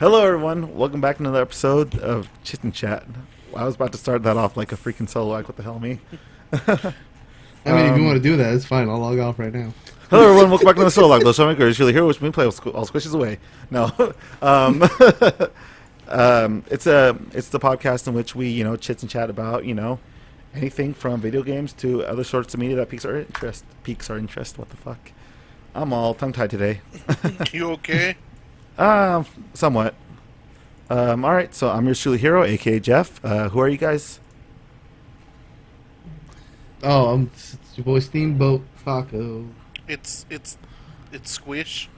Hello, everyone. Welcome back to another episode of Chit and Chat. I was about to start that off like a freaking solo act. What the hell, me? I mean, if you want to do that, it's fine. I'll log off right now. Hello, everyone. Welcome back to another solo act. Those filmmakers really here, which we play all squishes away. No, it's the podcast in which we chits and chat about anything from video games to other sorts of media that piques our interest. What the fuck? I'm all tongue tied today. You okay? Somewhat. All right, so I'm your truly hero, aka Jeff. Who are you guys? Oh, it's your boy Steamboat Taco. It's Squish.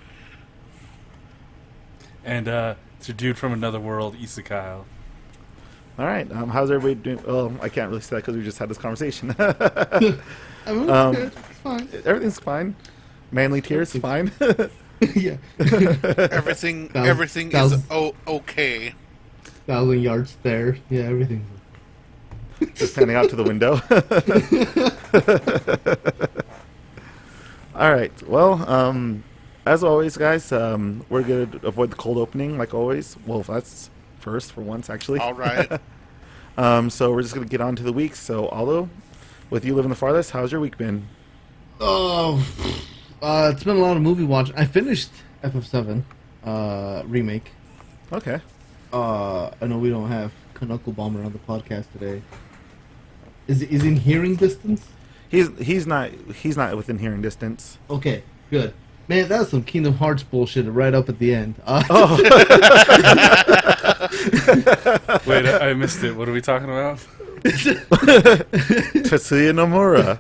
And it's your dude from another world, Isekai. All right, how's everybody doing? Well, I can't really say that because we just had this conversation. I mean, it's fine. Everything's fine. Manly tears, fine. Yeah. Everything is okay. 1,000 yards there. Yeah, everything's. Just panning out to the window. All right. Well, as always, guys, we're going to avoid the cold opening, like always. Well, that's first for once, actually. All right. So we're just going to get on to the week. So, Aldo, with you living the farthest, how's your week been? Oh, it's been a lot of movie watching. I finished FF7 remake. Okay. I know we don't have Knuckle Bomber on the podcast today. Is he in hearing distance? He's not within hearing distance. Okay, good. Man, that's some Kingdom Hearts bullshit right up at the end. Oh. Wait, I missed it. What are we talking about? Tetsuya Nomura.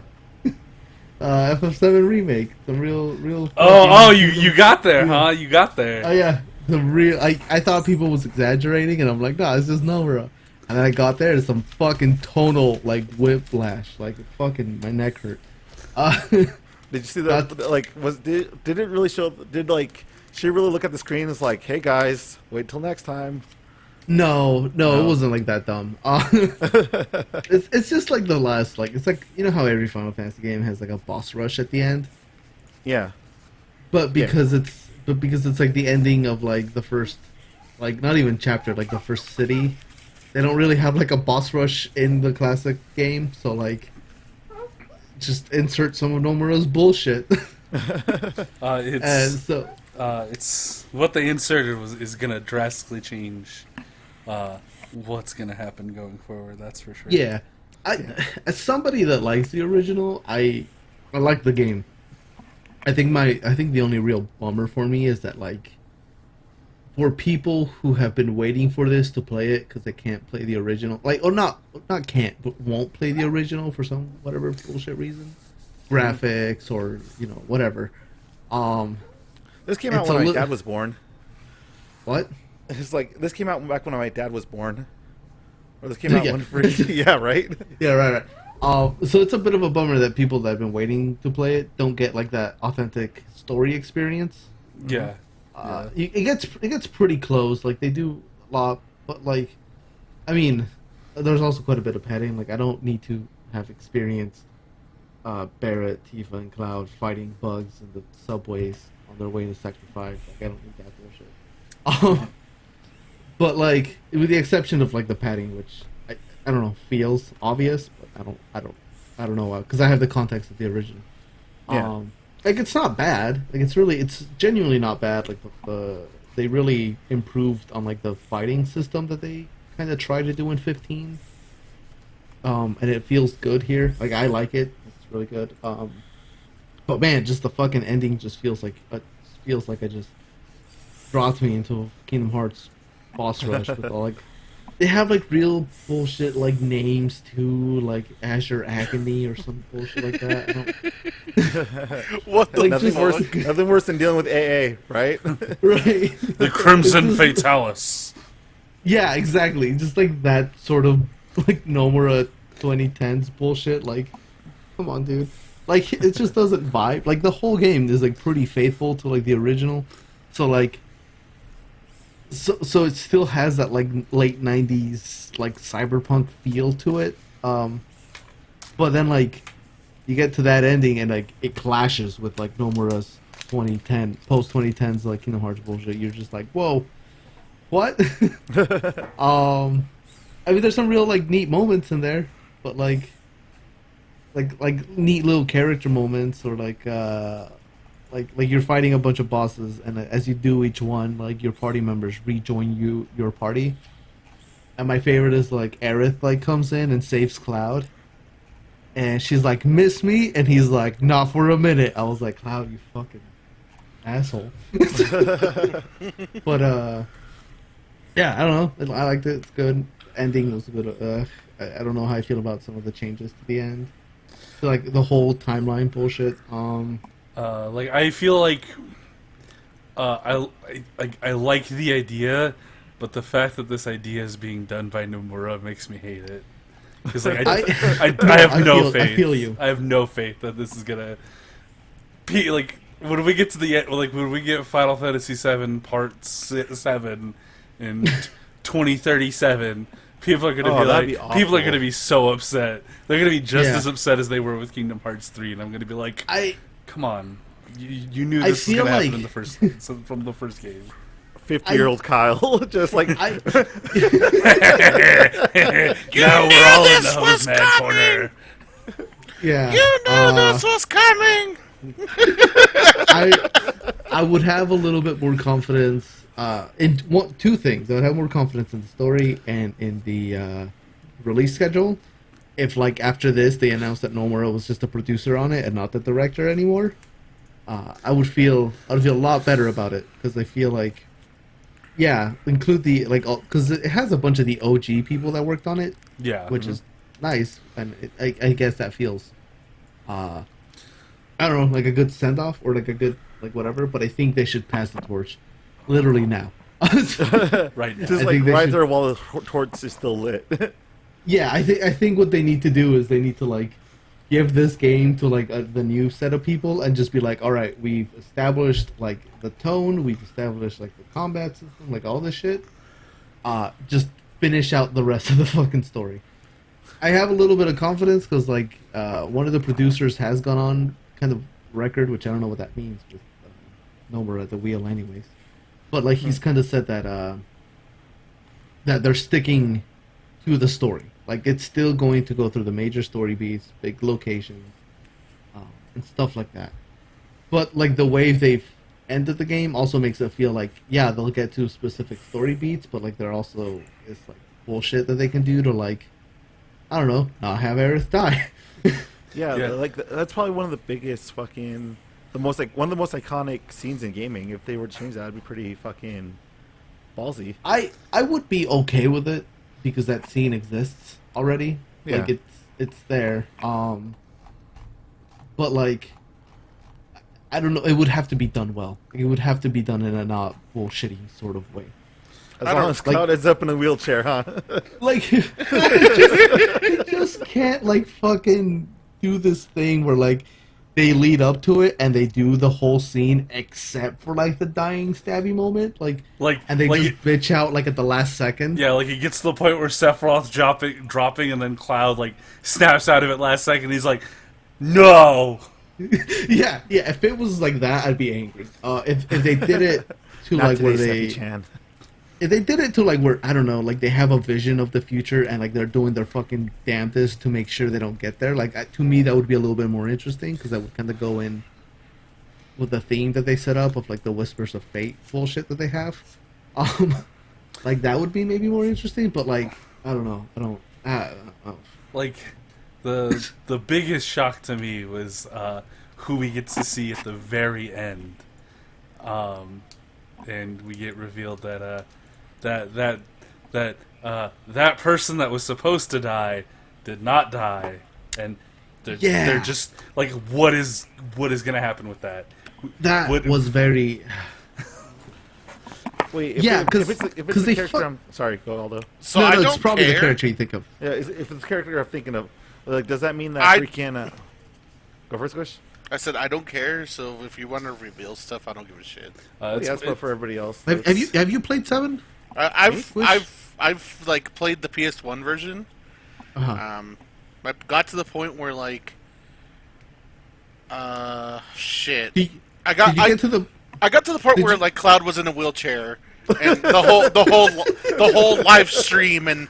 FF7 remake, the real. Oh, you got there, huh? You got there. Oh yeah, the real. I thought people was exaggerating, and I'm like, no, it's just Nomura. And then I got there, there's some fucking tonal like whiplash, like fucking my neck hurt. Did you see that? Like, did it really show? Did she really look at the screen and was like, "Hey guys, wait till next time"? No, it wasn't like that dumb. It's just like the last, like it's like how every Final Fantasy game has like a boss rush at the end. Yeah. But because it's like the ending of like the first, like not even chapter, like the first city, they don't really have like a boss rush in the classic game. So like, just insert some of Nomura's bullshit. It's what they inserted is gonna drastically change what's gonna happen going forward. That's for sure. Yeah, as somebody that likes the original, I like the game. I think the only real bummer for me is that like, for people who have been waiting for this to play it because they can't play the original, like, or not can't, but won't play the original for some whatever bullshit reason, graphics or whatever. This came out when my dad was born. What? It's like this came out back when my dad was born. Or this came out when yeah, right? Yeah, right. So it's a bit of a bummer that people that have been waiting to play it don't get like that authentic story experience. Yeah. It gets pretty close. Like they do a lot, but like, I mean, there's also quite a bit of petting. Like I don't need to have experienced Barrett, Tifa, and Cloud fighting bugs in the subways on their way to Sector 5. Like I don't need that bullshit. But like, with the exception of like the padding, which I don't know, feels obvious, but I don't know because I have the context of the original. Yeah. Like it's not bad. Like it's genuinely not bad. Like they really improved on like the fighting system that they kind of tried to do in 15. And it feels good here. Like I like it. It's really good. But man, just the fucking ending just feels like it just dropped me into Kingdom Hearts boss rush with all like they have like real bullshit like names too, like Azure Agony or some bullshit like that. What the like, nothing worse than dealing with AA, right? Right. The Crimson Fatalis. Yeah, exactly. Just like that sort of like Nomura 2010s bullshit. Like, come on, dude. Like it just doesn't vibe. Like the whole game is like pretty faithful to like the original. So like. So it still has that like late 90s like cyberpunk feel to it, but then like you get to that ending and like it clashes with like Nomura's 2010 post 2010s like Kingdom Hearts bullshit. You're just like, whoa, what? I mean, there's some real like neat moments in there, but like neat little character moments, or like you're fighting a bunch of bosses, and as you do each one, like your party members rejoin your party. And my favorite is like Aerith like comes in and saves Cloud, and she's like, "Miss me?" And he's like, "Not for a minute." I was like, "Cloud, you fucking asshole." But yeah, I don't know. I liked it. It's good. Ending was a good. I don't know how I feel about some of the changes to the end. So, like the whole timeline bullshit. Like I feel like I like the idea, but the fact that this idea is being done by Nomura makes me hate it. Because like I have no faith. I feel you. I have no faith that this is gonna be like when we get to the end. Like when we get Final Fantasy VII Part 7 in 2037. People are gonna be like, people are gonna be so upset. They're gonna be just as upset as they were with Kingdom Hearts 3, and I'm gonna be like, come on, you knew this was gonna happen in the first from the first game. 50-year-old Kyle, just like You now knew we're all in this the was Hose Man coming! corner. Yeah. You knew this was coming! I would have a little bit more confidence in two things. I would have more confidence in the story and in the release schedule. If like after this they announced that Nomura was just a producer on it and not the director anymore, I would feel a lot better about it, because I feel like, yeah, include the like, because it has a bunch of the OG people that worked on it, which is nice, and I guess that feels, I don't know, like a good send off, or like a good like whatever. But I think they should pass the torch, literally now. Right now. just like right there while the torch is still lit. Yeah, I think what they need to do is they need to like give this game to like the new set of people, and just be like, all right, we've established like the tone, we've established like the combat system, like all this shit. Just finish out the rest of the fucking story. I have a little bit of confidence because like one of the producers has gone on kind of record, which I don't know what that means with Nomura at the wheel, anyways. But like he's kind of said that that they're sticking to the story. Like it's still going to go through the major story beats, big locations, and stuff like that. But like the way they've ended the game also makes it feel like, yeah, they'll get to specific story beats, but like they're also, it's like bullshit that they can do to like, I don't know, not have Aerith die. Yeah, like that's probably one of the biggest fucking, one of the most iconic scenes in gaming. If they were to change that, it'd be pretty fucking ballsy. I would be okay with it because that scene exists already. Yeah. Like it's there. But like, I don't know. It would have to be done well. It would have to be done in a not bullshitty sort of way. As long as Cloud ends up in a wheelchair, huh? Like, you just can't like fucking do this thing where like they lead up to it and they do the whole scene except for like the dying stabby moment, like and they just bitch out like at the last second. Yeah, like it gets to the point where Sephiroth's dropping, and then Cloud like snaps out of it last second. He's like, "No." yeah. If it was like that, I'd be angry. If they did it to like where if they did it to like where, I don't know, like they have a vision of the future and like they're doing their fucking damnedest to make sure they don't get there, like to me that would be a little bit more interesting, because that would kind of go in with the theme that they set up of like the Whispers of Fate bullshit that they have. Like that would be maybe more interesting, but like I don't know. Like the biggest shock to me was who we get to see at the very end, and we get revealed that that person that was supposed to die did not die, and they're just like, what is gonna happen with that? That was very. Wait, because if it's the character, sorry, go Aldo. So no, I don't it's probably care. the character you think of. Yeah, if it's the character I'm thinking of, like, does that mean that freaking? Go first, Squish. I said I don't care. So if you want to reveal stuff, I don't give a shit. That's for everybody else. Have you played 7? I've like played the PS1 version. Uh-huh. I got to the point where like, shit. I got to the part where like Cloud was in a wheelchair, and the whole live stream and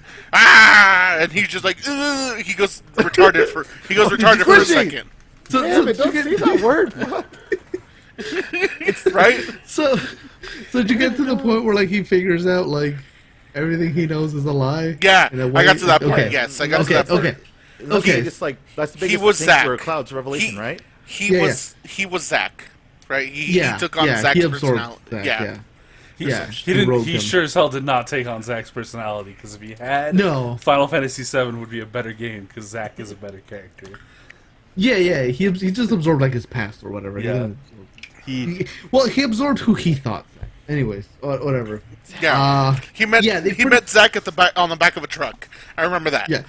he's just like he goes retarded for a second. Damn it! Don't say that word. It's right. So did you get to the point where like he figures out like everything he knows is a lie? Yeah, In a way- I got to that point. Okay. Yes, I got to that point. Okay. Just like that's the biggest He was thing Zach. for Cloud's revelation, right? He Yeah, was Zach, right? He took on yeah, Zach's he absorbed personality. Zach, Yeah. He didn't. wrote He him. sure as hell did not take on Zach's personality, because if he had, No. Final Fantasy VII would be a better game because Zach is a better character. Yeah. He just absorbed like his past or whatever. Yeah. He absorbed who he thought. Anyways, whatever. Yeah. He met Zach at the back on the back of a truck. I remember that. Yeah.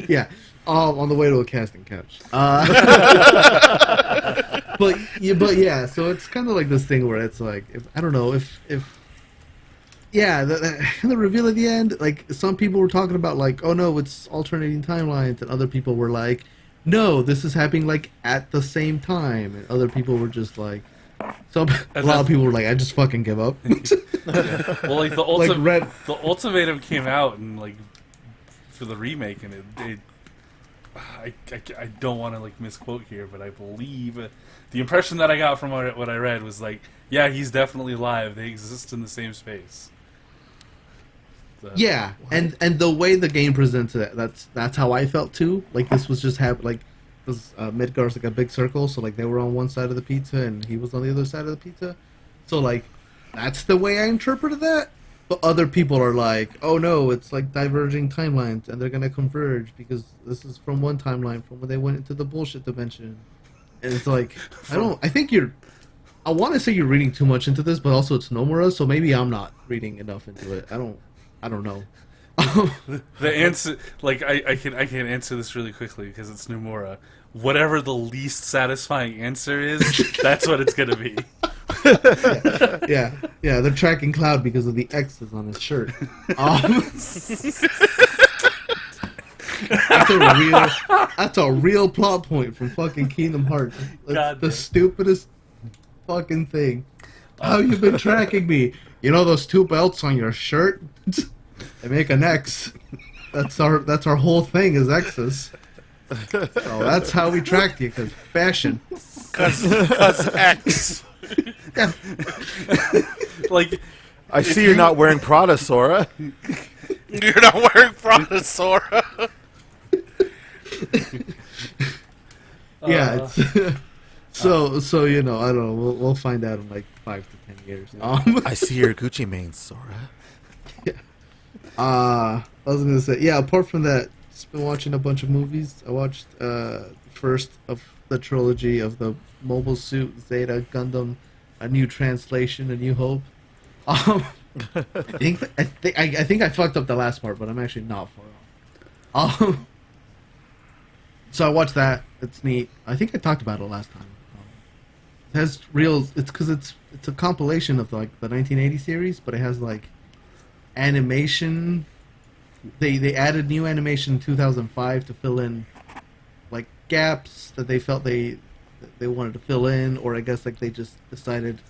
Yeah. On the way to a casting couch. But yeah, so it's kind of like this thing where it's like, I don't know if the reveal at the end, like some people were talking about like, oh no, it's alternating timelines, and other people were like, no, this is happening like at the same time, and other people were just like, a lot of people were like, I just fucking give up. Well, like the ultimatum came out and like for the remake, and I don't want to like misquote here, but I believe the impression that I got from what I read was like, yeah, he's definitely live. They exist in the same space. So, Yeah, and the way the game presents it, that's how I felt too. Like this was just Midgar's like a big circle, so like they were on one side of the pizza and he was on the other side of the pizza. So like that's the way I interpreted that. But other people are like, oh no, it's like diverging timelines and they're gonna converge because this is from one timeline from when they went into the bullshit dimension. And it's like I want to say you're reading too much into this, but also it's Nomura, so maybe I'm not reading enough into it. I don't know. The answer, like I can answer this really quickly because it's Nomura. Whatever the least satisfying answer is, that's what it's gonna be. Yeah, they're tracking Cloud because of the X's on his shirt. That's a real plot point from fucking Kingdom Hearts. That's the stupidest fucking thing. How you been tracking me? You know those two belts on your shirt? They make an X. That's our whole thing is X's. So that's how we tracked you, because fashion. Cause X. Yeah. Like, I see you're not wearing Prada, Sora. You're not wearing Prada, Sora. Yeah, it's so you know, I don't know. We'll find out in like 5 to 10 years. I see your Gucci mane, Sora. Yeah. I was gonna say, yeah. Apart from that, just been watching a bunch of movies. I watched first of the trilogy of the Mobile Suit Zeta Gundam, A New Translation, A New Hope. I think I fucked up the last part, but I'm actually not far off. So I watched that. It's neat. I think I talked about it last time. It has real. It's because it's a compilation of like the 1980 series, but it has like animation. They added new animation in 2005 to fill in like gaps that they felt they wanted to fill in, or I guess like they just decided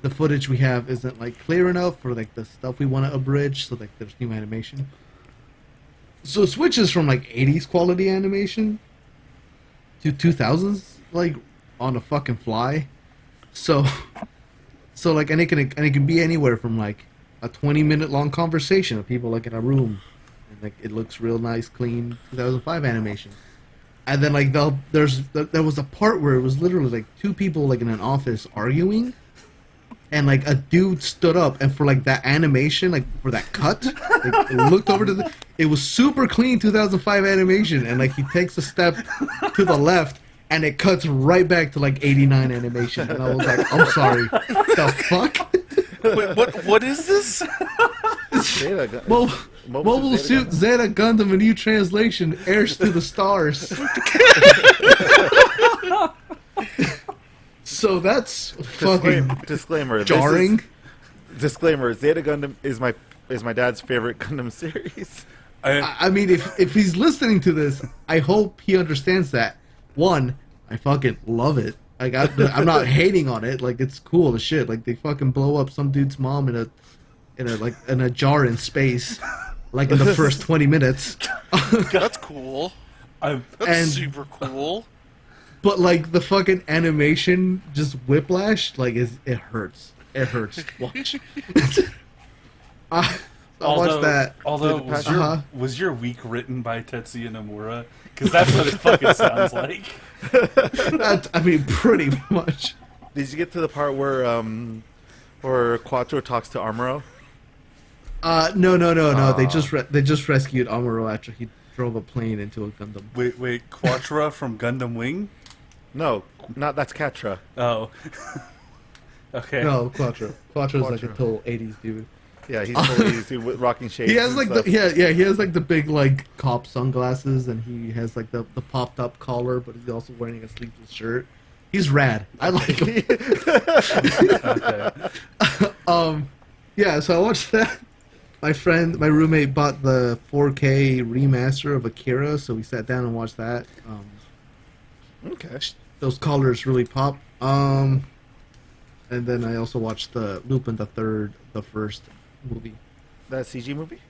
the footage we have isn't like clear enough, or like the stuff we want to abridge, so like there's new animation. So it switches from like 80s quality animation to 2000s like on a fucking fly. So like and it can be anywhere from like a 20-minute long conversation of people like in a room, and like it looks real nice, clean 2005 animation. And then like there was a part where it was literally like two people like in an office arguing, and like a dude stood up, and for like that animation, like for that cut, like, it looked over to it was super clean 2005 animation, and like he takes a step to the left, and it cuts right back to like 89 animation, and I was like, I'm sorry, the fuck? Wait, what is this? Mobile Suit Zeta Gundam, A New Translation, airs to the stars. So that's fucking disclaimer. jarring. Disclaimer: Zeta Gundam is my dad's favorite Gundam series. I mean, if he's listening to this, I hope he understands that. One, I fucking love it. I'm not hating on it. Like, it's cool as shit. Like, they fucking blow up some dude's mom in a jar in space, like in the first 20 minutes. That's cool. That's And- super cool. But like the fucking animation, just whiplash. Like, it hurts. It hurts. Watch. I watched that. Although was your week written by Tetsuya Nomura? Because that's what it fucking sounds like. I mean, pretty much. Did you get to the part where Quattro talks to Amuro? No. They just rescued Amuro after he drove a plane into a Gundam. Wait, Quattro from Gundam Wing? No, that's Catra. Oh. Okay. No, Quattro. Quattro's like a Quattro. total '80s dude. Yeah, he's totally with rocking shades. He has and like stuff. he has like the big like cop sunglasses, and he has like the popped up collar, but he's also wearing a sleeveless shirt. He's rad. I like him. Okay. Yeah. So I watched that. My roommate bought the 4K remaster of Akira, so we sat down and watched that. Okay. Those colors really pop. And then I also watched the Lupin the first movie. That CG movie?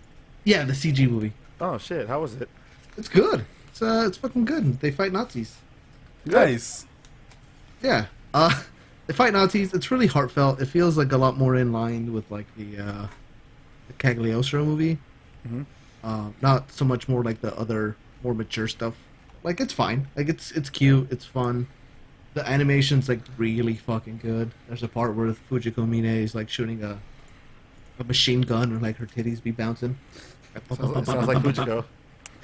Yeah, the CG movie. Oh shit! How was it? It's good. It's fucking good. They fight Nazis. Nice. Yeah. They fight Nazis. It's really heartfelt. It feels like a lot more in line with like the Cagliostro movie. Mm-hmm. Not so much more like the other more mature stuff. Like, it's fine. Like, it's cute. It's fun. The animation's like really fucking good. There's a part where Fujiko Mine is like shooting a machine gun, and like her titties be bouncing. Sounds like Fujiko.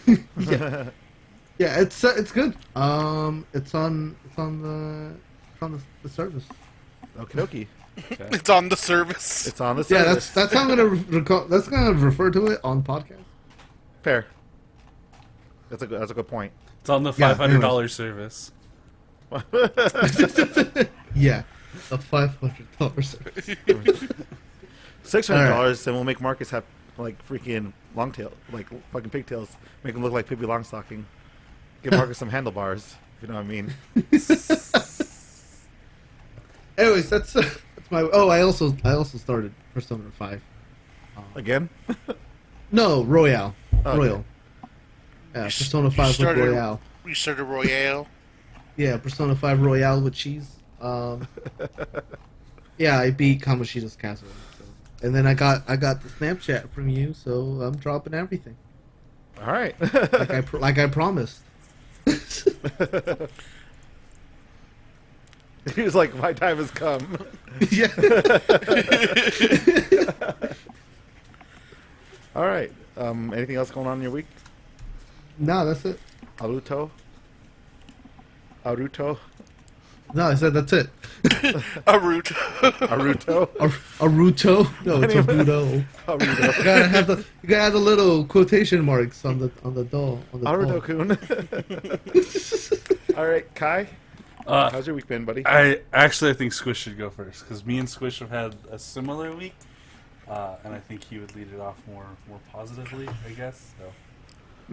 Yeah. Yeah, it's good. It's on the service. Okie dokie. Okay. It's on the service. It's on the Yeah, service. that's how I'm gonna refer to it on podcast. Fair. That's a good point. It's on the Yeah, $500 service. Yeah, a $500 service. $600, and we'll make Marcus have like freaking long tail, like fucking pigtails. Make him look like Pippi Longstocking. Give Marcus some handlebars, if you know what I mean. Anyways, that's my. Oh, I also started Persona 5. Again? No, Royale. Okay. Royal. Yeah, Persona 5 with started- Royale. We started Royale. Yeah, Persona 5 Royale with cheese. Yeah, I beat Kamoshida's Castle. So. And then I got the Snapchat from you, so I'm dropping everything. All right. Like I promised. He was like, my time has come. Yeah. All right. Anything else going on in your week? No, that's it. Aruto? No, I said that's it. A root. Aruto? Aruto? No, it's Aruto. Aruto. You gotta have the little quotation marks on the doll. On the Aruto-kun. All right, Kai? How's your week been, buddy? I think Squish should go first, because me and Squish have had a similar week, and I think he would lead it off more positively, I guess. So.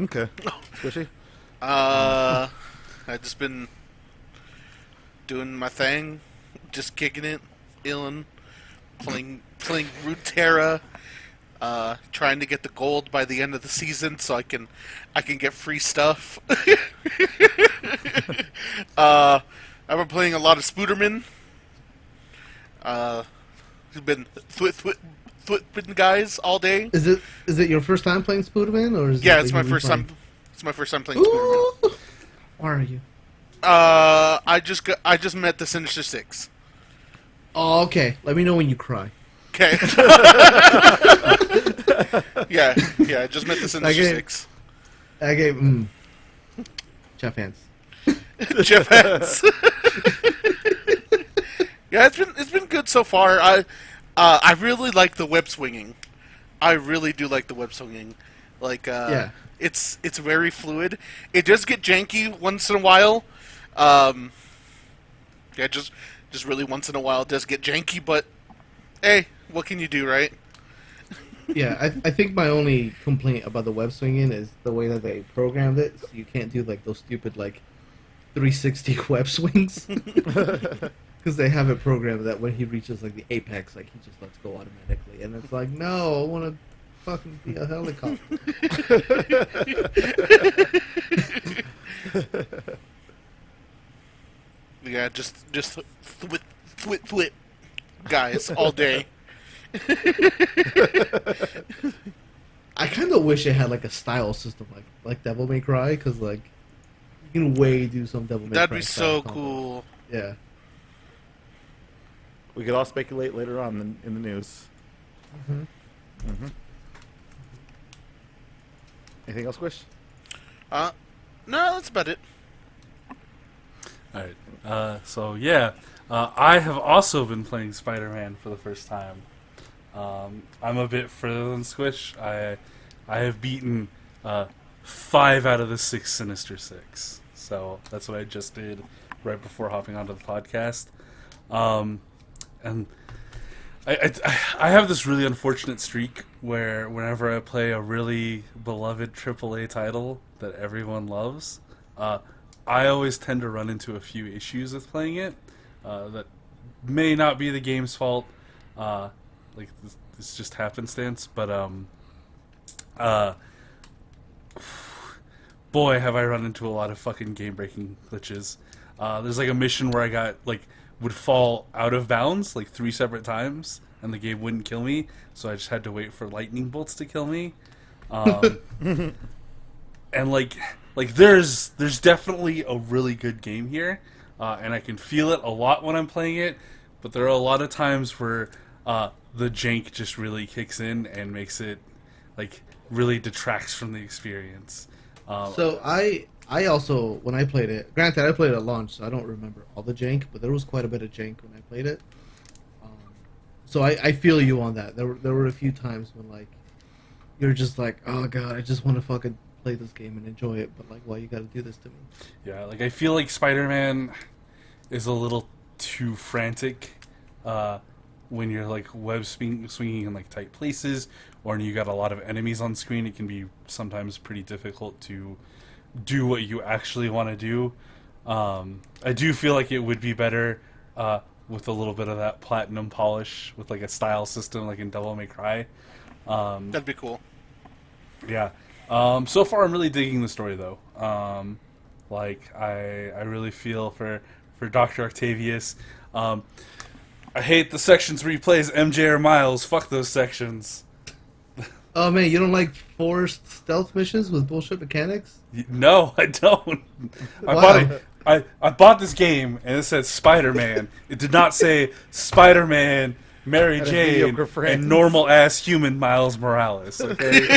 Okay. Squishy? I've just been doing my thing, just kicking it, illin', playing Runeterra, trying to get the gold by the end of the season so I can get free stuff. I've been playing a lot of Spooderman. He's been thwitting guys all day. Is it your first time playing Spooderman, or is Yeah, it it's like my you've first been time. It's my first time playing Spooderman. Ooh! Where are you? I just met the Sinister Six. Oh, okay. Let me know when you cry. Okay. yeah, I just met the Sinister Okay. Six. I gave Jeff hands. Jeff Hess. Yeah, it's been good so far. I really like the web swinging. I really do like the web swinging. Like Yeah. it's very fluid. It does get janky once in a while. Yeah, just really once in a while it does get janky, but hey, what can you do, right? Yeah, I think my only complaint about the web swinging is the way that they programmed it. So you can't do like those stupid like 360 web swings. Because they have it programmed that when he reaches like the apex, like he just lets go automatically, and it's like, no, I want to fucking be a helicopter. Yeah, just thwit guys all day. I kind of wish it had like a style system like Devil May Cry, because like you can do some Devil May Cry. That'd be so style cool. Yeah. We could all speculate later on in the news. Mm-hmm. Anything else, Squish? No, that's about it. All right. So yeah, I have also been playing Spider-Man for the first time. I'm a bit further than Squish. I have beaten 5 out of the 6 Sinister Six. So that's what I just did right before hopping onto the podcast. And I have this really unfortunate streak where whenever I play a really beloved AAA title that everyone loves, I always tend to run into a few issues with playing it that may not be the game's fault. Like this just happenstance, but boy, have I run into a lot of fucking game-breaking glitches. There's like a mission where I would fall out of bounds like 3 separate times, and the game wouldn't kill me, so I just had to wait for lightning bolts to kill me. And like there's definitely a really good game here, and I can feel it a lot when I'm playing it, but there are a lot of times where the jank just really kicks in and makes it like really detracts from the experience. So I also, when I played it, granted I played it at launch, so I don't remember all the jank, but there was quite a bit of jank when I played it. So I feel you on that. There were a few times when like you're just like, oh god, I just want to fucking play this game and enjoy it, but like, why you gotta do this to me? Yeah, like I feel like Spider-Man is a little too frantic when you're like swinging in like tight places, or when you got a lot of enemies on screen. It can be sometimes pretty difficult to do what you actually want to do. I do feel like it would be better with a little bit of that platinum polish with like a style system like in Devil May Cry. That'd be cool. Yeah. So far I'm really digging the story though. Like I really feel for Dr. Octavius. I hate the sections where he plays MJ or Miles. Fuck those sections. Oh man, you don't like forced stealth missions with bullshit mechanics? No, I don't. I bought this game and it said Spider-Man. It did not say Spider-Man, Mary Jane, and normal-ass human Miles Morales. Okay?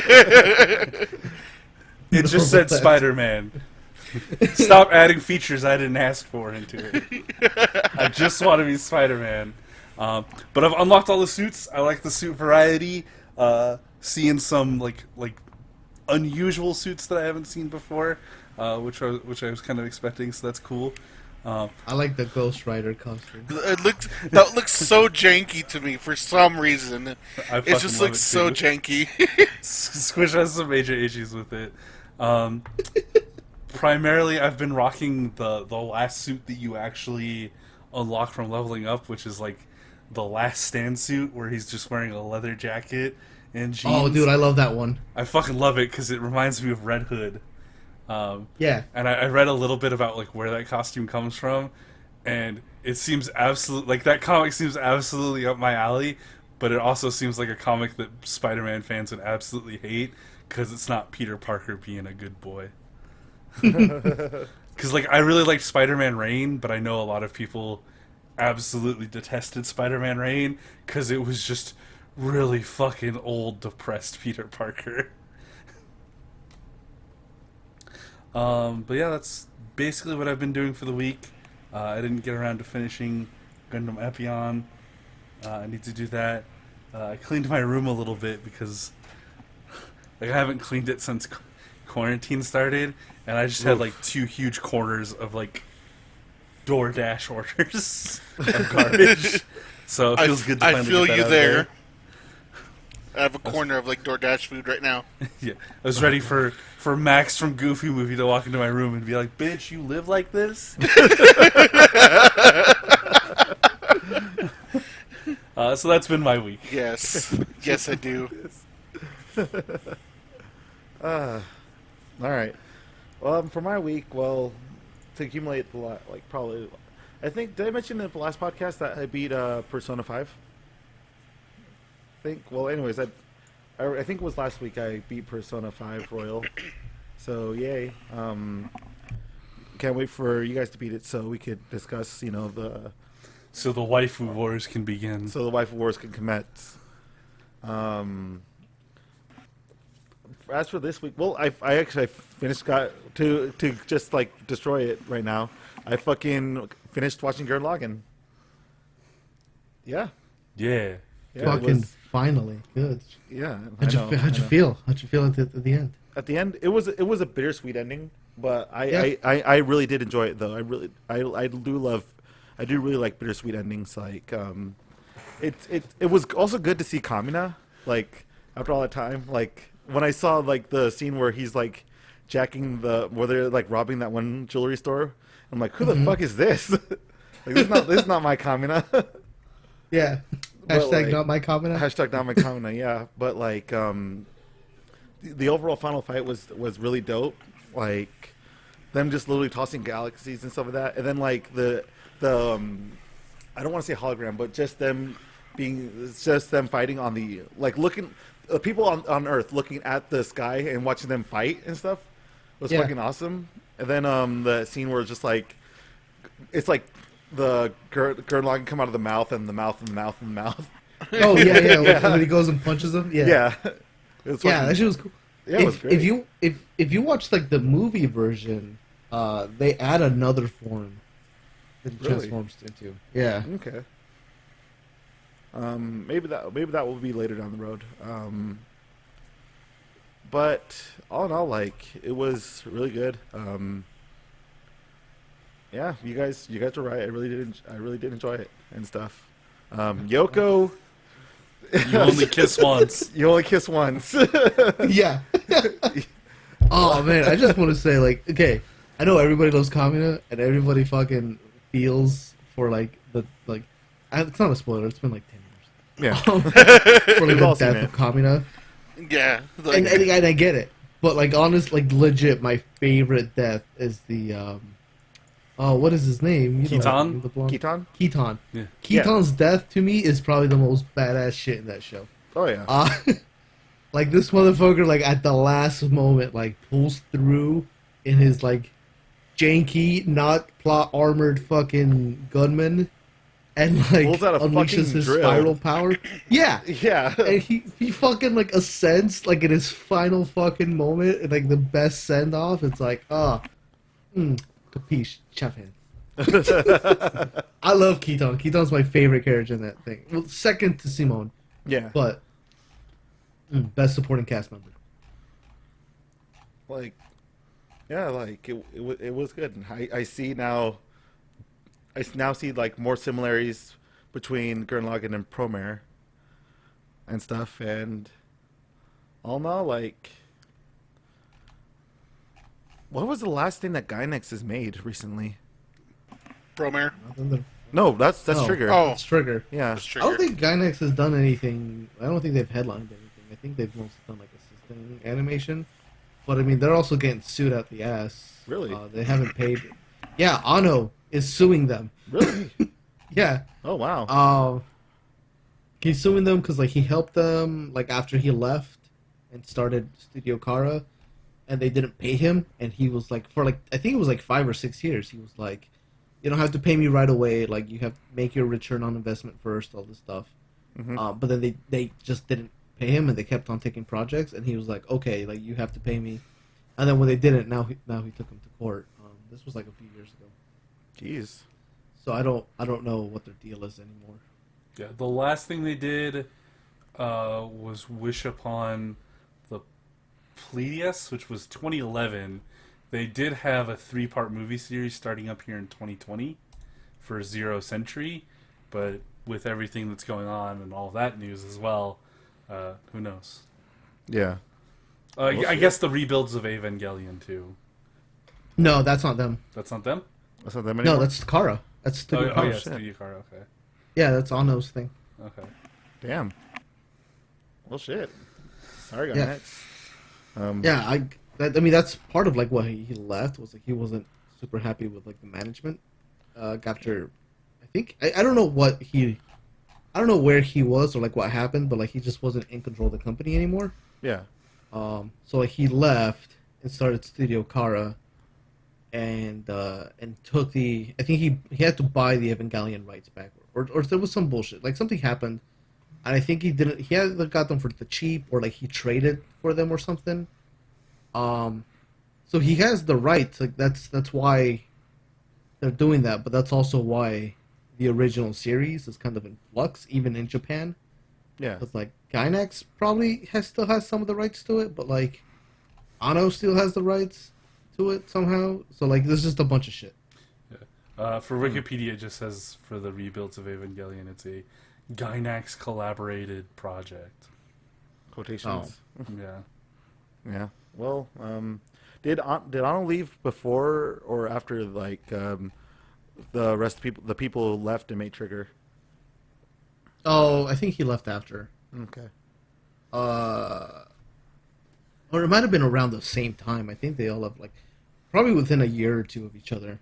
It just said Spider-Man. Stop adding features I didn't ask for into it. I just want to be Spider-Man. But I've unlocked all the suits. I like the suit variety. Seeing some like unusual suits that I haven't seen before, which I was kind of expecting. So that's cool. I like the Ghost Rider costume. That looks so janky to me for some reason. It just looks so janky. Squish has some major issues with it. Primarily, I've been rocking the last suit that you actually unlock from leveling up, which is like the Last Stand suit, where he's just wearing a leather jacket and jeans. Oh, dude, I love that one. I fucking love it because it reminds me of Red Hood. Yeah. And I read a little bit about like where that costume comes from, and it seems that comic seems absolutely up my alley, but it also seems like a comic that Spider-Man fans would absolutely hate because it's not Peter Parker being a good boy. Because like I really liked Spider-Man Reign, but I know a lot of people absolutely detested Spider-Man Reign because it was just really fucking old, depressed Peter Parker. But yeah, that's basically what I've been doing for the week. I didn't get around to finishing Gundam Epion. I need to do that. I cleaned my room a little bit because like I haven't cleaned it since quarantine started, and I just had like 2 huge corners of like DoorDash orders of garbage. So it feels good to finally I feel get that you out there. I have a corner of like DoorDash food right now. Yeah, I was ready for Max from Goofy Movie to walk into my room and be like, "Bitch, you live like this?" So that's been my week. Yes, yes, I do. All right. Well, for my week, well, to accumulate probably, I think, did I mention in the last podcast that I beat Persona 5? I think. Well, anyways, I think it was last week I beat Persona 5 Royal. So yay! Can't wait for you guys to beat it so we could discuss, So the waifu wars can begin. so the waifu wars can commence. As for this week, well, I actually got to just like destroy it right now. I fucking finished watching Gurren Lagann. Yeah, Yeah. yeah, Fucking finally, good. yeah. How'd you feel? How'd you feel at the end? At the end, it was a bittersweet ending, but Yeah. I really did enjoy it though. I do really like bittersweet endings. Like it was also good to see Kamina like after all that time. Like when I saw like the scene where he's like where they're like robbing that one jewelry store. I'm like, who the fuck is this? Like this is not my Kamina. Yeah. But, Hashtag like, not my comment. Hashtag not my Kamina. Yeah, but like the overall final fight was really dope. Like them just literally tossing galaxies and stuff like that, and then like the I don't want to say hologram, but just them fighting on the like looking people on Earth looking at the sky and watching them fight and stuff was fucking awesome. And then the scene where it's just like it's like the Gurren Lagann come out of the mouth and the mouth and the mouth and the mouth. Oh yeah. When he goes and punches him. Yeah. Yeah. It was Yeah, fucking- that shit was cool. Yeah, it was great. If you watch like the movie version, they add another form that he Really? transforms into. Yeah. Okay. Maybe that will be later down the road. But all in all, like it was really good. Yeah, you guys were right. I really did enjoy it and stuff. Yoko, You only kiss once. you only kiss once. Yeah. Oh man, I just want to say like, okay, I know everybody loves Kamina and everybody fucking feels for like it's not a spoiler. It's been like 10 years. Yeah. For like We've all the seen death it. of Kamina, Yeah, like, and I get it, but like honest, like legit, my favorite death is the what is his name? You know, Keaton? the blonde- Keaton? Keaton. Yeah. Keaton's death to me is probably the most badass shit in that show. Oh yeah. Like this motherfucker, like at the last moment, like pulls through in his like janky, not plot armored fucking gunman, and like Pulls out a unleashes fucking his drill. spiral power. Yeah, Yeah. and he fucking like ascends like in his final fucking moment, and like the best send off. It's like capiche, chef hand. I love Keaton. Keaton's my favorite character in that thing. Well, second to Simone, Yeah. but best supporting cast member. Like, yeah, like it was good. And I see now. I now see like more similarities between Gurren Lagann and Promare and stuff, and all in all, like, what was the last thing that Gynex has made recently? Promare. Nothing to- No, that's No. Trigger. Oh, It's Trigger. Yeah. it's I don't Trigger. think Gynex has done anything. I don't think they've headlined anything. I think they've mostly done like assisting animation. But I mean, they're also getting sued out the ass. Really? They haven't paid. Yeah, Ano is suing them. Really? Yeah. Oh wow. He's suing them because like he helped them like after he left and started Studio Kara, and they didn't pay him, and he was like for like I think it was like 5 or 6 years. He was like, you don't have to pay me right away. Like you have to make your return on investment first. All this stuff. Mhm. But then they just didn't pay him, and they kept on taking projects, and he was like, okay, like you have to pay me. And then when they didn't, now he took him to court. This was like a few years ago. Jeez. So I don't know what their deal is anymore. Yeah, the last thing they did was Wish Upon the Pleiades, which was 2011. They did have a 3-part movie series starting up here in 2020 for Zero Century, but with everything that's going on and all that news as well, Who knows? Yeah. I see. guess the rebuilds of Evangelion too. No, that's not them. That's not them. That's not them anymore. No, that's Kara. That's Studio Oh Kara. yeah, shit. Studio Car. Okay. Yeah, that's Ano's thing. Okay. Damn. Well, shit. Sorry, guys. Yeah. Um, Yeah, I mean that's part of like why he left was like he wasn't super happy with like the management. After, I think I don't know I don't know where he was or like what happened, but like he just wasn't in control of the company anymore. Yeah. So like he left and started Studio Kara, and took the I think he had to buy the Evangelion rights back, or there was some bullshit like something happened, and I think he had got them for the cheap or like he traded for them or something. So he has the rights. Like that's why they're doing that, but that's also why the original series is kind of in flux, even in Japan. Yeah. Because like Gainax probably still has some of the rights to it, but like Ano still has the rights to it somehow. So like there's just a bunch of shit. For Wikipedia, it just says for the rebuilds of Evangelion, it's a Gainax collaborated project. Quotations. Yeah. Yeah. Well, did Anno leave before or after like the rest of the people who left and made Trigger? Oh, I think he left after. Okay. Or it might have been around the same time. I think they all left like probably within a year or two of each other.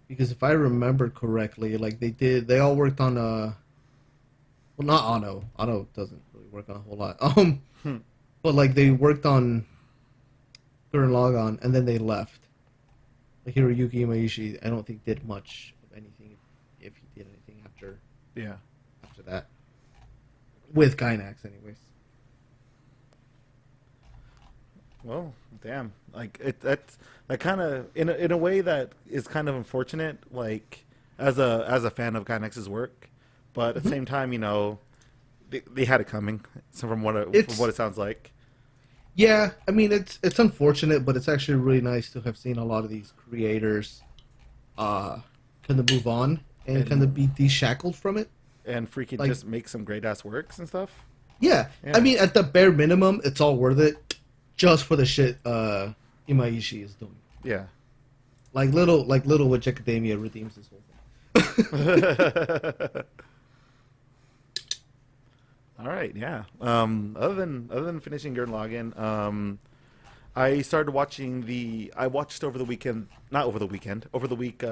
Because if I remember correctly, like they all worked on well, not Ano. Ano doesn't really work on a whole lot. But like they worked on Gurren Lagann and then they left. Like Hiroyuki Imaishi, I don't think did much of anything, if he did anything after Yeah. that. With Gainax, anyways. Well, damn. Like that kind of in a way that is kind of unfortunate. Like as a fan of Gainax's work, but at the same time, they had it coming. So from what it sounds like. Yeah, I mean it's unfortunate, but it's actually really nice to have seen a lot of these creators kind of move on and kind of be deshackled from it. And freaking Like- just make some great ass works and stuff. Yeah. Yeah. I mean at the bare minimum, it's all worth it just for the shit Imaishi is doing. Yeah. Like Little Witch Academia redeems this whole thing. All right, yeah. Other than finishing Gurren Lagann, I started watching I watched over the weekend, not over the weekend, over the week,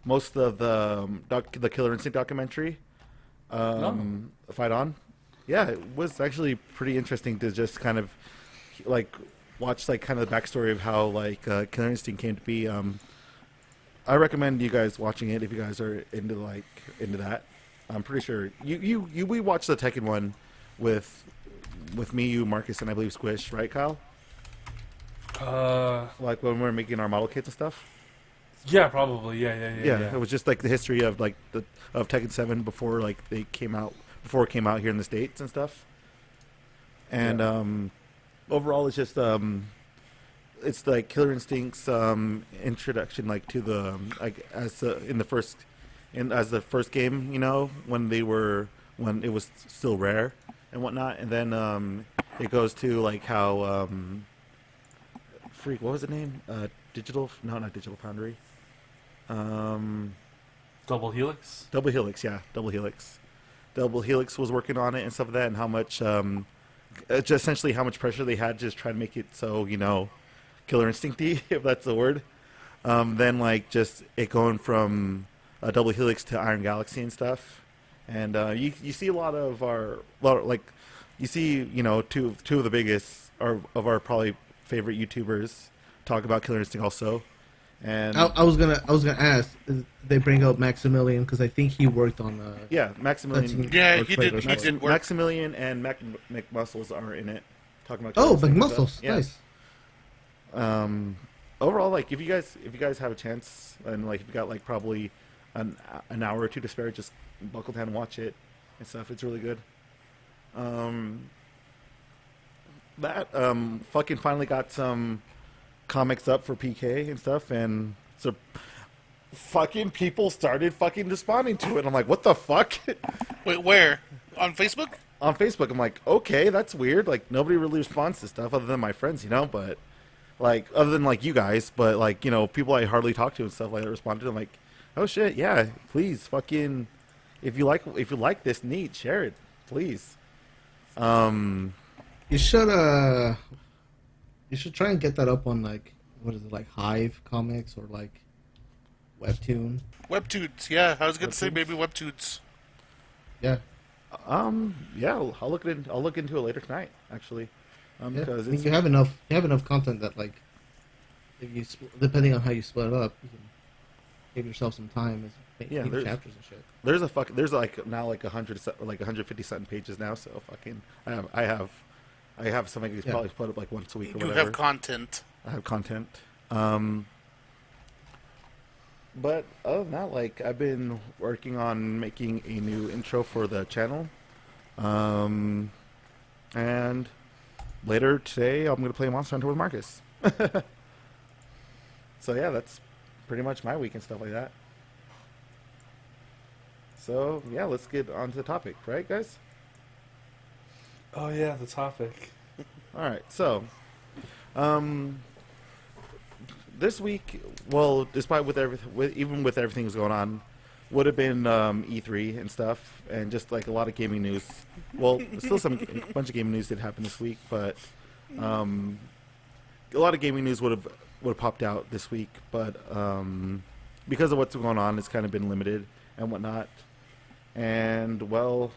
most of the Killer Instinct documentary, Fight On. Yeah, it was actually pretty interesting to just kind of like watch like kind of the backstory of how like Killer Instinct came to be. I recommend you guys watching it if you guys are into that. I'm pretty sure we watched the Tekken one with me, you, Marcus, and I believe Squish, right, Kyle? Like when we were making our model kits and stuff. Yeah, probably. Yeah. It was just like the history of like of Tekken 7 before like it came out here in the States and stuff. And overall, it's just it's like Killer Instinct's introduction, like to the like as the first game, when it was still rare and whatnot, and then it goes to like how what was the name? Not Digital Foundry. Double Helix. Double Helix, yeah, Double Helix. Double Helix was working on it and stuff like that, and how much just essentially how much pressure they had to just try to make it so Killer Instinct-y, if that's the word. Then like just it going from Double Helix to Iron Galaxy and stuff, and you see you see two of the biggest of our probably favorite YouTubers talk about Killer Instinct also, and I was gonna ask. They bring up Maximilian because I think he worked on. Maximilian. Yeah, or he Trade did. or He something. did work. Maximilian and McMuscles are in it, talking about. Oh, Killer Instinct and McMuscles, stuff. Yeah. nice. Overall, like if you guys have a chance and like if you got like probably an hour or two to spare, just buckle down and watch it and stuff. It's really good. Fucking finally got some comics up for PK and stuff, and so fucking people started fucking responding to it. I'm like, what the fuck? Wait, where? On Facebook? on Facebook, I'm like, okay, that's weird. Like, nobody really responds to stuff other than my friends, you know. But like, other than like you guys, but like, you know, people I hardly talk to and stuff like that responded. I'm like, oh shit, yeah, please, fucking, if you like this, neat, share it, please. You should try and get that up on like what is it, like Hive Comics or like Webtoon. Webtoons, yeah. I was gonna say Webtoons? maybe Webtoons. Yeah. Yeah, I'll look into it later tonight, actually. Yeah. Because I mean, it's you have enough content that like if you depending on how you split it up, you can give yourself some time as Yeah, paint there's- chapters and shit. there's like now like 150 something pages now, so fucking I have something that's Yeah. probably put up like once a week or You whatever. have content. I have content. But other than that, like, I've been working on making a new intro for the channel. And later today, I'm going to play Monster Hunter with Marcus. So yeah, that's pretty much my week and stuff like that. So yeah, let's get on to the topic, right, guys? Oh yeah, the topic. All right, so this week, well, despite with everything, even with everything that's going on, would have been E3 and stuff, and just like a lot of gaming news. Well, still a bunch of gaming news did happen this week, but a lot of gaming news would have popped out this week, but because of what's going on, it's kind of been limited and whatnot. And well,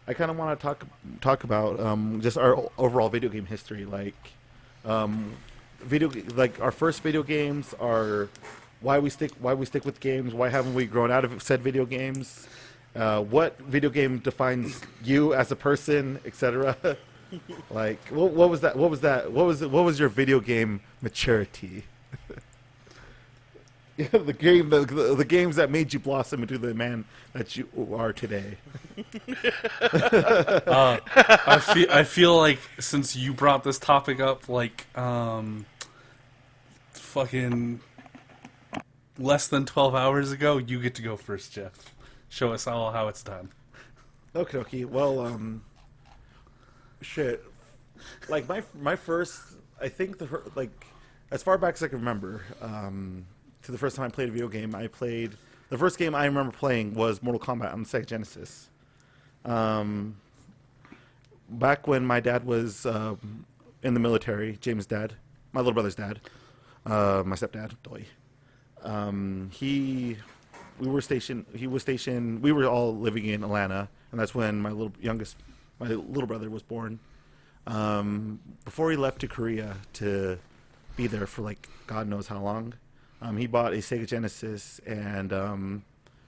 I kind of want to talk about just our overall video game history, like like our first video games, are why we stick with games, why haven't we grown out of said video games, what video game defines you as a person, etc. Like what was that? What was your video game maturity? Yeah, the games that made you blossom into the man that you are today. I feel like since you brought this topic up, like fucking less than 12 hours ago, you get to go first, Jeff. Show us all how it's done. Okay. Well, shit. Like my first, I think like as far back as I can remember, to the first time I played a video game, the first game I remember playing was Mortal Kombat on the Sega Genesis. Back when my dad was in the military, James' dad, my little brother's dad, my stepdad, Doy. We were all living in Atlanta, and that's when my little brother was born. Before he left to Korea to be there for like God knows how long, he bought a Sega Genesis, and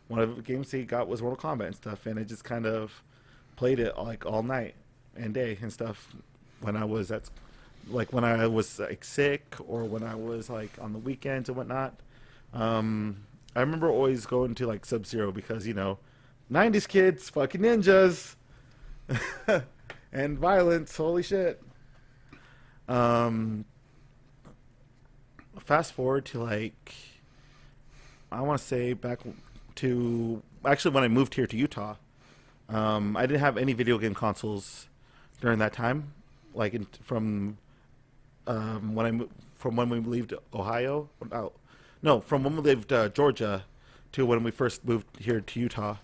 one of the games he got was Mortal Kombat and stuff, and I just kind of played it like all night and day and stuff when I was like sick, or when I was like on the weekends and whatnot. I remember always going to like Sub-Zero because, you know, 90s kids, fucking ninjas, and violence, holy shit. Fast forward to like, I want to say back to, actually when I moved here to Utah, I didn't have any video game consoles during that time, like from when we left Ohio. No, from when we lived Georgia to when we first moved here to Utah.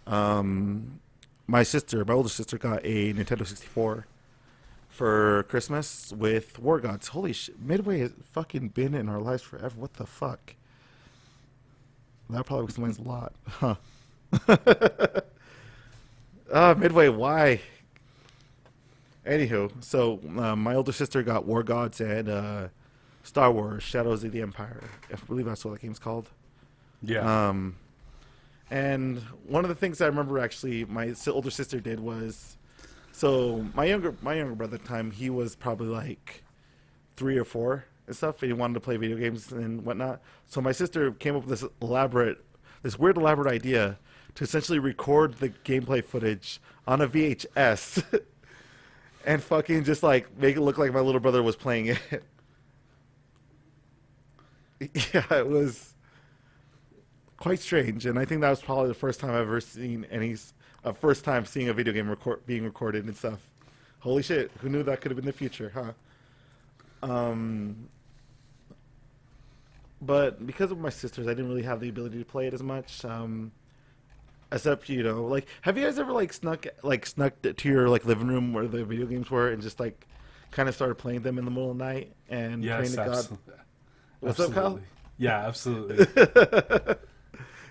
My older sister, got a Nintendo 64 for Christmas with War Gods. Holy shit, Midway has fucking been in our lives forever. What the fuck? That probably explains a lot. Huh. Midway, why? Anywho, so my older sister got War Gods and Star Wars Shadows of the Empire. I believe that's what the game's called. Yeah. And one of the things I remember actually my older sister did was, so my younger brother at the time, he was probably like 3 or 4 and stuff, and he wanted to play video games and whatnot. So my sister came up with this weird elaborate idea to essentially record the gameplay footage on a VHS and fucking just like make it look like my little brother was playing it. Yeah, it was quite strange, and I think that was probably the first time I've ever seen a first time seeing a video game being recorded and stuff. Holy shit! Who knew that could have been the future, huh? But because of my sisters, I didn't really have the ability to play it as much. Except, you know, like, have you guys ever snuck to your living room where the video games were and just kind of started playing them in the middle of the night and praying to God? Absolutely. What's up, Kyle? Yeah, absolutely.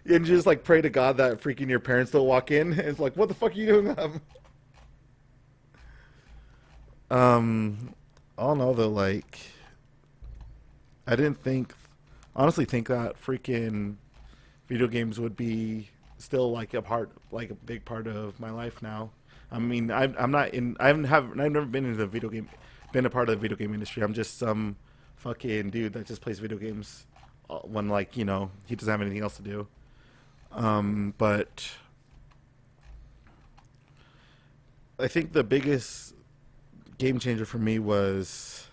And you just pray to God that freaking your parents don't walk in. And it's like, what the fuck are you doing? I don't know though. I didn't honestly think that freaking video games would be still a big part of my life now. I mean, I've never been into been a part of the video game industry. I'm just some fucking dude that just plays video games when he doesn't have anything else to do. But I think the biggest game changer for me was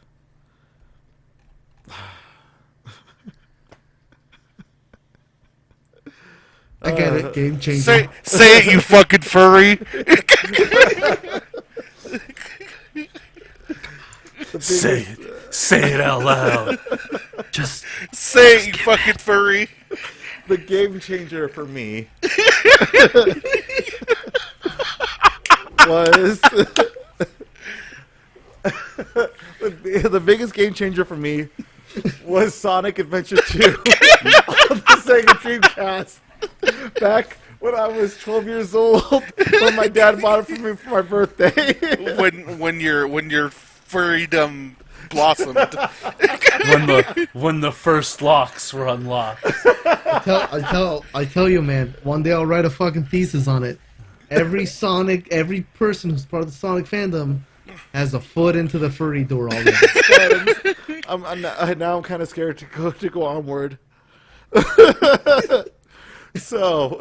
I get it. Game changer. Say it, you fucking furry. Say it out loud. Just say it, you fucking furry. The game changer for me was the biggest game changer for me was Sonic Adventure 2 on the Sega Dreamcast. Back when I was 12 years old, when my dad bought it for me for my birthday. when your furrydom blossomed. when the first locks were unlocked. I tell you, man. One day I'll write a fucking thesis on it. Every person who's part of the Sonic fandom has a foot into the furry door already. Now I'm kind of scared to go onward. So,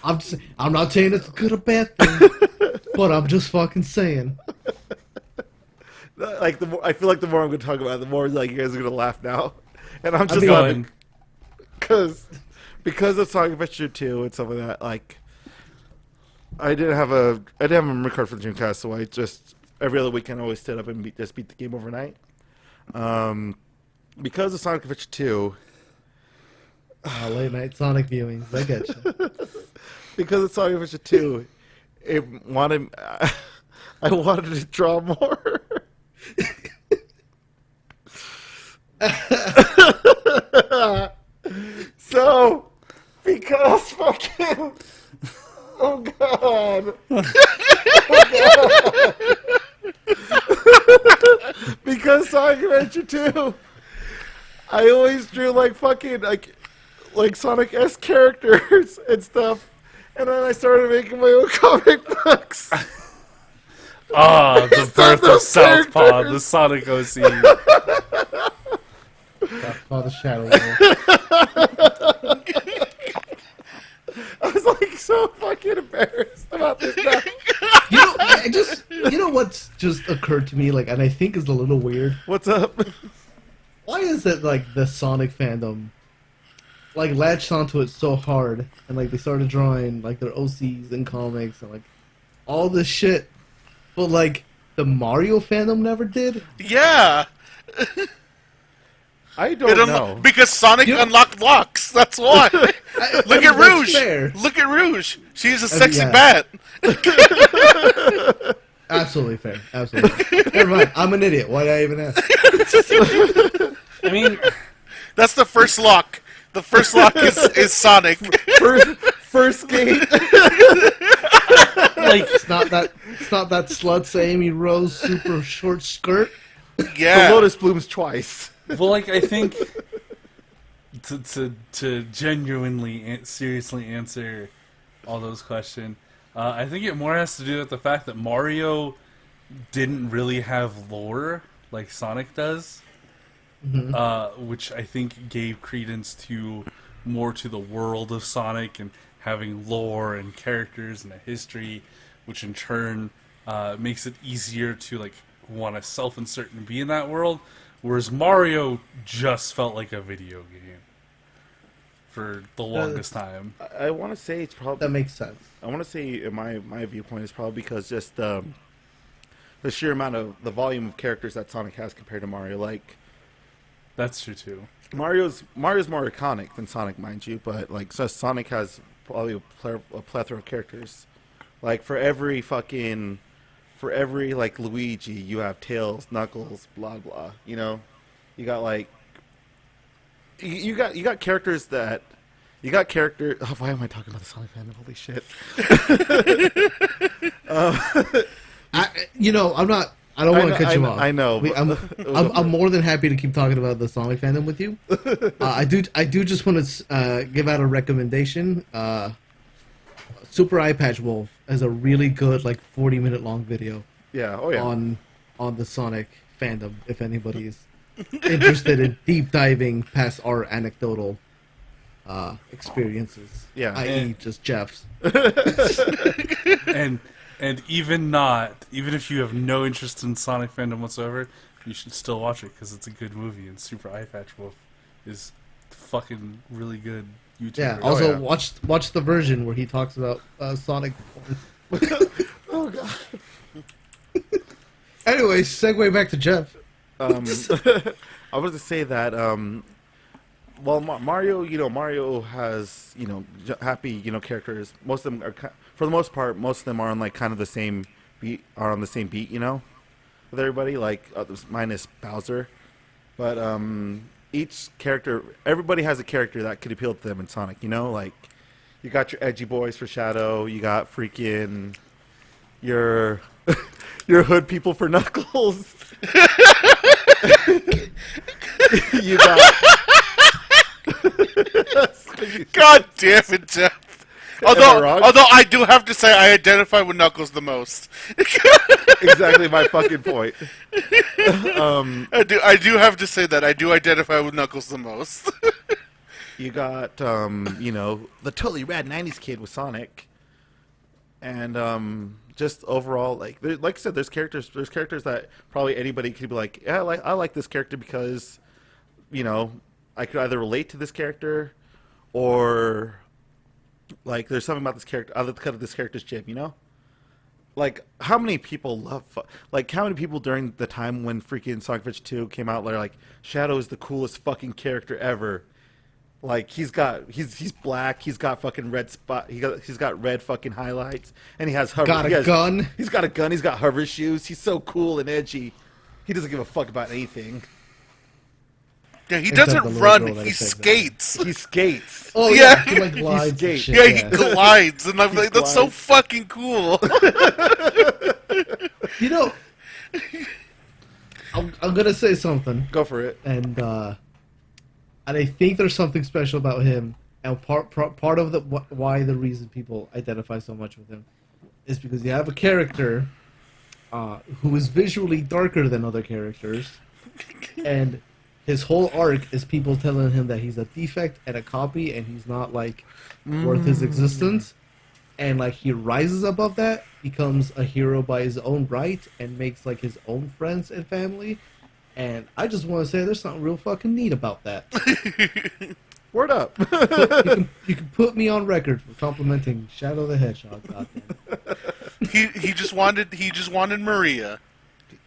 I'm not saying it's a good or bad thing, but I'm just fucking saying. I feel like the more I'm going to talk about it, the more you guys are going to laugh now, and I'm just going because of Sonic Adventure 2 and some of that. I didn't have a memory card for the Dreamcast, so I just every other weekend I always stood up and beat the game overnight. Because of Sonic Adventure 2. Late night Sonic viewings. I get you. Because of Sonic Adventure 2, I wanted to draw more. So, because fucking... Oh, God. Because Sonic Adventure 2, I always drew fucking Sonic-esque characters and stuff, and then I started making my own comic books. The birth of Southpaw, the Sonic OC. Southpaw the Shadow I was so fucking embarrassed about this stuff. You know what's just occurred to me, and I think is a little weird? What's up? Why is it the Sonic fandom latched onto it so hard, and they started drawing their OCs and comics and all this shit, but the Mario fandom never did? Yeah. I don't know. Because Sonic unlocked locks. That's why. Look at Rouge. Fair. Look at Rouge. She's a sexy bat. Absolutely fair. Absolutely. Never mind. I'm an idiot. Why did I even ask? I mean, that's the first lock. The first lock is Sonic. First gate. It's not that sluts Amy Rose super short skirt. Yeah. The lotus blooms twice. Well, I think to genuinely, seriously answer all those questions, I think it more has to do with the fact that Mario didn't really have lore like Sonic does, which I think gave credence to the world of Sonic and having lore and characters and a history, which in turn makes it easier to want to self-insert and be in that world. Whereas Mario just felt like a video game. for the longest time. I want to say it's probably. That makes sense. I want to say in my viewpoint is probably because just the sheer amount of the volume of characters that Sonic has compared to Mario. Like That's true too. Mario's more iconic than Sonic, mind you, but like so Sonic has probably a plethora of characters. Like for every like Luigi, you have Tails, Knuckles, blah blah. You know, you got like you got characters that. You got character. Oh, why am I talking about the Sonic fandom? Holy shit! I'm not. I don't want to cut you off. I know. I'm more than happy to keep talking about the Sonic fandom with you. I do just want to give out a recommendation. Super Eye Patch Wolf has a really good 40-minute long video. Yeah. Oh yeah. On the Sonic fandom, if anybody is interested in deep diving past our anecdotal experiences, Yeah. i.e. just Jeff's. and even if you have no interest in Sonic fandom whatsoever, you should still watch it because it's a good movie, and Super Eye Patch Wolf is fucking really good YouTuber. Yeah. Also, yeah. watch the version where he talks about Sonic. Oh god. Anyway, segue back to Jeff. I was to say that well, Mario has happy characters. Most of them are for the most part. Most of them are on kind of the same beat. Are on the same beat, with everybody. Minus Bowser, but each character, everybody has a character that could appeal to them in Sonic. Like you got your edgy boys for Shadow. You got freaking your hood people for Knuckles. You got. God damn it, Jeff. Although I do have to say I identify with Knuckles the most. Exactly my fucking point. I do have to say that I do identify with Knuckles the most. You got the totally rad '90s kid with Sonic, and just overall like I said, there's characters that probably anybody could be like, yeah, I like this character because I could either relate to this character, or like there's something about this character, other cut of this character's jib, Like how many people how many people during the time when freaking Sonic Adventure 2 came out, they're like, Shadow is the coolest fucking character ever. Like he's black, he's got fucking red spot, he's got red fucking highlights, and he has gun. He's got a gun. He's got hover shoes. He's so cool and edgy. He doesn't give a fuck about anything. Yeah, he doesn't run. He skates. He skates. Oh yeah, he glides. He And shit, Yeah, he glides, and I'm like, that's so glides. fucking cool. I'm gonna say something, Go for it. and I think there's something special about him, and part of why the reason people identify so much with him is because you have a character who is visually darker than other characters, and his whole arc is people telling him that he's a defect and a copy, and he's not worth his existence, and he rises above that, becomes a hero by his own right, and makes his own friends and family. And I just want to say there's something real fucking neat about that. Word up. You can put me on record for complimenting Shadow the Hedgehog. Goddamn. he just wanted Maria.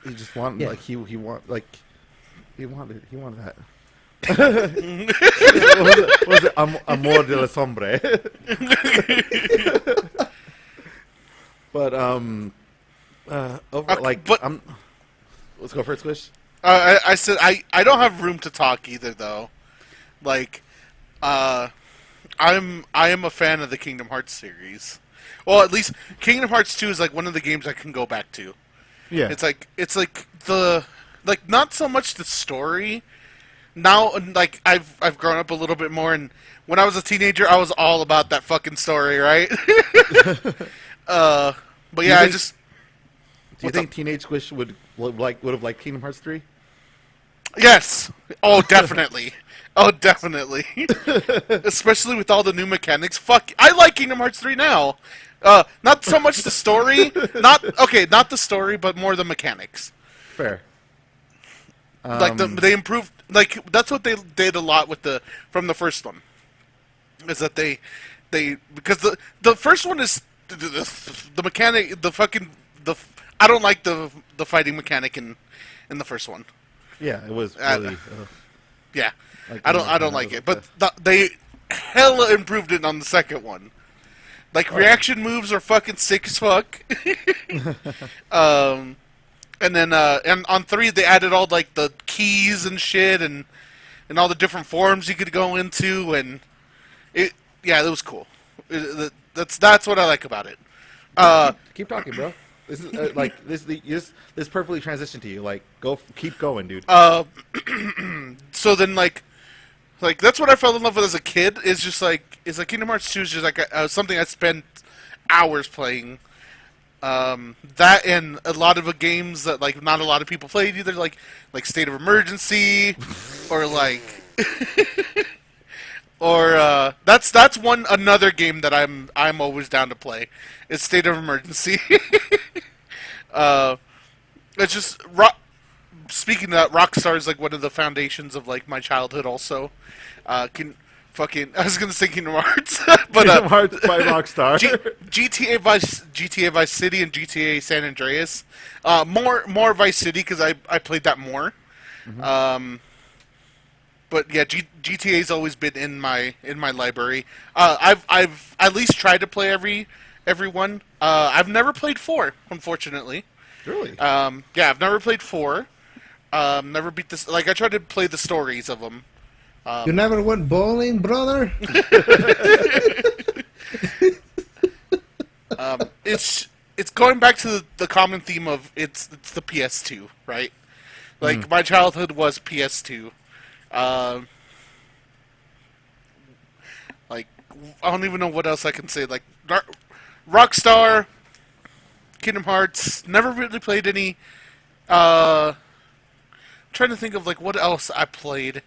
He just wanted Yeah. he wanted that. what was it? Amor de la Sombre. But let's go for it, Squish. I said I don't have room to talk either though. I am a fan of the Kingdom Hearts series. Well, at least Kingdom Hearts 2 is one of the games I can go back to. Yeah. It's not so much the story. Now I've grown up a little bit more, and when I was a teenager I was all about that fucking story, right? But yeah, Do you think Teenage Squish would have liked Kingdom Hearts 3? Yes. Oh, definitely. Oh, definitely. Especially with all the new mechanics. Fuck, I like Kingdom Hearts 3 now. Not so much the story. Not the story, but more the mechanics. Fair. They improved. That's what they did a lot with from the first one. is that they because the first one is the mechanic, I don't like the fighting mechanic in the first one. Yeah, it was really. Yeah, Like, I don't like it, but they hella improved it on the second one. Like reaction moves are fucking sick as fuck. And then and on 3 they added all like the keys and shit and all the different forms you could go into, and it was cool. That's what I like about it. Keep talking, bro. This is this perfectly transitioned to you. Like, keep going, dude. So then like that's what I fell in love with as a kid. Is just like Kingdom Hearts 2 is just like something I spent hours playing. That and a lot of the games that like not a lot of people played either, like State of Emergency, or like, or that's another game that I'm always down to play. It's State of Emergency. It's just speaking of that, Rockstar is like one of the foundations of like my childhood. Also, I was gonna say Kingdom Hearts, but Kingdom Hearts by Rockstar. GTA Vice City and GTA San Andreas. More Vice City because I played that more. Mm-hmm. But yeah, GTA's always been in my library. I've at least tried to play every one. I've never played 4, unfortunately. Really? Yeah, I've never played 4. Never beat this. Like I tried to play the stories of them. You never went bowling, brother? It's going back to the common theme of it's the PS2, right? Like my childhood was PS2. Like I don't even know what else I can say. Like Rockstar, Kingdom Hearts. Never really played any. I'm trying to think of like what else I played.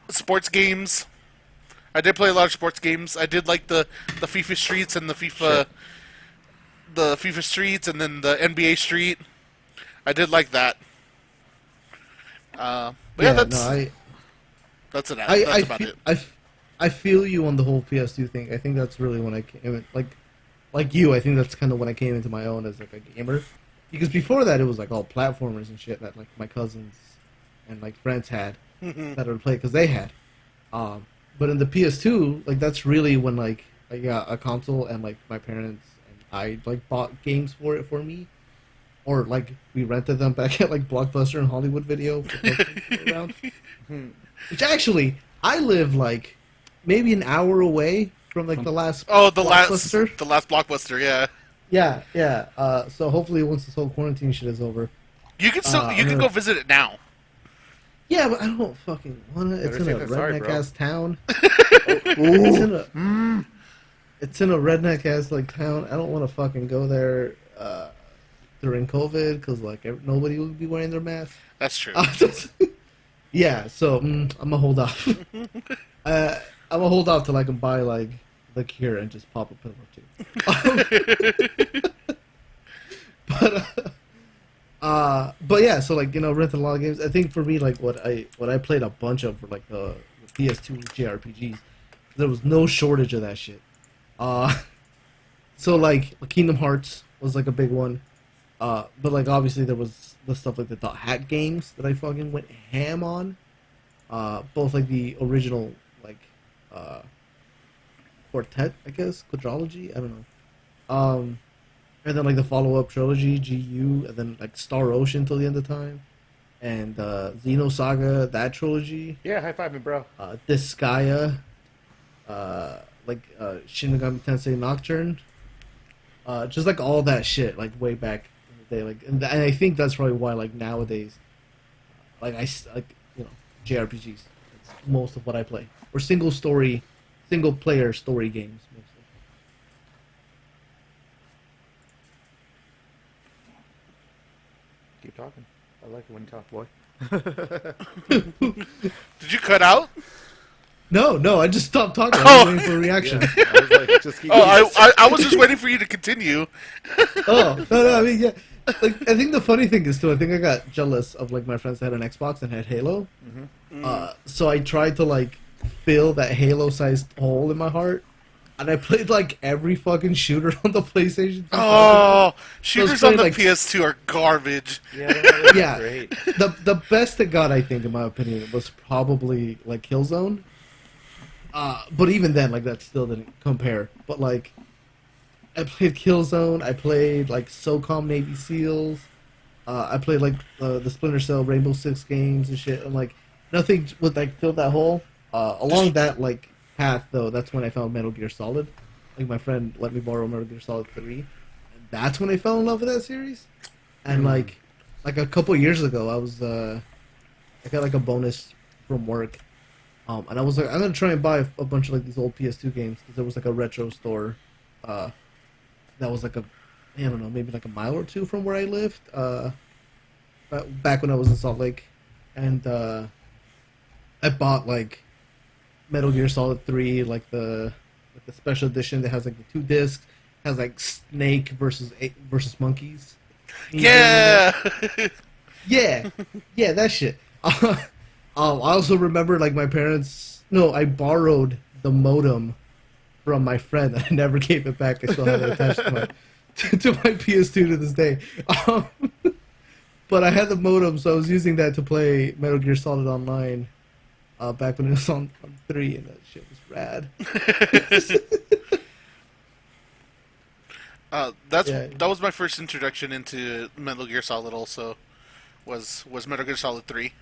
Sports games. I did play a lot of sports games. I did like the FIFA Streets and the FIFA Streets and then the NBA Street. I did like that. But yeah, that's about it. I feel you on the whole PS2 thing. I think that's really when I came like you. I think that's kind of when I came into my own as like a gamer. Because before that, it was like all platformers and shit that like my cousins and like friends had that I would play because they had. But in the PS2, like that's really when like I got a console and like my parents and I like bought games for it for me, or like we rented them back at like Blockbuster and Hollywood Video. Around. Which actually, I live like maybe an hour away from like the last Blockbuster. The last Blockbuster, yeah. Yeah. So hopefully, once this whole quarantine shit is over, you can go visit it now. Yeah, but I don't fucking want to. It's in a redneck-ass town. It's in a redneck-ass like town. I don't want to fucking go there during COVID because like nobody will be wearing their mask. That's true. Yeah, so I'm gonna hold off. I'm gonna hold off till I can buy like the cure and just pop a pill or two. But yeah, so like rented a lot of games. I think for me, like what I played a bunch of for like the PS2 JRPGs, there was no shortage of that shit. So like Kingdom Hearts was like a big one, but like obviously there was the stuff like the Hat games that I fucking went ham on, both like the original like quartet, I guess, quadrology, I don't know. And then like the follow-up trilogy, GU, and then like Star Ocean till the end of time, and Xenosaga, that trilogy. Yeah, high five me, bro. Disgaea, Shin Megami Tensei Nocturne, just like all that shit, like way back in the day, like, and I think that's probably why like nowadays, JRPGs, it's most of what I play, or single player story games mostly. Keep talking. I like it when you talk, boy. Did you cut out? No, I just stopped talking. I was waiting for a reaction. Yeah, I was like, just keep I was just waiting for you to continue. Oh, no, I mean, yeah. Like, I think the funny thing is, too, I think I got jealous of, like, my friends that had an Xbox and had Halo. Mm-hmm. So I tried to, like, fill that Halo-sized hole in my heart. And I played like every fucking shooter on the PlayStation 2. Oh, shooters playing, on the like- PS2 are garbage. Yeah, they're not really Yeah. great. The best it got, I think, in my opinion, was probably like Killzone. But even then, like that still didn't compare. But like, I played Killzone. I played like SOCOM Navy SEALs. I played like the Splinter Cell Rainbow Six games and shit. And like nothing would like fill that hole. Along that like path though, that's when I found Metal Gear Solid. Like my friend let me borrow Metal Gear Solid 3. And that's when I fell in love with that series. And like a couple years ago, I got like a bonus from work. And I was like, I'm gonna try and buy a bunch of like these old PS2 games because there was like a retro store, that was like I don't know, maybe like a mile or two from where I lived, back when I was in Salt Lake, and I bought like Metal Gear Solid 3, like the special edition that has like the 2 discs, has like Snake versus monkeys. Yeah. Yeah, that shit. I also remember, like, my parents... No, I borrowed the modem from my friend. I never gave it back. I still have it attached to my PS2 to this day. But I had the modem, so I was using that to play Metal Gear Solid Online back when it was on 3, and that shit was rad. That was my first introduction into Metal Gear Solid. Also, was Metal Gear Solid 3.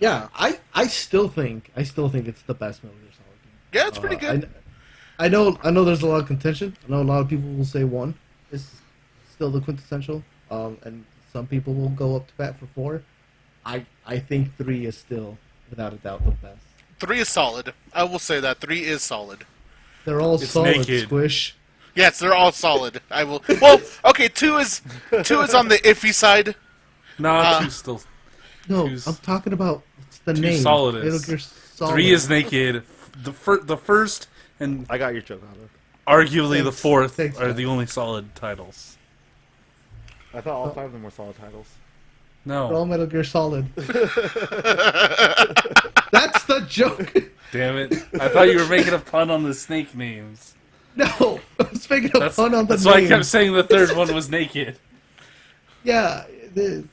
Yeah, I still think it's the best Metal Gear Solid game. Yeah, it's pretty good. I know there's a lot of contention. I know a lot of people will say 1 is still the quintessential, and some people will go up to bat for 4. I think 3 is still, without a doubt, the best. 3 is solid. I will say that 3 is solid. They're all It's solid, naked. Squish. Yes, they're all solid. I will. Well, okay. 2 is on the iffy side. No, two's still. No, Two's- I'm talking about it's the Two name. solid Metal is. Gear Solid. 3 is naked. The first and I got your joke, Albert. arguably the Thanks. 4th Thanks, are Jack. the only solid titles. I thought all 5 of them were solid titles. They're all No, Metal Gear Solid. That's the joke. damn it! I thought you were making a pun on the snake names. No, I was making a That's, pun on the that's why I name. kept saying the third one was naked. Yeah, it is.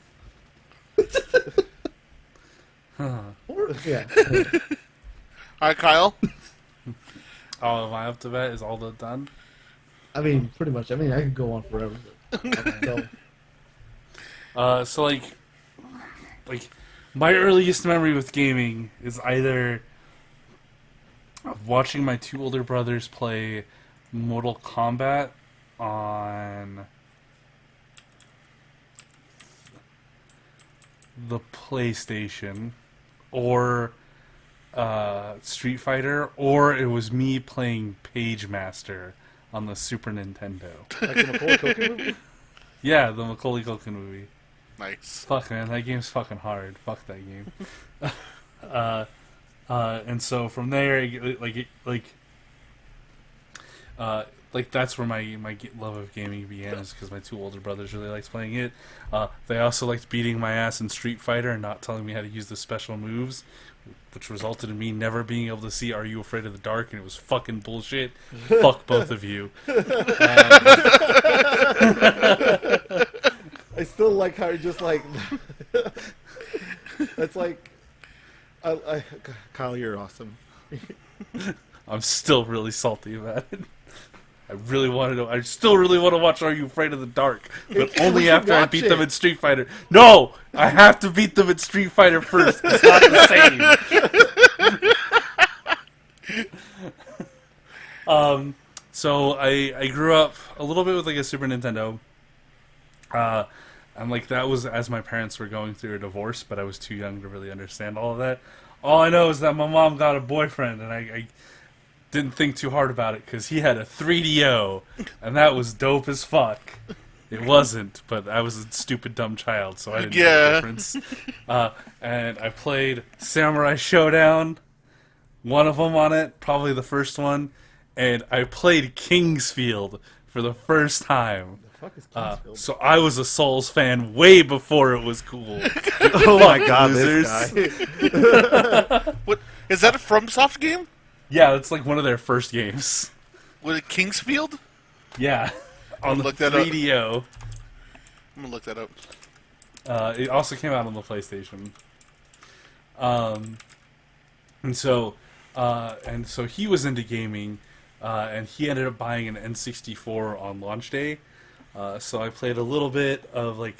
Yeah. All right, Kyle. Oh, am I up to bat? Is all that done? I mean, pretty much. I mean, I could go on forever. But, So like my earliest memory with gaming is either of watching my 2 older brothers play Mortal Kombat on the PlayStation, or Street Fighter, or it was me playing Page Master on the Super Nintendo. Like the Macaulay Culkin movie? Yeah, the Macaulay Culkin movie. Nice. Fuck, man, that game's fucking hard. Fuck that game. And so from there, that's where my love of gaming began, is because my 2 older brothers really liked playing it. They also liked beating my ass in Street Fighter and not telling me how to use the special moves, which resulted in me never being able to see Are You Afraid of the Dark, and it was fucking bullshit. Fuck both of you. I still like how you're just like... That's like... Kyle, you're awesome. I'm still really salty about it. I still really want to watch Are You Afraid of the Dark, but We only should after I watch beat it. them in Street Fighter. No! I have to beat them in Street Fighter first. It's not the same. So I grew up a little bit with like a Super Nintendo. And like that was as my parents were going through a divorce, but I was too young to really understand all of that. All I know is that my mom got a boyfriend, and I didn't think too hard about it because he had a 3DO, and that was dope as fuck. It wasn't, but I was a stupid dumb child, so I didn't know the difference. And I played Samurai Showdown, one of them on it, probably the first one, and I played Kingsfield for the first time. Fuck is Kingsfield? So I was a Souls fan way before it was cool. Oh my god, losers. this guy. Is that a FromSoft game? Yeah, it's like one of their first games. Was it Kingsfield? Yeah, on the look that up. 3DO. I'm gonna look that up. It also came out on the PlayStation. And so he was into gaming, and he ended up buying an N64 on launch day. So I played a little bit of like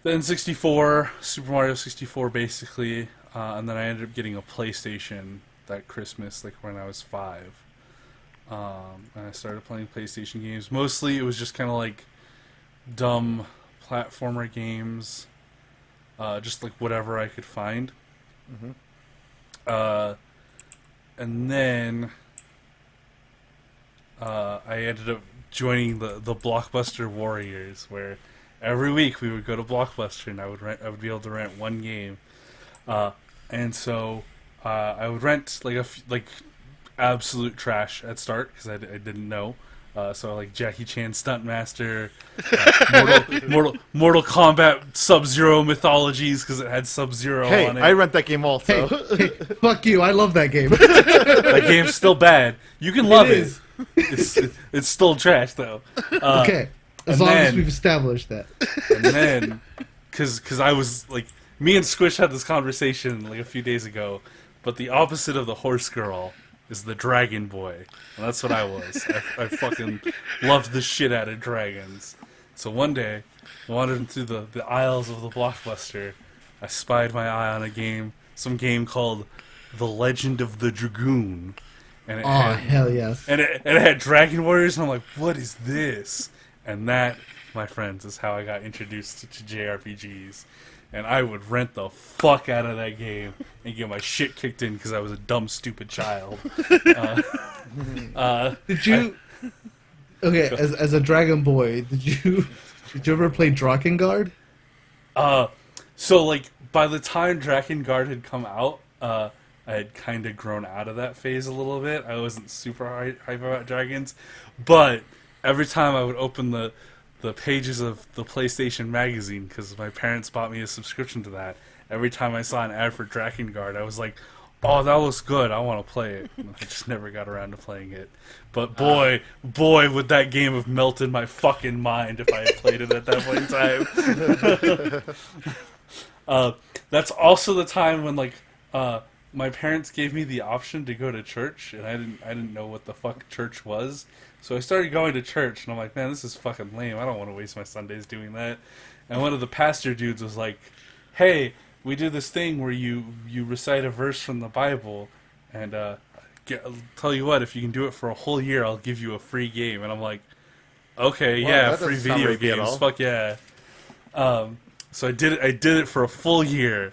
the N64, Super Mario 64, basically, and then I ended up getting a PlayStation that Christmas, like when I was 5. And I started playing PlayStation games. Mostly, it was just kind of like dumb platformer games, just like whatever I could find. And then I ended up joining the Blockbuster Warriors, where every week we would go to Blockbuster and I would be able to rent one game, and so I would rent like absolute trash at start because I didn't know. So like Jackie Chan Stuntmaster, Mortal Kombat Sub-Zero Mythologies because it had Sub-Zero Hey, on it. I rent that game also. Hey, fuck you! I love that game. That game's still bad. You can love it. is. It's still trash though. Okay, as and long as then- we've established that. And then, because I was like, me and Squish had this conversation like a few days ago, but the opposite of the horse girl is the dragon boy. And that's what I was. I fucking loved the shit out of dragons. So one day, wandering through the aisles of the Blockbuster, I spied my eye on some game called The Legend of the Dragoon. And it Oh had, hell yes! and it had Dragon Warriors, and I'm like, what is this? And that, my friends, is how I got introduced to JRPGs. And I would rent the fuck out of that game and get my shit kicked in because I was a dumb, stupid child. Did you? Okay, as a dragon boy, did you ever play Drakengard? So, like, by the time Drakengard had come out, I had kind of grown out of that phase a little bit. I wasn't super hype about dragons. But every time I would open the pages of the PlayStation magazine, because my parents bought me a subscription to that, every time I saw an ad for Drakengard, I was like, oh, that looks good, I want to play it. And I just never got around to playing it. But boy, would that game have melted my fucking mind if I had played it at that point in time. That's also the time when, like, my parents gave me the option to go to church, and I didn't know what the fuck church was. So I started going to church, and I'm like, man, this is fucking lame. I don't want to waste my Sundays doing that. And one of the pastor dudes was like, hey, we do this thing where you recite a verse from the Bible, and I'll tell you what, if you can do it for a whole year, I'll give you a free game. And I'm like, okay, Well, yeah, that free doesn't sound video rapey at games, all. fuck yeah. So I did it for a full year,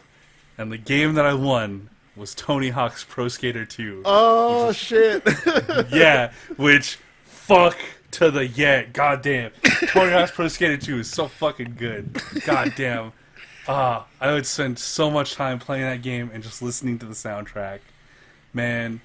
and the game that I won was Tony Hawk's Pro Skater 2. Oh shit! Yeah, which, fuck to the yeah, goddamn. Tony Hawk's Pro Skater 2 is so fucking good. Goddamn. I would spend so much time playing that game and just listening to the soundtrack. Man,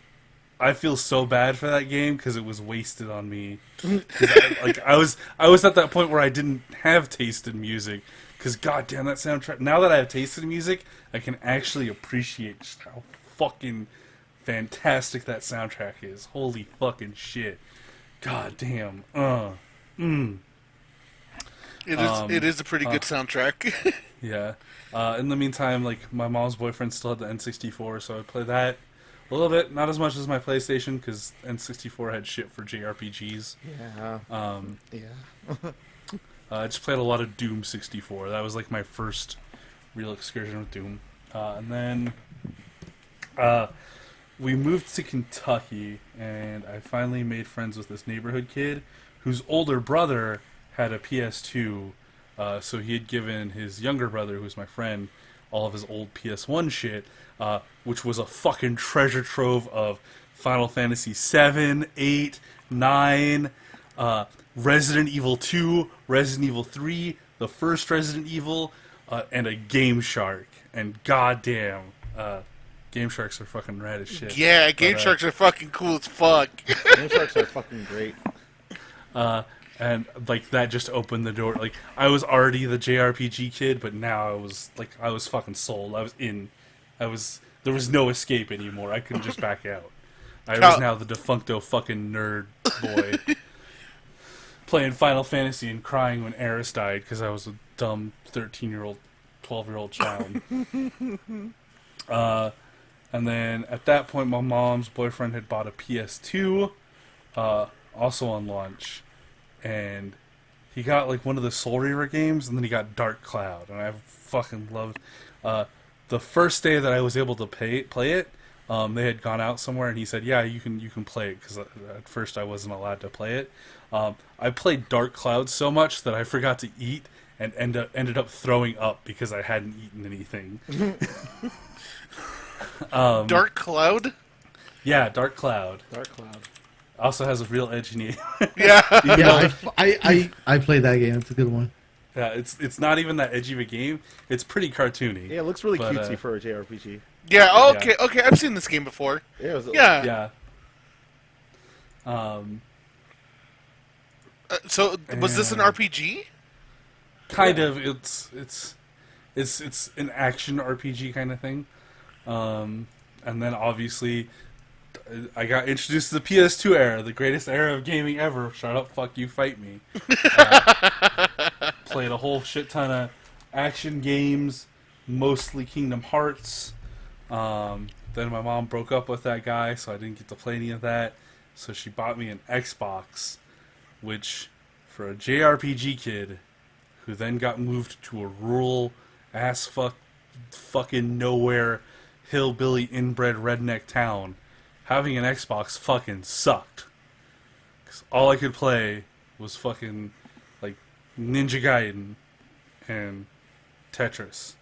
I feel so bad for that game because it was wasted on me. I was at that point where I didn't have taste in music. Because goddamn, that soundtrack. Now that I have taste in music, I can actually appreciate just how fucking fantastic that soundtrack is. Holy fucking shit. Goddamn. It is a pretty good soundtrack. Yeah. In the meantime, like, my mom's boyfriend still had the N64, so I played that a little bit. Not as much as my PlayStation, because N64 had shit for JRPGs. Yeah. Yeah. I just played a lot of Doom 64. That was, like, my first real excursion with Doom. And then we moved to Kentucky, and I finally made friends with this neighborhood kid whose older brother had a PS2. So he had given his younger brother, who's my friend, all of his old PS1 shit, which was a fucking treasure trove of Final Fantasy 7, 8, 9, Resident Evil 2, Resident Evil 3, the first Resident Evil, and a Game Shark. And goddamn, Game Sharks are fucking rad as shit. Yeah, Game Sharks are fucking cool as fuck. Game Sharks are fucking great. And, like, that just opened the door. Like, I was already the JRPG kid, but now I was fucking sold. I there was no escape anymore. I couldn't just back out. I was now the defuncto fucking nerd boy. Playing Final Fantasy and crying when Eris died because I was a dumb 13-year-old, 12-year-old child. And then at that point, my mom's boyfriend had bought a PS2, also on launch. And he got like one of the Soul Reaver games, and then he got Dark Cloud. And I fucking loved the first day that I was able to play it. They had gone out somewhere, and he said, "Yeah, you can play it," because at first I wasn't allowed to play it. I played Dark Cloud so much that I forgot to eat and ended up throwing up because I hadn't eaten anything. Dark Cloud? Yeah, Dark Cloud. Dark Cloud. Also has a real edge name. Yeah. Yeah, I played that game. It's a good one. Yeah, it's not even that edgy of a game. It's pretty cartoony. Yeah, it looks really But, cutesy for a JRPG. Yeah, oh, Yeah. okay, okay, I've seen this game before. Yeah, it was, Yeah. Yeah. So, was this an And- RPG? Kind of. It's an action RPG kind of thing. And then obviously I got introduced to the PS2 era, the greatest era of gaming ever. Shut up, fuck you, fight me. Played a whole shit ton of action games, mostly Kingdom Hearts. Then my mom broke up with that guy, so I didn't get to play any of that. So she bought me an Xbox, which, for a JRPG kid, who then got moved to a rural ass fucking nowhere hillbilly inbred redneck town, having an Xbox fucking sucked. 'Cause all I could play was fucking like Ninja Gaiden and Tetris.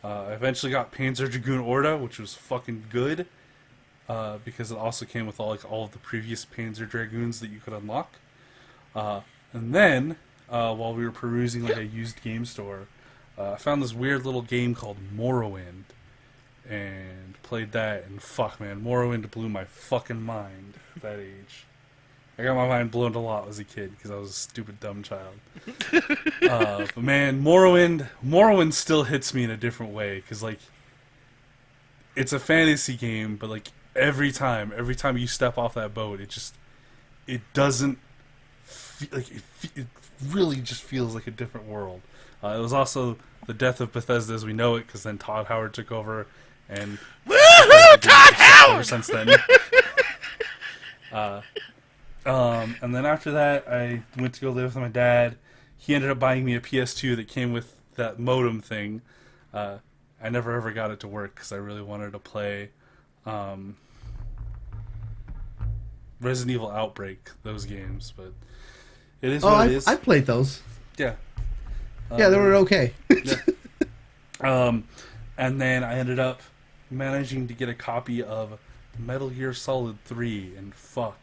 I eventually got Panzer Dragoon Orta, which was fucking good, because it also came with all of the previous Panzer Dragoons that you could unlock. And then, while we were perusing like a used game store, I found this weird little game called Morrowind, and played that, and fuck man, Morrowind blew my fucking mind at that age. I got my mind blown a lot as a kid, because I was a stupid dumb child. But man, Morrowind still hits me in a different way, because like, it's a fantasy game, but like, every time you step off that boat, it doesn't feel like, it really just feels like a different world. It was also the death of Bethesda as we know it, because then Todd Howard took over, and Woohoo! Todd Howard! ever since then. And then after that, I went to go live with my dad. He ended up buying me a PS2 that came with that modem thing. I never ever got it to work because I really wanted to play Resident Evil Outbreak, those games, but it is what it is. I played those. Yeah. Yeah, they were okay. And then I ended up managing to get a copy of Metal Gear Solid 3, and fuck.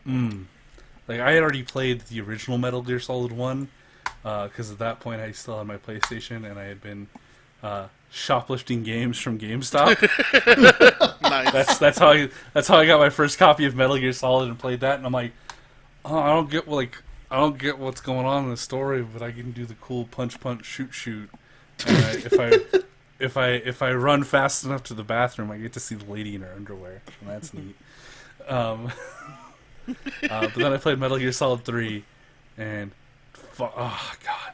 Like, I had already played the original Metal Gear Solid 1, because at that point I still had my PlayStation, and I had been shoplifting games from GameStop. Nice. That's how I got my first copy of Metal Gear Solid and played that, and I'm like, oh, I don't get what's going on in the story, but I can do the cool punch shoot. And if I run fast enough to the bathroom, I get to see the lady in her underwear, and that's neat. But then I played Metal Gear Solid 3, and oh god,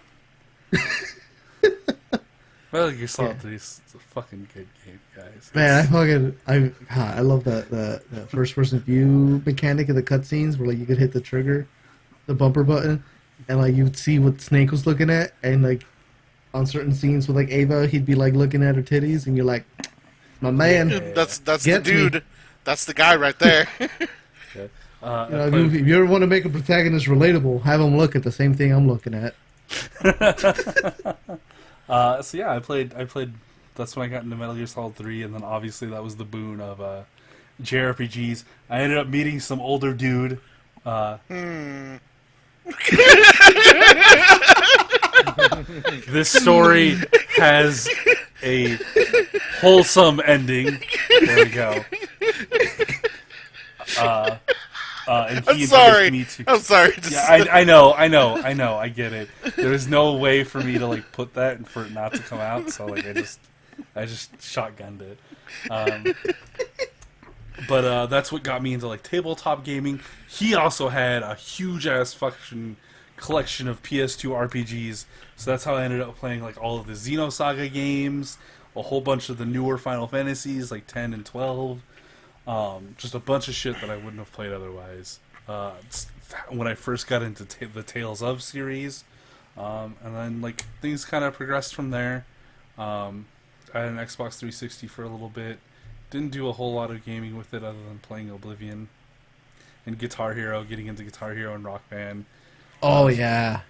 Metal Gear Solid 3 is a fucking good game, guys. Man, I love the first person view mechanic of the cutscenes where like you could hit the trigger, the bumper button, and like you would see what Snake was looking at, and like on certain scenes with like Ava, he'd be like looking at her titties, and you're like, my man. That's the Get me. dude. That's the guy right there. If you ever want to make a protagonist relatable, have him look at the same thing I'm looking at. So yeah, I played. That's when I got into Metal Gear Solid 3, and then obviously that was the boon of JRPGs. I ended up meeting some older dude. This story has a wholesome ending. There we go. And I'm he sorry. introduced me to. I'm sorry. Yeah, I know. I get it. There was no way for me to like put that and for it not to come out, so like I just I just shotgunned it. But that's what got me into like tabletop gaming. He also had a huge ass fucking collection of PS2 RPGs, so that's how I ended up playing like all of the Xenosaga games, a whole bunch of the newer Final Fantasies like 10 and 12, just a bunch of shit that I wouldn't have played otherwise. When I first got into the Tales of series, and then like things kind of progressed from there. I had an Xbox 360 for a little bit. Didn't do a whole lot of gaming with it other than playing Oblivion and Guitar Hero, getting into Guitar Hero and Rock Band. Oh yeah.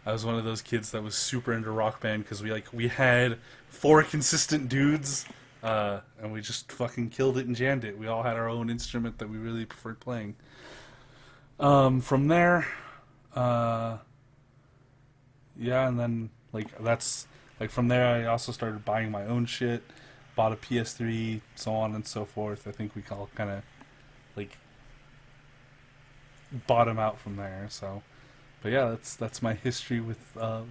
I was one of those kids that was super into Rock Band because we had 4 consistent dudes, and we just fucking killed it and jammed it. We all had our own instrument that we really preferred playing. From there, and then from there I also started buying my own shit. Bought a PS3, so on and so forth. I think we all kind of like bottom out from there. So, but yeah, that's my history with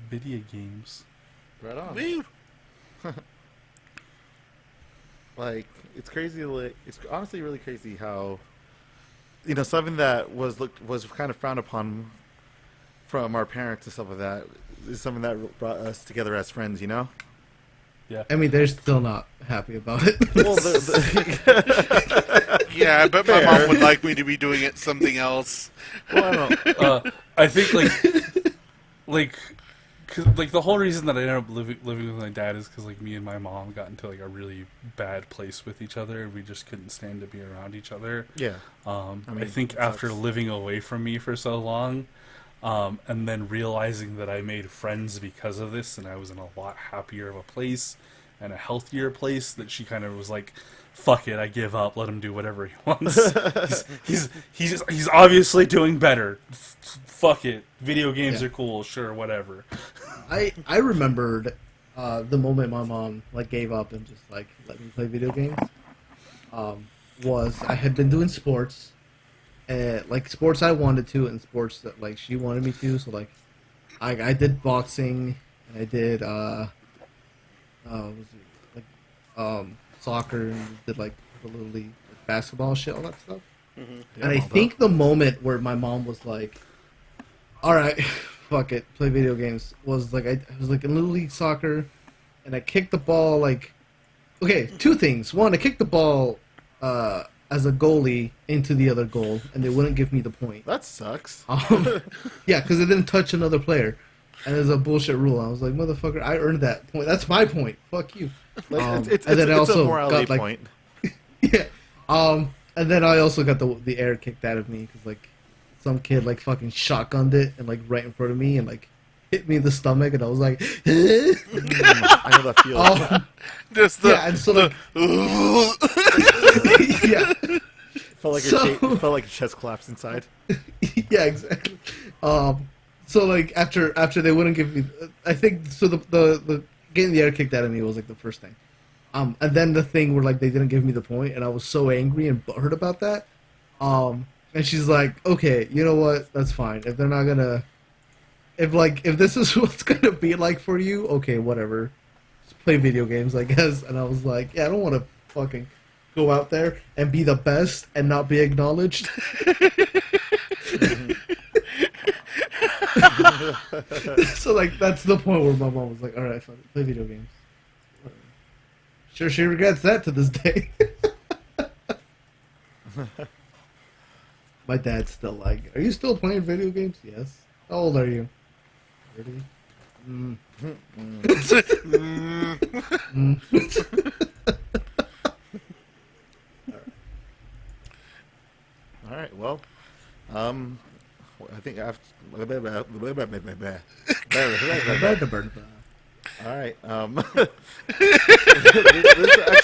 video games. Right on. Woo! Like, it's crazy. Like, it's honestly really crazy how, something that was kind of frowned upon from our parents and stuff like that is something that brought us together as friends. Yeah. I mean, they're still not happy about it. Well, Yeah, I bet my mom would like me to be doing something else. well, I don't. I think like the whole reason that I ended up living with my dad is because like me and my mom got into like a really bad place with each other. We just couldn't stand to be around each other. Yeah. I think after living away from me for so long, and then realizing that I made friends because of this, and I was in a lot happier of a place and a healthier place, that she kind of was like, "Fuck it, I give up. Let him do whatever he wants. he's obviously doing better. Fuck it. Video games are cool. Sure, whatever." I remembered the moment my mom like gave up and just like let me play video games. Was I had been doing sports. Like sports I wanted to and sports that like she wanted me to, so like I did boxing and I did soccer and did like the little league basketball shit, all that stuff. Mm-hmm. Yeah, And I think the moment where my mom was like, alright, fuck it, play video games, was like I was like in little league soccer and I kicked the ball like, okay, 2 things. One, I kicked the ball as a goalie into the other goal, and they wouldn't give me the point. That sucks. Yeah, because it didn't touch another player, and it was a bullshit rule. I was like, motherfucker, I earned that point. That's my point. Fuck you. Like, And then I it's also a morality got, like, point. Yeah. And then I also got the air kicked out of me because like some kid like fucking shotgunned it and like right in front of me and like hit me in the stomach, and I was like, I know that feels. Just the, yeah, and so like, yeah. Felt like felt like your chest collapsed inside. Yeah, exactly. So like after they wouldn't give me, I think so. The getting the air kicked out of me was like the first thing. And then the thing where like they didn't give me the point, and I was so angry and butthurt about that. And she's like, okay, you know what? That's fine. If they're not gonna, if this is what's gonna be like for you, okay, whatever. Just play video games, I guess. And I was like, yeah, I don't want to fucking go out there and be the best and not be acknowledged. So like that's the point where my mom was like, all right, fine, play video games. Sure, she regrets that to this day. My dad's still like, are you still playing video games? Yes. How old are you? 30. All right. Well, I think after. All right.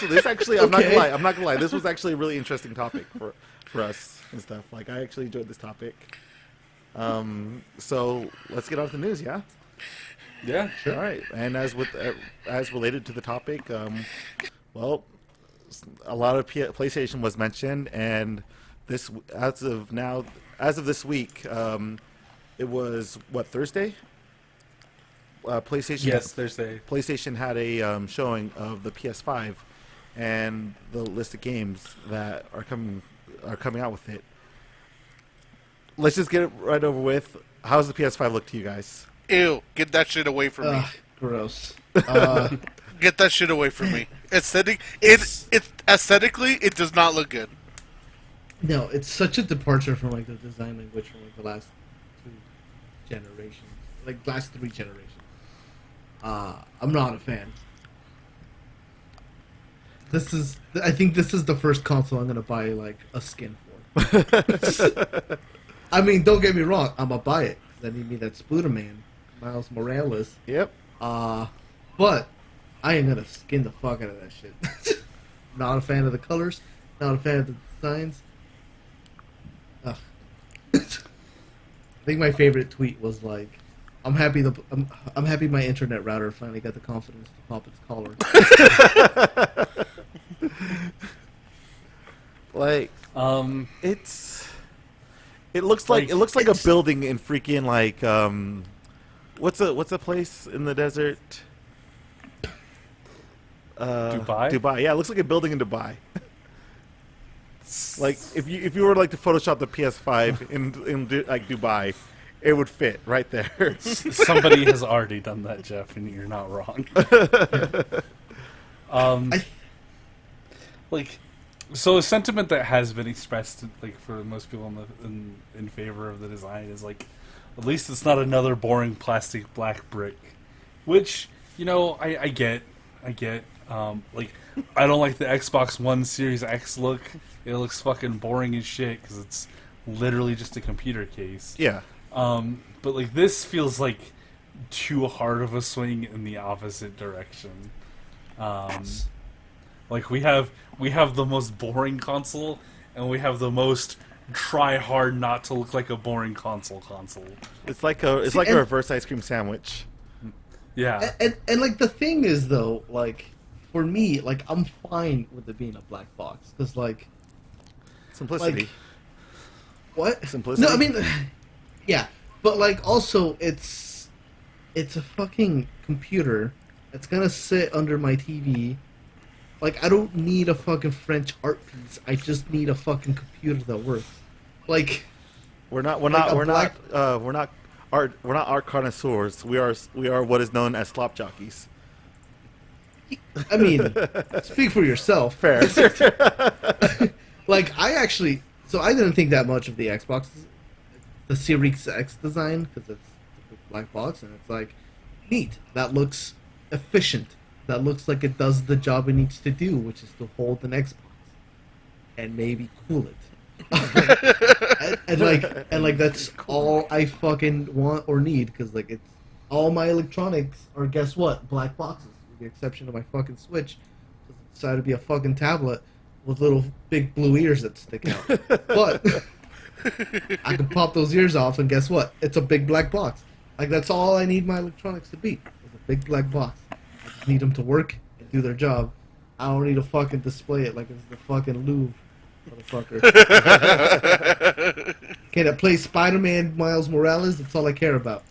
This actually, I'm not gonna lie. I'm not gonna lie. This was actually a really interesting topic for us and stuff. Like, I actually enjoyed this topic. So let's get on to the news. Yeah. Yeah, sure. All right. And as related to the topic, well, a lot of PlayStation was mentioned, and this as of this week, it was what, Thursday? PlayStation. Yes, there's a. PlayStation had a showing of the PS5 and the list of games that are coming out with it. Let's just get it right over with. How's the PS5 look to you guys? Ew, get that shit away from me. Gross. Get that shit away from me. Aesthetically, it does not look good. No, it's such a departure from like the design language from like the last 2 generations, like last 3 generations. I'm not a fan. I think this is the first console I'm gonna buy like a skin for. I mean, don't get me wrong, I'm gonna buy it because I need me that Spider-Man, Miles Morales. Yep. But I ain't gonna skin the fuck out of that shit. Not a fan of the colors. Not a fan of the designs. Ugh. I think my favorite tweet was like, I'm happy my internet router finally got the confidence to pop its collar. Like, it looks like a building in freaking like what's a place in the desert? Dubai? Dubai. Yeah, it looks like a building in Dubai. Like if you were like to Photoshop the PS5 in like Dubai, it would fit right there. Somebody has already done that, Jeff, and you're not wrong. Like, so a sentiment that has been expressed, like for most people in favor of the design, is like, at least it's not another boring plastic black brick, which I get. Like, I don't like the Xbox One Series X look. It looks fucking boring as shit because it's literally just a computer case. Yeah. But like this feels like too hard of a swing in the opposite direction. Like we have the most boring console, and we have the most try hard not to look like a boring console. It's like a reverse ice cream sandwich. Yeah. And like the thing is though, like for me, like I'm fine with it being a black box because like simplicity. Like, what? Simplicity. No, I mean, yeah, but like also it's a fucking computer that's gonna sit under my TV. Like I don't need a fucking French art piece. I just need a fucking computer that works. Like we're not art connoisseurs. We are what is known as slop jockeys. I mean, speak for yourself. Fair. Like I didn't think that much of the Xbox, the Series X design, because it's a black box and it's like neat. That looks efficient. That looks like it does the job it needs to do, which is to hold an Xbox and maybe cool it. and like that's all I fucking want or need, because like it's all my electronics are, guess what, black boxes, with the exception of my fucking Switch. It decided to be a fucking tablet with little big blue ears that stick out. But I can pop those ears off, and guess what? It's a big black box. Like that's all I need my electronics to be. It's a big black box. I just need them to work and do their job. I don't need to fucking display it like it's the fucking Louvre, motherfucker. Okay, that plays Spider-Man Miles Morales. That's all I care about.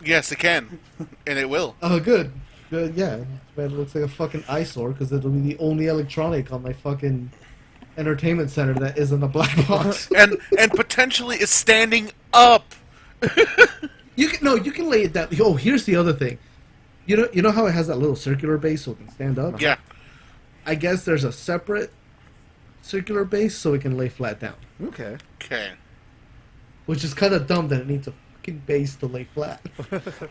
Yes, it can, and it will. Oh, good. Good, yeah. Man, it looks like a fucking eyesore because it'll be the only electronic on my fucking entertainment center that isn't a black box. and potentially is standing up. You can lay it down. Oh, here's the other thing. You know how it has that little circular base so it can stand up? Yeah. I guess there's a separate circular base so it can lay flat down. Okay. Okay. Which is kind of dumb that it needs a fucking base to lay flat.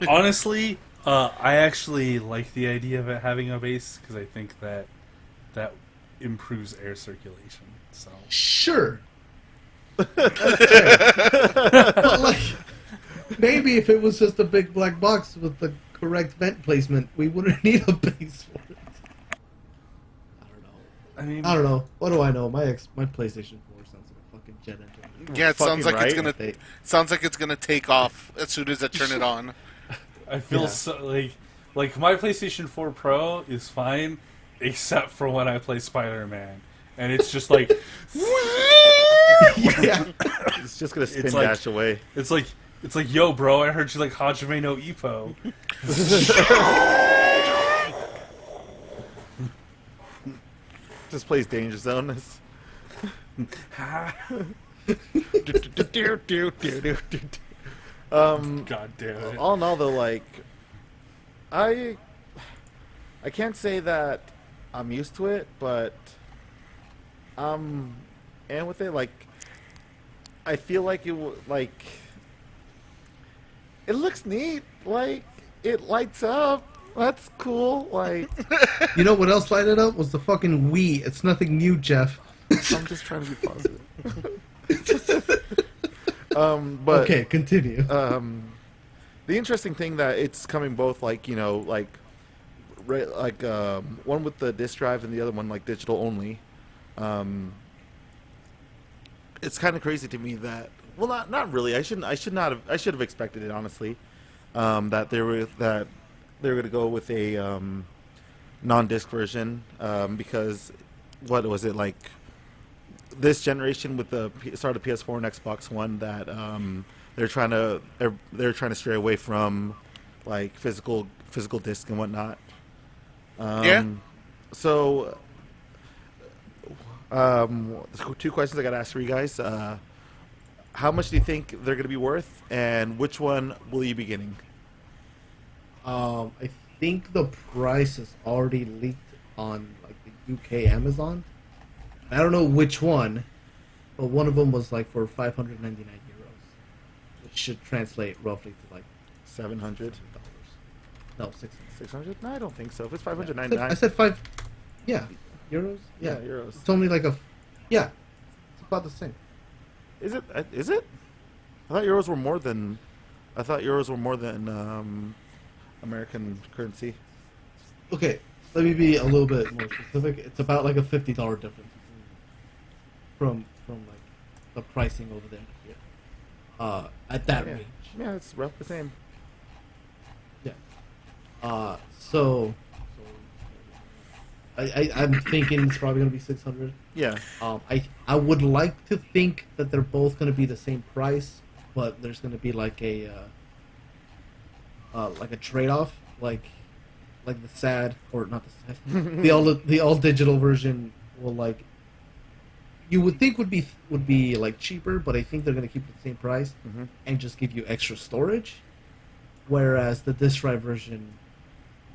Honestly, I actually like the idea of it having a base because I think that improves air circulation. So Sure. That's fair. But like, maybe if it was just a big black box with the correct vent placement, we wouldn't need a base for it. I don't know. What do I know? My PlayStation 4 sounds like a fucking jet engine. Yeah, it sounds like right. it's gonna take off as soon as I turn it on. I feel so like my PlayStation 4 Pro is fine, except for when I play Spider-Man, and it's just like, Yeah. It's just gonna spin It's like- dash away. it's like It's like, yo, bro, I heard you like Hajime no Ippo. Just plays Danger Zone. God damn it. All in all, though, like, I can't say that I'm used to it, but and with it, like, I feel like it looks neat. Like, it lights up. That's cool. Like, You know what else lighted up was the fucking Wii. It's nothing new, Jeff. I'm just trying to be positive. But Okay, continue. the interesting thing that it's coming both like one with the disc drive and the other one like digital only. It's kind of crazy to me that not really. I should have expected it, honestly. That they were going to go with a non-disc version because what was it like this generation with the start of PS4 and Xbox One that they're trying to stray away from like physical disc and whatnot. So, two questions I got to ask for you guys. How much do you think they're going to be worth, and which one will you be getting? I think the price is already leaked on like the UK Amazon. I don't know which one, but one of them was like for 599 euros, which should translate roughly to like $700. No, 600. 600? No, I don't think so. If it's I 599, said five. Yeah, euros. Yeah, euros. It's only like yeah, it's about the same. Is it? Is it? I thought euros were more than. American currency. Okay, let me be a little bit more specific. It's about like a $50 difference from like the pricing over there. Yeah. At that range. Yeah, it's rough the same. Yeah. So I'm thinking it's probably gonna be 600. Yeah. I would like to think that they're both gonna be the same price, but there's gonna be like a trade-off, like the sad or not the sad, the all digital version will like you would think would be like cheaper, but I think they're gonna keep it the same price and just give you extra storage, whereas the disc drive version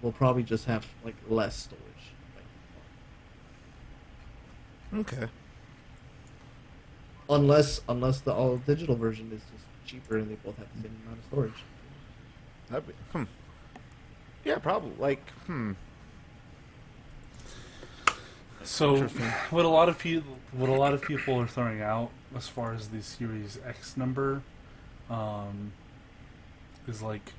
will probably just have like less storage. Okay. Unless the all digital version is just cheaper and they both have the same amount of storage. That'd be, Yeah, probably. Like, So, Interesting. what a lot of people are throwing out as far as the Series X number, is like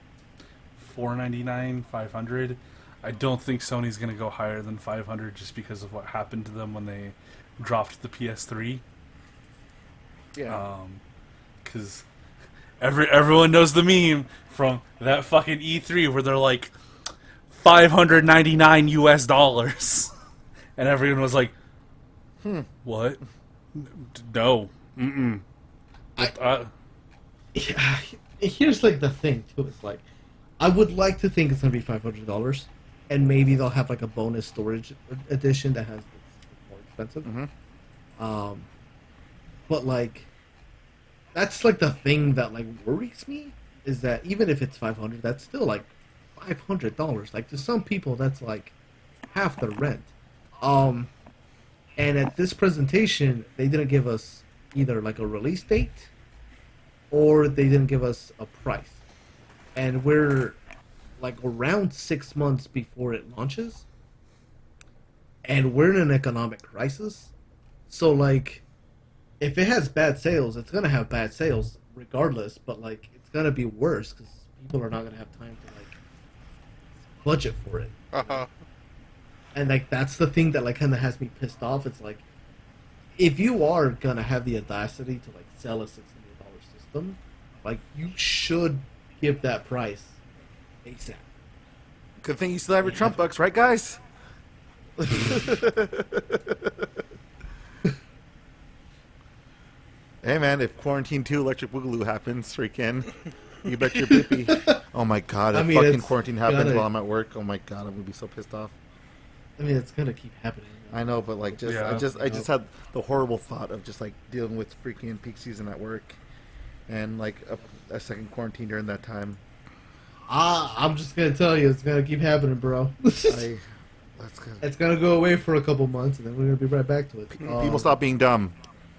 $499, $500. I don't think Sony's going to go higher than $500 just because of what happened to them when they dropped the PS3. yeah. Because everyone knows the meme from that fucking E3 where they're like $599 US, and everyone was like, what? No, Yeah, here's like the thing too. It's like I would like to think it's gonna be $500, and maybe they'll have like a bonus storage edition that has it's more expensive. But like that's like the thing that like worries me is that even if it's 500, that's still like $500. Like to some people, that's like half the rent. And at this presentation, they didn't give us either like a release date or they didn't give us a price. And we're like around 6 months before it launches. And we're in an economic crisis. So like if it has bad sales, it's going to have bad sales regardless, but like it's going to be worse cuz people are not going to have time to like budget for it. And like that's the thing that like kind of has me pissed off. It's like if you are gonna have the audacity to like sell a $600 system, like you should give that price ASAP. Good thing you still have your Trump bucks, right, guys? Hey man, if Quarantine 2 Electric Boogaloo happens, freaking, you bet your bippy. Oh my god, if fucking Quarantine happens while I'm at work, oh my god, I'm gonna be so pissed off. I mean, it's gonna keep happening. I know, but like, I just had the horrible thought of just like dealing with freaking peak season at work, and like a second quarantine during that time. I'm just gonna tell you, it's gonna keep happening, bro. That's good. It's gonna go away for a couple months, and then we're gonna be right back to it. People stop being dumb.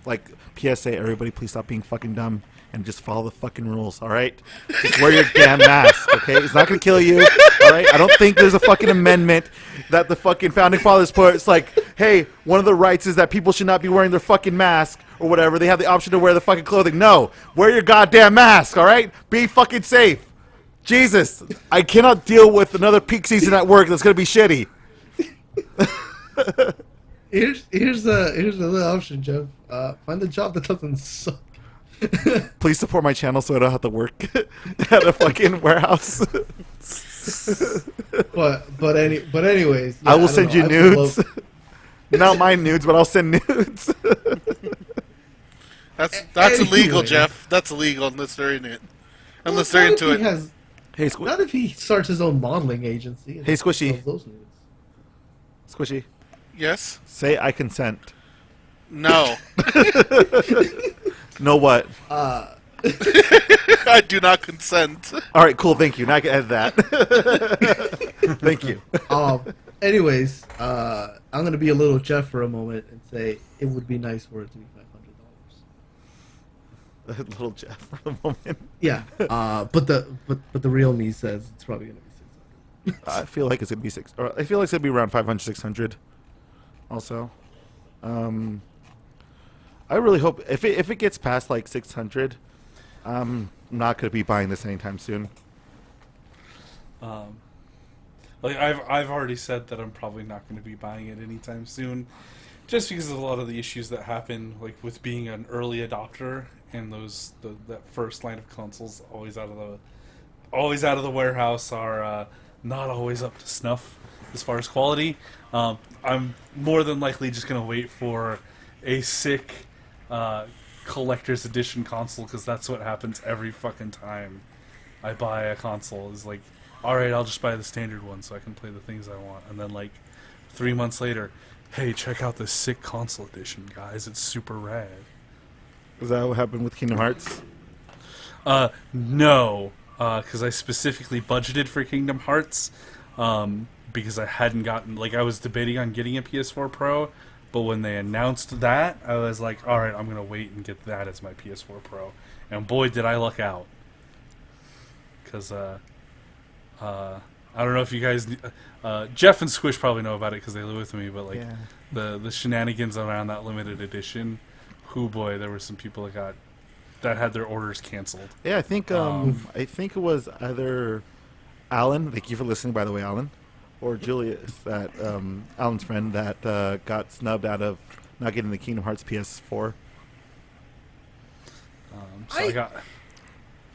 Like, PSA, everybody please stop being fucking dumb and just follow the fucking rules, alright? Just wear your damn mask, okay? It's not gonna kill you, alright? I don't think there's a fucking amendment that the fucking founding fathers put. It's like, hey, one of the rights is that people should not be wearing their fucking mask or whatever. They have the option to wear the fucking clothing. No, wear your goddamn mask, alright? Be fucking safe. Jesus, I cannot deal with another peak season at work that's gonna be shitty. Here's another option, Jeff. Find a job that doesn't suck. Please support my channel so I don't have to work at a fucking warehouse. but anyways, yeah, I will send you nudes. Not my nudes, but I'll send nudes. That's illegal, Jeff. That's illegal unless they're in it. Unless they're into it. Hey, not if he starts his own modeling agency. Hey, Squishy. Those nudes. Squishy. Yes? Say I consent. No. No what? I do not consent. All right, cool. Thank you. Now I can edit that. Thank you. Anyways, I'm gonna be a little Jeff for a moment and say it would be nice for it to be $500. Little Jeff for the moment. Yeah. But the real me says it's probably gonna be 600. I feel like it's gonna be I feel like it's gonna be around 500, 600. Also, I really hope if it gets past like 600, I'm not gonna be buying this anytime soon. Like I've already said that I'm probably not going to be buying it anytime soon, just because of a lot of the issues that happen, like with being an early adopter and that first line of consoles always out of the warehouse are not always up to snuff as far as quality. I'm more than likely just going to wait for a sick collector's edition console, because that's what happens every fucking time I buy a console. Is like, alright, I'll just buy the standard one so I can play the things I want. And then like 3 months later, hey, check out this sick console edition, guys. It's super rad. Is that what happened with Kingdom Hearts? No. Because I specifically budgeted for Kingdom Hearts. Because I hadn't gotten... Like, I was debating on getting a PS4 Pro. But when they announced that, I was like, alright, I'm going to wait and get that as my PS4 Pro. And boy, did I luck out. Because, I don't know if you guys... Jeff and Squish probably know about it because they live with me, but, like, Yeah. the shenanigans around that limited edition... Who boy, there were some people that had their orders canceled. Yeah, I think it was either Alan. Thank you for listening, by the way, Alan, or Julius, that Alan's friend that got snubbed out of not getting the Kingdom Hearts PS4.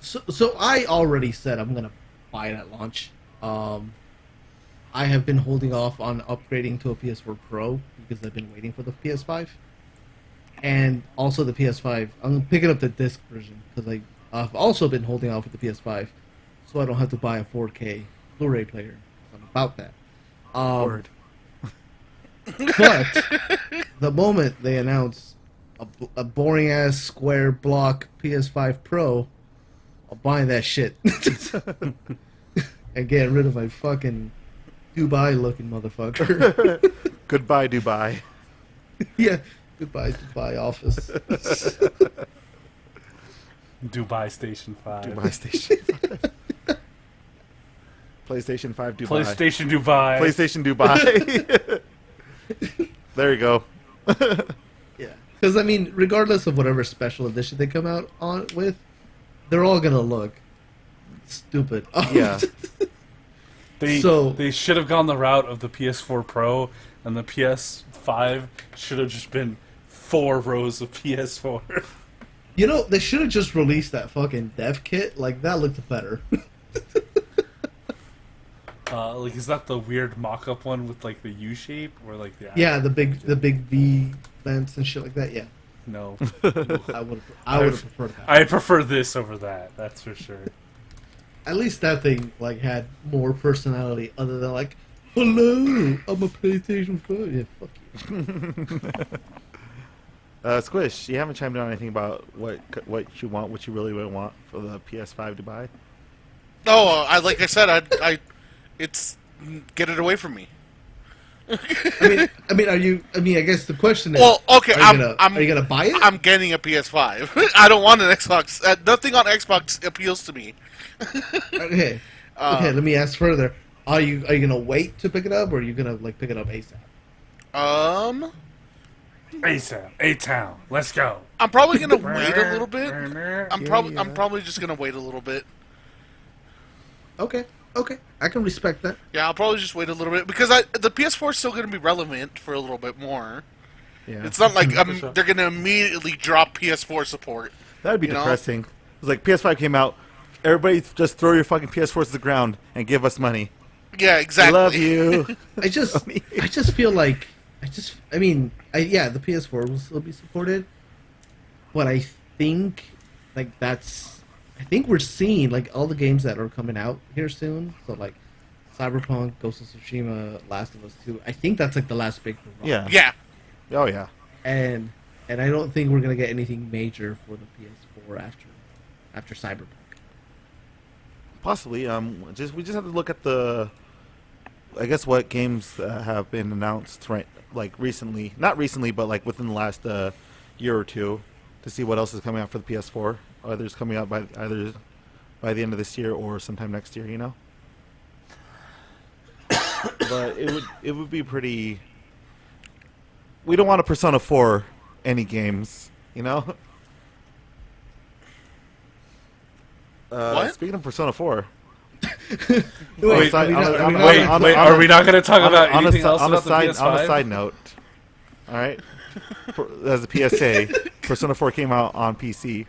So I already said I'm gonna buy it at launch. I have been holding off on upgrading to a PS4 Pro because I've been waiting for the PS5. And also the PS5, I'm picking up the disc version because I've also been holding off with the PS5, so I don't have to buy a 4K Blu-ray player. I'm about that. Word. But the moment they announce a boring ass square block PS5 Pro, I'm buying that shit and getting rid of my fucking Dubai looking motherfucker. Goodbye, Dubai. Yeah. Goodbye, Dubai office. Dubai Station 5. Dubai Station 5. PlayStation 5 Dubai. PlayStation Dubai. PlayStation Dubai. There you go. Yeah. Because, I mean, regardless of whatever special edition they come out on with, they're all going to look stupid. Yeah. They should have gone the route of the PS4 Pro, and the PS5 should have just been 4 rows of PS4. You know, they should have just released that fucking dev kit. Like, that looked better. Like, is that the weird mock-up one with, like, the U shape? Or, like, the yeah, the big V vents and shit like that, yeah. No. I would have preferred that. I prefer this over that. That's for sure. At least that thing like had more personality, other than like, hello, I'm a PlayStation 5. Yeah, fuck you. Squish, you haven't chimed in on anything about what you want, what you really would want for the PS5 to buy. Oh, like I said, I it's get it away from me. I mean, are you? I mean, I guess the question is, Well, okay, are you gonna buy it? I'm getting a PS5. I don't want an Xbox. Nothing on Xbox appeals to me. Okay. Okay. Let me ask further. Are you gonna wait to pick it up, or are you gonna like pick it up ASAP? ASAP, A-Town, let's go. I'm probably gonna wait a little bit. I'm probably just gonna wait a little bit. Okay. Okay. I can respect that. Yeah, I'll probably just wait a little bit because the PS4 is still gonna be relevant for a little bit more. Yeah, It's not like sure. they're gonna immediately drop PS4 support. that'd be you know? depressing. It's like PS5 came out, everybody just throw your fucking PS4s to the ground and give us money. Yeah, exactly. Love you. I just feel like I mean, yeah, the PS4 will still be supported, but I think like I think we're seeing like all the games that are coming out here soon. So like Cyberpunk, Ghost of Tsushima, Last of Us 2. I think that's like the last big one. Yeah. Yeah. Oh yeah. And I don't think we're gonna get anything major for the PS4 after Cyberpunk. Possibly. We just have to look at I guess what games have been announced like recently. Not recently, but like within the last year or two, to see what else is coming out for the PS4. Either it's coming out by the end of this year or sometime next year. You know. But it would be pretty. We don't want a Persona 4 any games. You know. What? Speaking of Persona 4. Wait, are are we not going to talk about anything else about the PS5? On a side note, all right, as a PSA, Persona 4 came out on PC,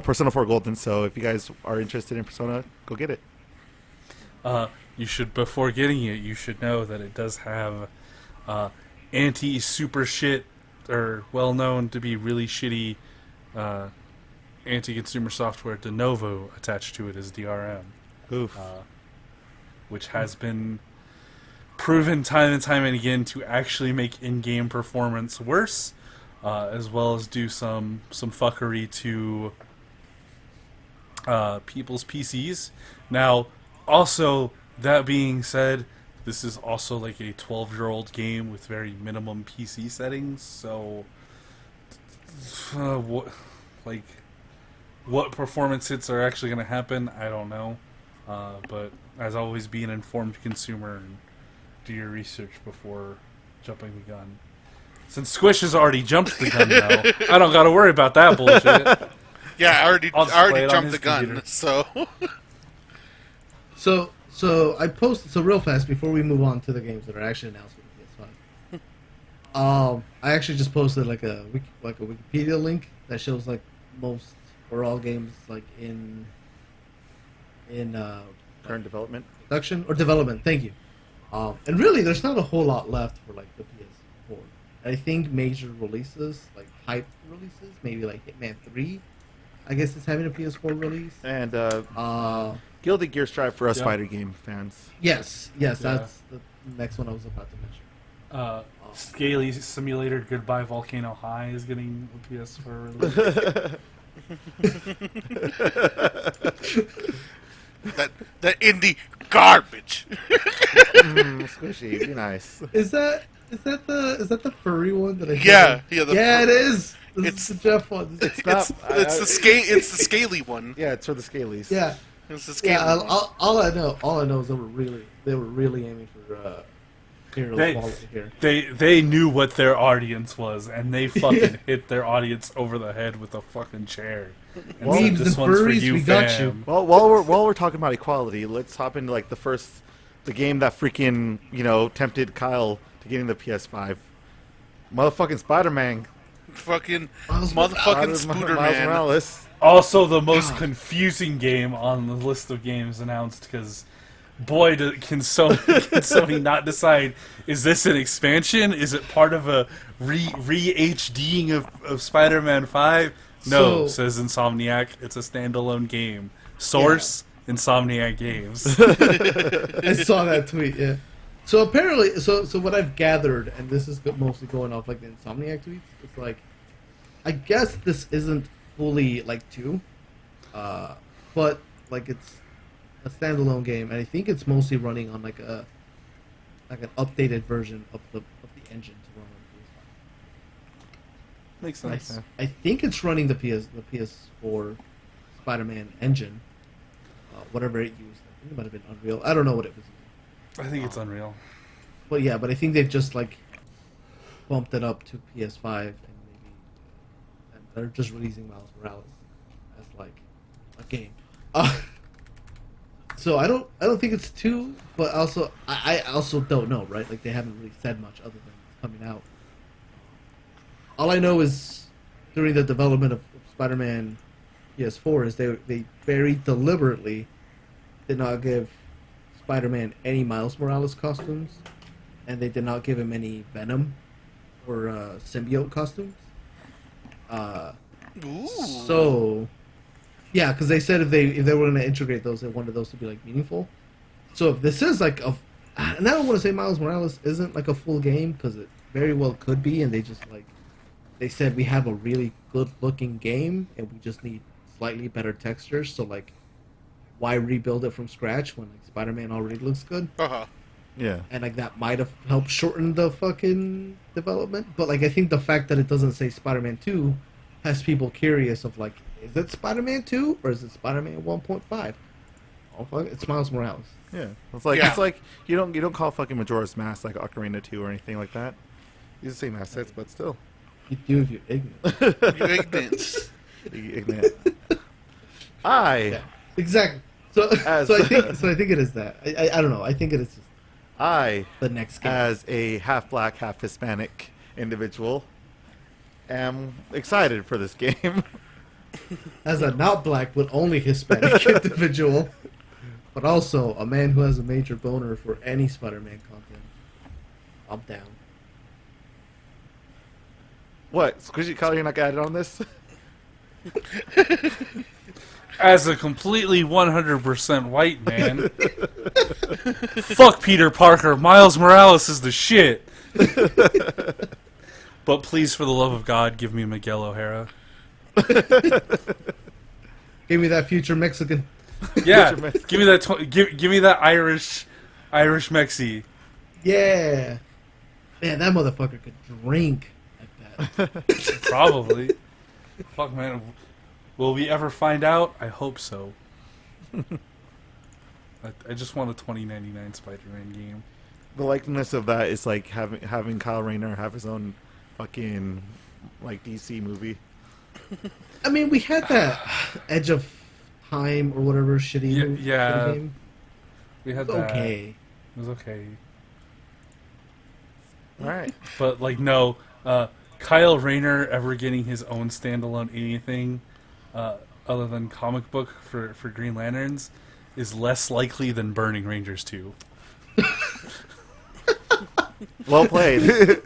Persona 4 Golden, so if you guys are interested in Persona, go get it. You should, before getting it, you should know that it does have anti-super shit, or well-known to be really shitty anti-consumer software de novo attached to it as DRM. Oof. Which has been proven time and time and again to actually make in-game performance worse, as well as do some fuckery to people's PCs. Now, also, that being said, this is also like a 12-year-old game with very minimum PC settings, so what performance hits are actually going to happen, I don't know. But as always, be an informed consumer and do your research before jumping the gun. Since Squish has already jumped the gun now, I don't got to worry about that bullshit. Yeah, I already I'll just play it on jumped his the gun. computer. So I posted real fast before we move on to the games that are actually announced for the PS5. I actually just posted like a Wikipedia link that shows like most or all games like in Current development. production or development. Thank you. And really, there's not a whole lot left for like the PS4. I think major releases, like hype releases, maybe like Hitman 3, I guess is having a PS4 release. And Guilty Gear Strive for us Yeah. fighter game fans. Yes, Yeah. that's the next one I was about to mention. Scaly Simulator Goodbye Volcano High is getting a PS4 release. that indie garbage. Squishy, be nice. Is that the furry one that I? Yeah, yeah. Yeah, it is. This It's- is the Jeff one. It's It's the scaly one. Yeah, it's for the scalies. Yeah, It's the scaly yeah. one. All I know is they were really aiming for hero quality here. They knew what their audience was, and they fucking hit their audience over the head with a fucking chair. And Well, said, Weebs this and one's for furries, you, we got fam. you. Well, while we're talking about equality, let's hop into like the game that freaking tempted Kyle to getting the PS5. Motherfucking Spider-Man. Fucking Miles motherfucking Miles Spooder Miles Man. Morales. Also, the most confusing game on the list of games announced, because boy, can Sony not decide, is this an expansion? Is it part of a re-HDing of Spider-Man 5? No, says Insomniac. It's a standalone game. Source, Insomniac Games. I saw that tweet, yeah. So apparently, so what I've gathered, and this is mostly going off like the Insomniac tweets, it's like, I guess this isn't fully like 2, but like it's a standalone game, and I think it's mostly running on like an updated version of the engine to run on Makes sense. I think it's running the PS4 Spider-Man engine, whatever it used. I think it might have been Unreal. I don't know what it was. I think it's Unreal. But yeah, but I think they've just like bumped it up to PS5 and they're just releasing Miles Morales as like a game. So I don't think it's 2, but also I also don't know, right? Like they haven't really said much other than it's coming out. All I know is during the development of Spider-Man PS4 is they very deliberately did not give Spider-Man any Miles Morales costumes, and they did not give him any Venom or symbiote costumes. Ooh. So, yeah, because they said if they were going to integrate those, they wanted those to be like meaningful. So if this is like and I don't want to say Miles Morales isn't like a full game because it very well could be, and they just like they said we have a really good looking game and we just need slightly better textures. So like, why rebuild it from scratch when like Spider-Man already looks good? Yeah. And like that might have helped shorten the fucking development. But like I think the fact that it doesn't say Spider-Man 2 has people curious of like, is it Spider-Man 2 or is it Spider-Man 1.5? Oh fuck, it's Miles Morales. Yeah. It's like you don't call fucking Majora's Mask like Ocarina 2 or anything like that. Use the same assets, but still. You do if you're ignorant. You're ignorant. Ignorant. Yeah, exactly. So I think it is that. I don't know. I think it is just the next game. As a half black, half Hispanic individual, am excited for this game. As a not black but only Hispanic individual, but also a man who has a major boner for any Spider-Man content, I'm down. What? Squishy Color, you're not gonna add it on this? As a completely 100% white man, fuck Peter Parker. Miles Morales is the shit. But please, for the love of God, give me Miguel O'Hara. Give me that future Mexican. Yeah, give me that. Give me that Irish Mexi. Yeah, man, that motherfucker could drink. Probably. Fuck, man. Will we ever find out? I hope so. I just want a 2099 Spider-Man game. The likeness of that is like having Kyle Rayner have his own fucking like DC movie. I mean, we had that Edge of Time or whatever shitty yeah. game. We had It was that. okay. It was okay. All right. But like no, Kyle Rayner ever getting his own standalone anything other than comic book for Green Lanterns is less likely than Burning Rangers 2. Well played. You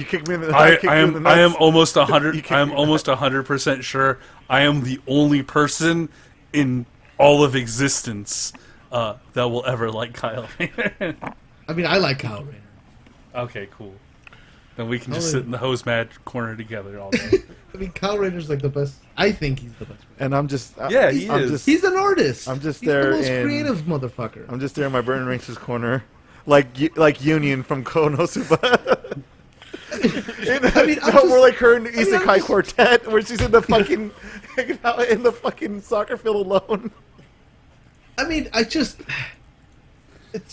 kicked me in the. I am almost 100. I am almost 100% sure I am the only person in all of existence that will ever like Kyle Rayner. I mean, I like Kyle Rayner. Okay, cool. Then we can just sit in the hose mat corner together all day. I mean, Kyle Rayner's like the best. I think he's the best. And I'm just. Yeah, he is. He's an artist. I'm just he's there the most in- creative motherfucker. I'm just there in my Burning Rangers corner, like Union from Konosuba. I mean, we're like her in the I'm Isekai just- Quartet, where she's in the fucking hanging out in the fucking soccer field alone. I mean, it's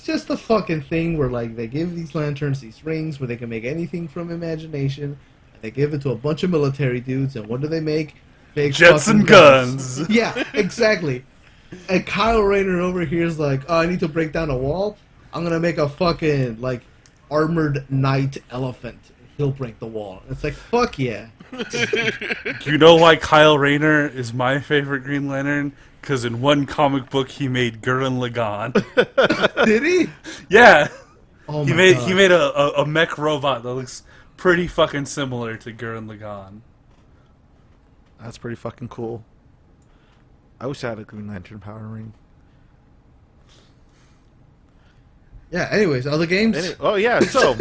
just a fucking thing where like they give these lanterns these rings where they can make anything from imagination, and they give it to a bunch of military dudes, and what do they make? Big Jets fucking and guns. Yeah, exactly. And Kyle Rayner over here is like, oh, I need to break down a wall. I'm gonna make a fucking like armored knight elephant. he'll break the wall. It's like, fuck yeah. You know why Kyle Rayner is my favorite Green Lantern? Because in one comic book he made Gurren Lagann. Did he? Yeah, Oh he my made god. he made a mech robot that looks pretty fucking similar to Gurren Lagann. That's pretty fucking cool. I wish I had a Green Lantern power ring. Yeah, anyways, other games? Oh yeah, so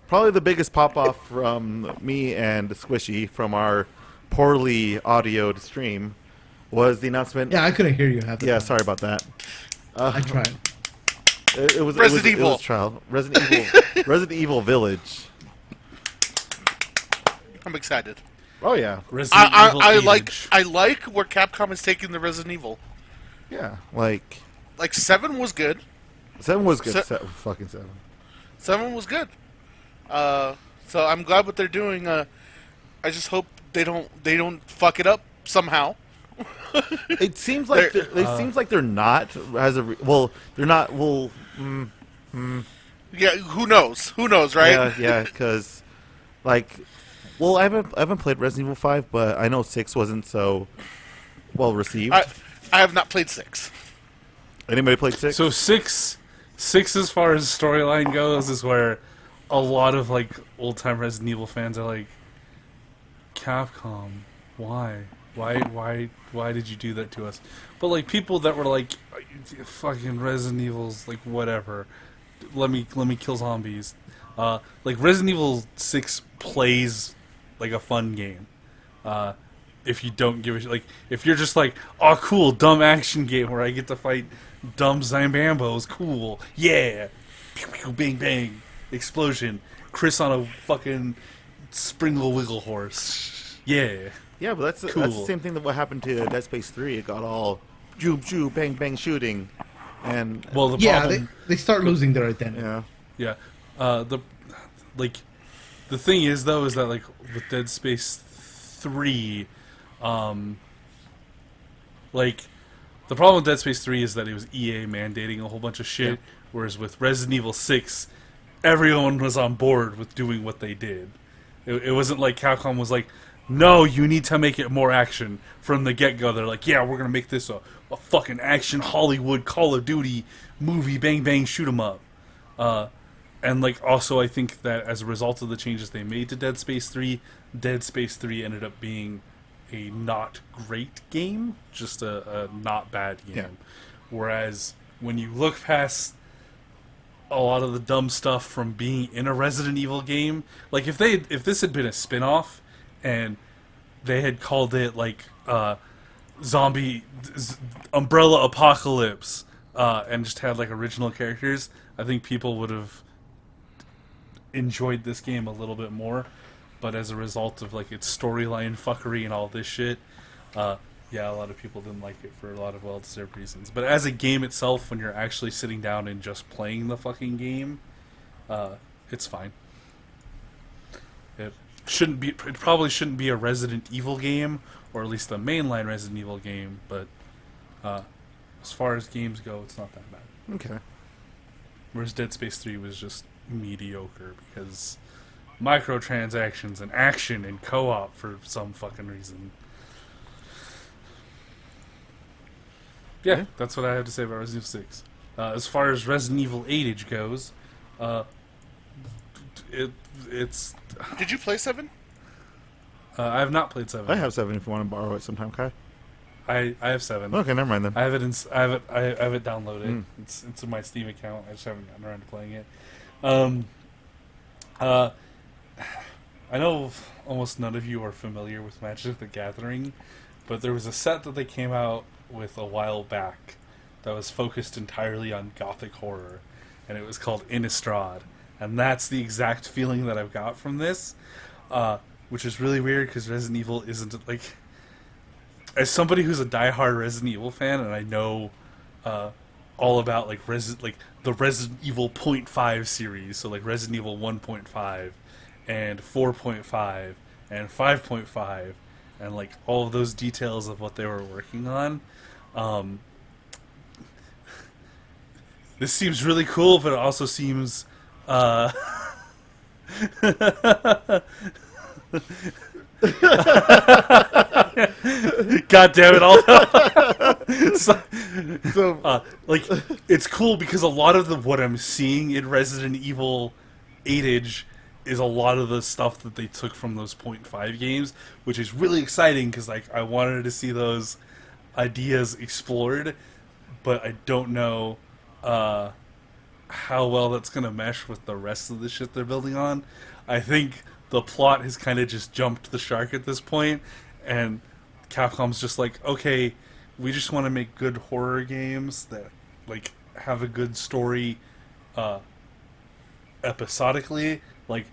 probably the biggest pop off from me and Squishy from our poorly audioed stream was the announcement. Yeah, I couldn't hear you half the Yeah, time. sorry about that. I tried. It was Resident it Evil. was trial. Resident Evil Village. I'm excited. Oh yeah, Resident Evil I Age. like where Capcom is taking the Resident Evil. yeah. Like Like 7 was good. 7 was good. Se- Fucking 7. 7 was good. So I'm glad what they're doing. I just hope they don't fuck it up somehow. It seems like it seems like they're not as a well. They're not. Well, Yeah, who knows? Who knows, right? yeah, because like, well, I haven't played Resident Evil 5, but I know 6 wasn't so well received. I have not played 6. Anybody played 6? So six, as far as storyline goes, is where a lot of like old time Resident Evil fans are like, Capcom, why did you do that to us? But like people that were like, fucking Resident Evil's like whatever, let me kill zombies. Like Resident Evil 6 plays like a fun game. If you don't give a shit, like if you're just like, oh cool, dumb action game where I get to fight dumb Zambambos, cool, yeah, pew pew bang bang, explosion, Chris on a fucking Springle Wiggle horse, yeah. yeah, but that's the Cool. same thing that what happened to Dead Space 3. It got all joop joop bang bang shooting, and Well, the Yeah, problem, they start losing their identity. yeah, yeah, the thing is though is that like with Dead Space 3, like the problem with Dead Space 3 is that it was EA mandating a whole bunch of shit, whereas with Resident Evil 6, everyone was on board with doing what they did. It wasn't like Capcom was like, no, you need to make it more action from the get-go. They're like, yeah, we're going to make this a fucking action Hollywood Call of Duty movie, bang, bang, shoot 'em up. And, like, also I think that as a result of the changes they made to Dead Space 3 ended up being a not great game, just a not bad game. Yeah. Whereas when you look past a lot of the dumb stuff from being in a Resident Evil game, like if this had been a spin-off and they had called it like Umbrella Apocalypse and just had like original characters, I think people would have enjoyed this game a little bit more. But as a result of like its storyline fuckery and all this shit, yeah, a lot of people didn't like it for a lot of well-deserved reasons. But as a game itself, when you're actually sitting down and just playing the fucking game, it's fine. It probably shouldn't be a Resident Evil game, or at least a mainline Resident Evil game. But as far as games go, it's not that bad. okay. Whereas Dead Space 3 was just mediocre because microtransactions and action and co-op for some fucking reason. Yeah, that's what I have to say about Resident Evil 6. As far as Resident Evil 8 goes, it's... Did you play 7? I have not played 7. I have 7 if you want to borrow it sometime, Kai. I have 7. Okay, never mind then. I have it downloaded. It's in my Steam account. I just haven't gotten around to playing it. I know almost none of you are familiar with Magic the Gathering, but there was a set that they came out with a while back that was focused entirely on gothic horror, and it was called Innistrad. And that's the exact feeling that I've got from this, which is really weird because Resident Evil isn't like... As somebody who's a diehard Resident Evil fan, and I know all about like the Resident Evil 0.5 series, so like Resident Evil 1.5 and 4.5 and 5.5, and like all of those details of what they were working on. This seems really cool, but it also seems God damn it! All So like it's cool because a lot of what I'm seeing in Resident Evil 8 is a lot of the stuff that they took from those .5 games, which is really exciting because like I wanted to see those ideas explored, but I don't know how well that's gonna mesh with the rest of the shit they're building on. I think the plot has kind of just jumped the shark at this point, and Capcom's just like, okay, we just want to make good horror games that like have a good story episodically, like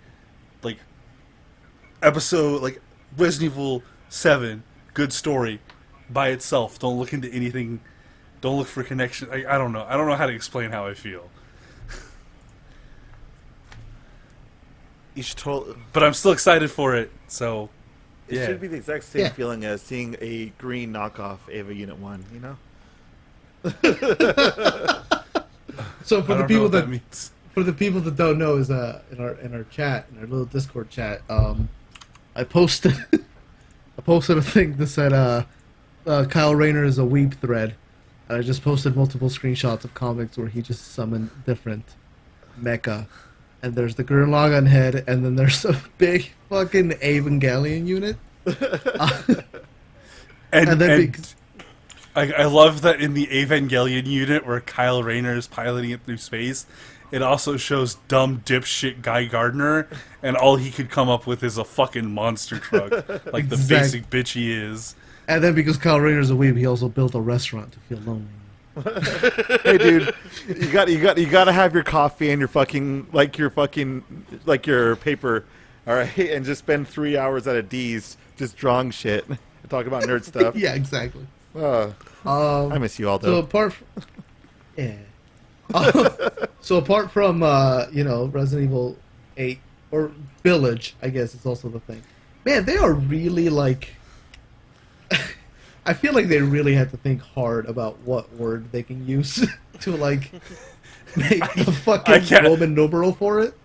episode like Resident Evil 7, good story by itself. Don't look into anything. Don't look for connection. I don't know. I don't know how to explain how I feel. you should totally. But I'm still excited for it. So, It yeah. should be the exact same Yeah. feeling as seeing a green knockoff Ava Unit 1, you know? So I for the don't know people what that means. for the people that don't know, is in our chat, in our little Discord chat, I posted a thing that said Kyle Rayner is a weeb thread, and I just posted multiple screenshots of comics where he just summoned different mecha, and there's the Gurren Lagann head, and then there's a big fucking Evangelion unit. And then and I love that in the Evangelion unit where Kyle Rayner is piloting it through space, it also shows dumb dipshit Guy Gardner, and all he could come up with is a fucking monster truck, like the basic bitch he is. And then because Kyle Rayner's a weeb, he also built a restaurant to feel lonely. Hey, dude, you got to have your coffee and your paper, all right, and just spend 3 hours at a D's just drawing shit and talking about nerd stuff. Yeah, exactly. I miss you all, So though. apart from, yeah. So apart from Resident Evil 8 or Village, I guess it's also the thing. Man, they are really like. I feel like they really had to think hard about what word they can use to like make the fucking can't- Roman numeral for it.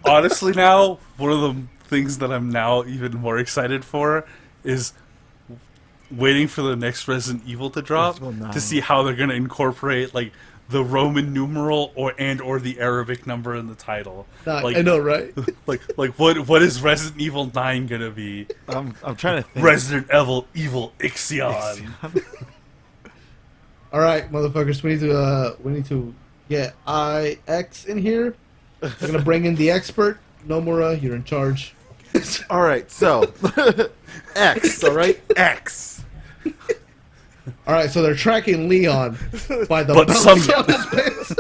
Honestly, now one of the things that I'm now even more excited for is waiting for the next Resident Evil to drop Resident Evil 9. to see how they're going to incorporate like the Roman numeral or the Arabic number in the title. I know, right? Like what is Resident Evil 9 gonna be? I'm trying to think. Resident Evil Ixion. All right, motherfuckers, we need to get IX in here. We're gonna bring in the expert. Nomura, you're in charge. All right, so X, all right, X. All right, so they're tracking Leon by the But belts some- on his pants.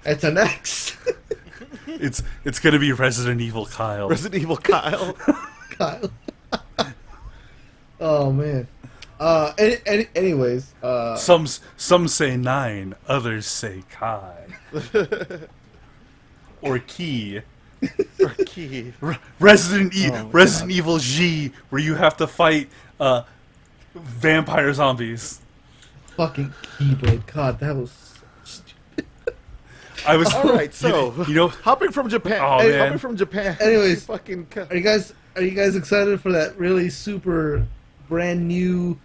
It's an X. It's gonna be Resident Evil Kyle. Resident Evil Kyle. Kyle. Oh man. Anyways, Some say 9, others say Kai. Or Key. Or Key. Resident God. Evil G, where you have to fight vampire zombies. fucking Keyblade. God, that was so stupid. I was All right, so you know hopping from Japan. Oh, Hey, man. hopping from Japan. Anyways. fucking. Are you guys excited for that really super brand new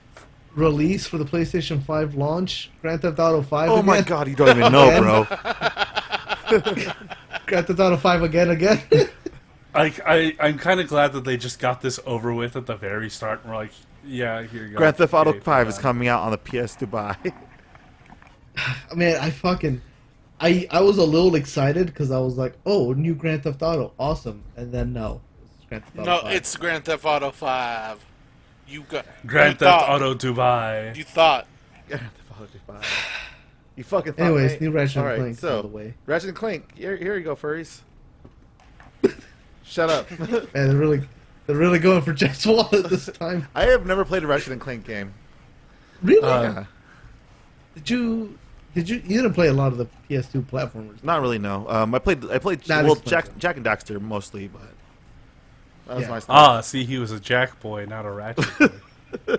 release for the PlayStation 5 launch? Grand Theft Auto 5 Oh again? my god, you don't even know, bro. Grand Theft Auto 5 again. I'm kind of glad that they just got this over with at the very start. And we're like, yeah, here you go. Grand Theft Auto Okay, 5 is fine. coming out on the PS Dubai. I mean, I was a little excited because I was like, oh, new Grand Theft Auto, awesome. And then no. It's Grand Theft Auto No, 5. it's Grand Theft Auto 5. You got Grand you Theft thought- Auto Dubai. You thought Grand Theft Auto Dubai. You fucking thought, Anyways, mate. new Ratchet All and right, Clank so on the way. Ratchet and Clank. Here you go, furries. Shut up. Man, they're really going for Jack's wallet this time. I have never played a Ratchet and Clank game. Really? Yeah. You didn't play a lot of the PS2 platformers. Not really, no. I played Not well, expensive. Jack and Daxter mostly, but that was Yeah. my stuff. See, he was a Jack boy, not a Ratchet boy.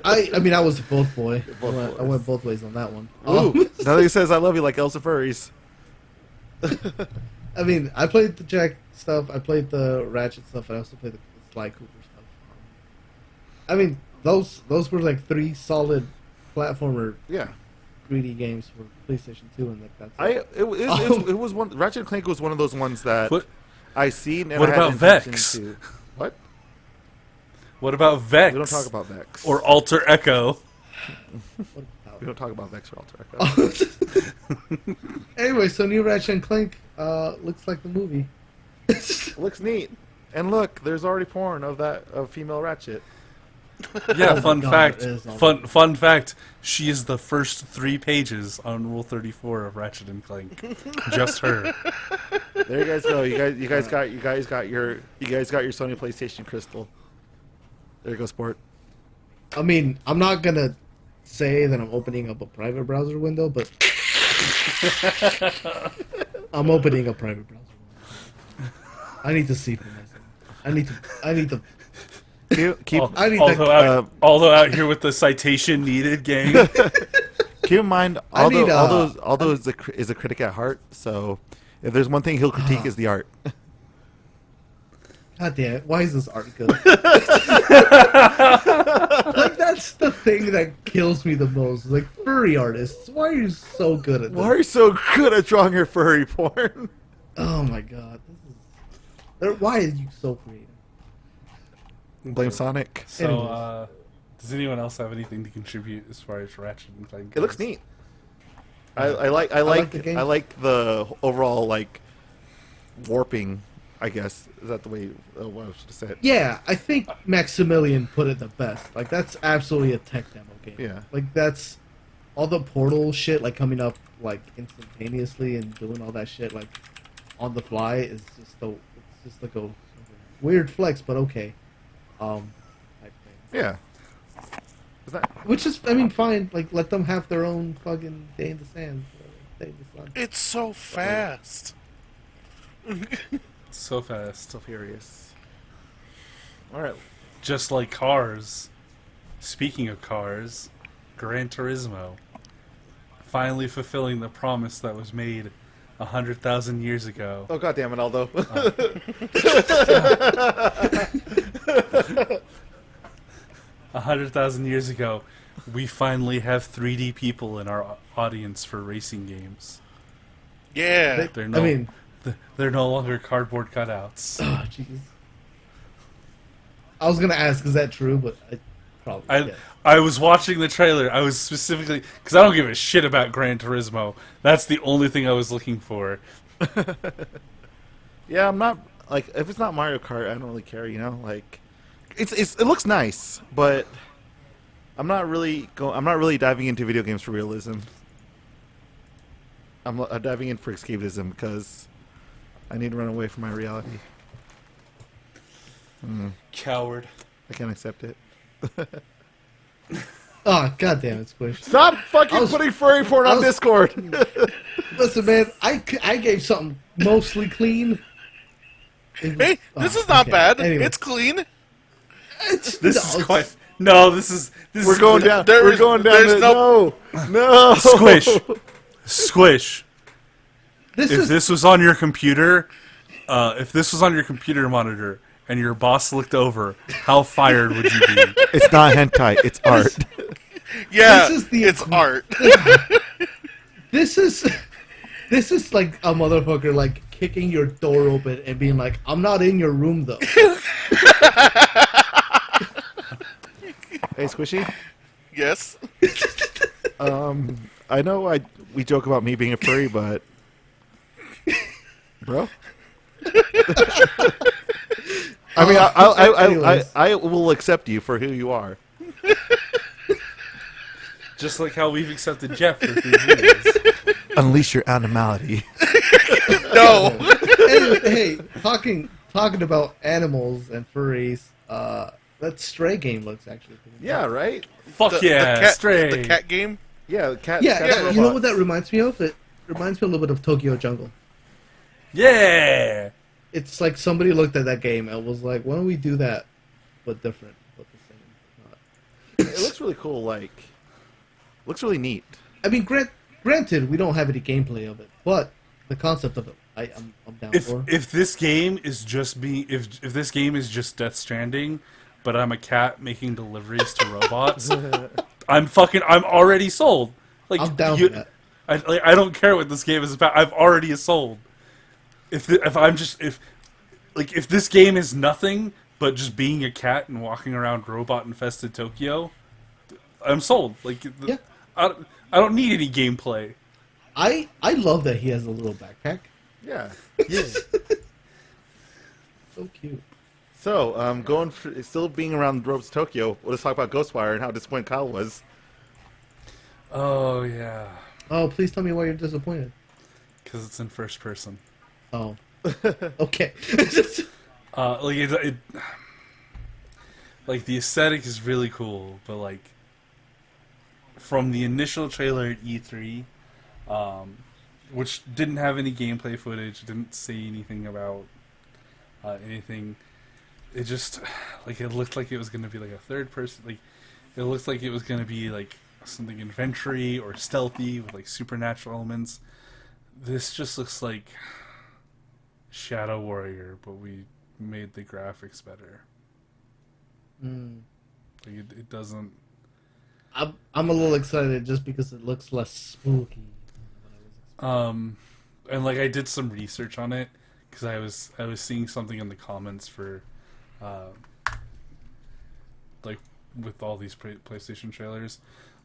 I mean, I was both boy. Both I boys. went both ways on that one. Ooh, now that he says I love you like Elsa furries. I mean, I played the Jack stuff. I played the Ratchet stuff. I also played the Sly Cooper stuff. I mean, those were like 3 solid platformer Yeah. 3D games for PlayStation 2, and like that's It was one. Ratchet and Clank was one of those ones that What? I seen. And What I had about intention Vex? To, what? What about Vex? We don't talk about Vex. Or Alter Echo. what We don't talk about Vex or Alter Echo. Anyway, so new Ratchet and Clank looks like the movie. Looks neat. And look, there's already porn of female Ratchet. Yeah, Oh my fun God, fact. it is awesome. Fun fact. She is the first 3 pages on Rule 34 of Ratchet and Clank. Just her. There you guys go. You guys got your Sony PlayStation Crystal. There you go, sport. I mean, I'm not gonna say that I'm opening up a private browser window, but I'm opening a private browser window. I need to see for myself. I need to. Keep I need Although out here with the citation needed gang. keep in mind, although is a critic at heart. So if there's one thing he'll critique is the art. God damn it! Why is this art good? Like that's the thing that kills me the most. Like furry artists, why are you so good at this? Why are you so good at drawing your furry porn? Oh my god! Why are you so creative? Blame Sonic. So, does anyone else have anything to contribute as far as Ratchet and Clank? It looks goes? neat. I like the game. I like the overall like warping. I guess is that the way what I was to say it? Yeah, I think Maximilian put it the best. Like that's absolutely a tech demo game. Yeah. Like that's all the portal shit like coming up like instantaneously and doing all that shit like on the fly is just like a weird flex, but okay. Type thing. Yeah. Is that Which is, I mean, fine. Like let them have their own fucking day in the sand. Day in the sun. It's so fast. So fast. so furious? All right. Just like cars. Speaking of cars, Gran Turismo. Finally fulfilling the promise that was made 100,000 years ago. Oh god damn it, Aldo. 100,000 years ago, we finally have 3D people in our audience for racing games. Yeah. They're no longer cardboard cutouts. Oh, jeez. I was gonna ask, is that true? But I probably. Yes. I was watching the trailer. I was specifically because I don't give a shit about Gran Turismo. That's the only thing I was looking for. Yeah, I'm not like if it's not Mario Kart, I don't really care. You know, like it looks nice, but I'm not really diving into video games for realism. I'm diving in for escapism because I need to run away from my reality. Coward. I can't accept it. Oh, god damn it, Squish. Stop fucking putting furry porn on Discord. Listen, man, I gave something mostly clean. Hey, this is not okay. bad. Anyway. It's clean. This is quite. No, this is. We're going down. There We're is- going down. there's No. Squish. This If is this was on your computer, monitor, and your boss looked over, how fired would you be? It's not hentai. It's art. Yeah, This is the- it's art. this is like a motherfucker like kicking your door open and being like, "I'm not in your room though." Hey, Squishy. Yes. I know we joke about me being a furry, but bro. I mean, I will accept you for who you are. Just like how we've accepted Jeff for 3 years. Unleash your animality. No. hey, talking about animals and furries, that Stray game looks actually pretty good. Yeah, right. Fuck yeah, Stray. The cat game. Yeah, cat. Yeah, cats and you know what robots. that reminds me of? It reminds me a little bit of Tokyo Jungle. Yeah. It's like somebody looked at that game and was like, "Why don't we do that, but different, but the same?" It looks really cool. Like, looks really neat. I mean, granted, we don't have any gameplay of it, but the concept of it I'm down If for. if this game is just if this game is just Death Stranding, but I'm a cat making deliveries to robots, I'm already sold. Like I'm down for that. I don't care what this game is about. I've already sold. If this game is nothing but just being a cat and walking around robot infested Tokyo, I'm sold. Like Yeah. I don't need any gameplay. I love that he has a little backpack. Yeah. So cute. So, still being around Ropes Tokyo, let's talk about Ghostwire and how disappointed Kyle was. Oh yeah, Oh, please tell me why you're disappointed. because it's in first person. Oh. Okay. Like the aesthetic is really cool, but like from the initial trailer at E3, which didn't have any gameplay footage, didn't say anything about anything. It just it looked like it was going to be like a third person. Like it looked like it was going to be like something adventure-y or stealthy with like supernatural elements. This just looks like Shadow Warrior, but we made the graphics better. Like it doesn't. I'm a little excited just because it looks less spooky. And like I did some research on it because I was seeing something in the comments for, like with all these PlayStation trailers,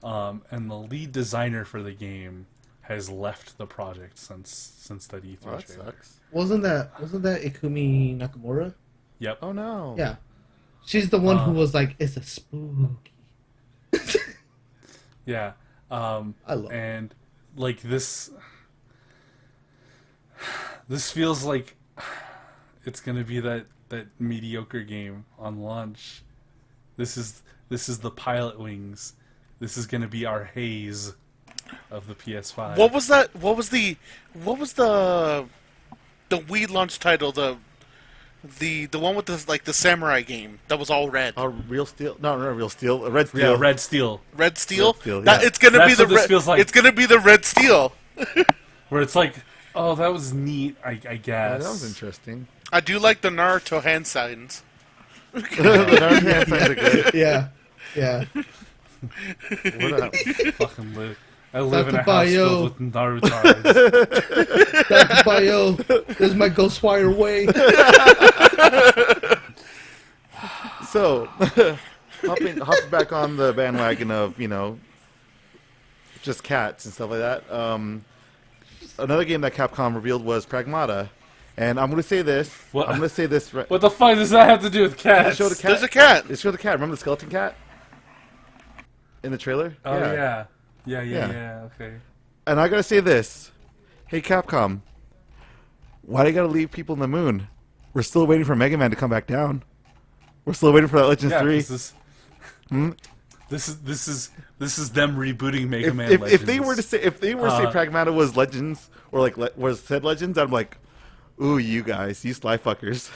and the lead designer for the game has left the project since that E3 Well, that trailer. sucks. Wasn't that Ikumi Nakamura? Yep. Oh no. Yeah. She's the one who was like, it's a spooky. Yeah. I love it. And like this feels like it's gonna be that mediocre game on launch. This is the pilot wings. This is gonna be our haze of the PS5. What was that? What was the Wii launch title? The one with the samurai game that was all red. Oh, Real Steel? No, not Real Steel. Red Steel. Yeah, Red Steel. Red Steel. Red Steel, That yeah. it's gonna That's be the what this red. feels like. It's gonna be the Red Steel. Where it's like, oh, that was neat, I Yeah, guess. that was interesting. I do like the Naruto hand signs. The Naruto hand signs are good. Yeah. Yeah. What up? Fucking live. I live in a Dr. house Bayo. filled with Naruto. Dr. Bayo, there's my Ghostwire way. So, hopping back on the bandwagon of, just cats and stuff like that. Another game that Capcom revealed was Pragmata. And I'm going to say this. What? I'm going to say this. Right. What the fuck does that have to do with They cats? showed a cat. There's a cat. They showed the cat. Remember the skeleton cat? In the trailer? Oh yeah. Okay. And I got to say this. Hey, Capcom. Why do you got to leave people in the moon? We're still waiting for Mega Man to come back down. We're still waiting for that Legends Yeah, 3. this is them rebooting Mega Man If Legends. they were to say Pragmata was Legends or like was said Legends, I'm like, ooh, you guys, you sly fuckers.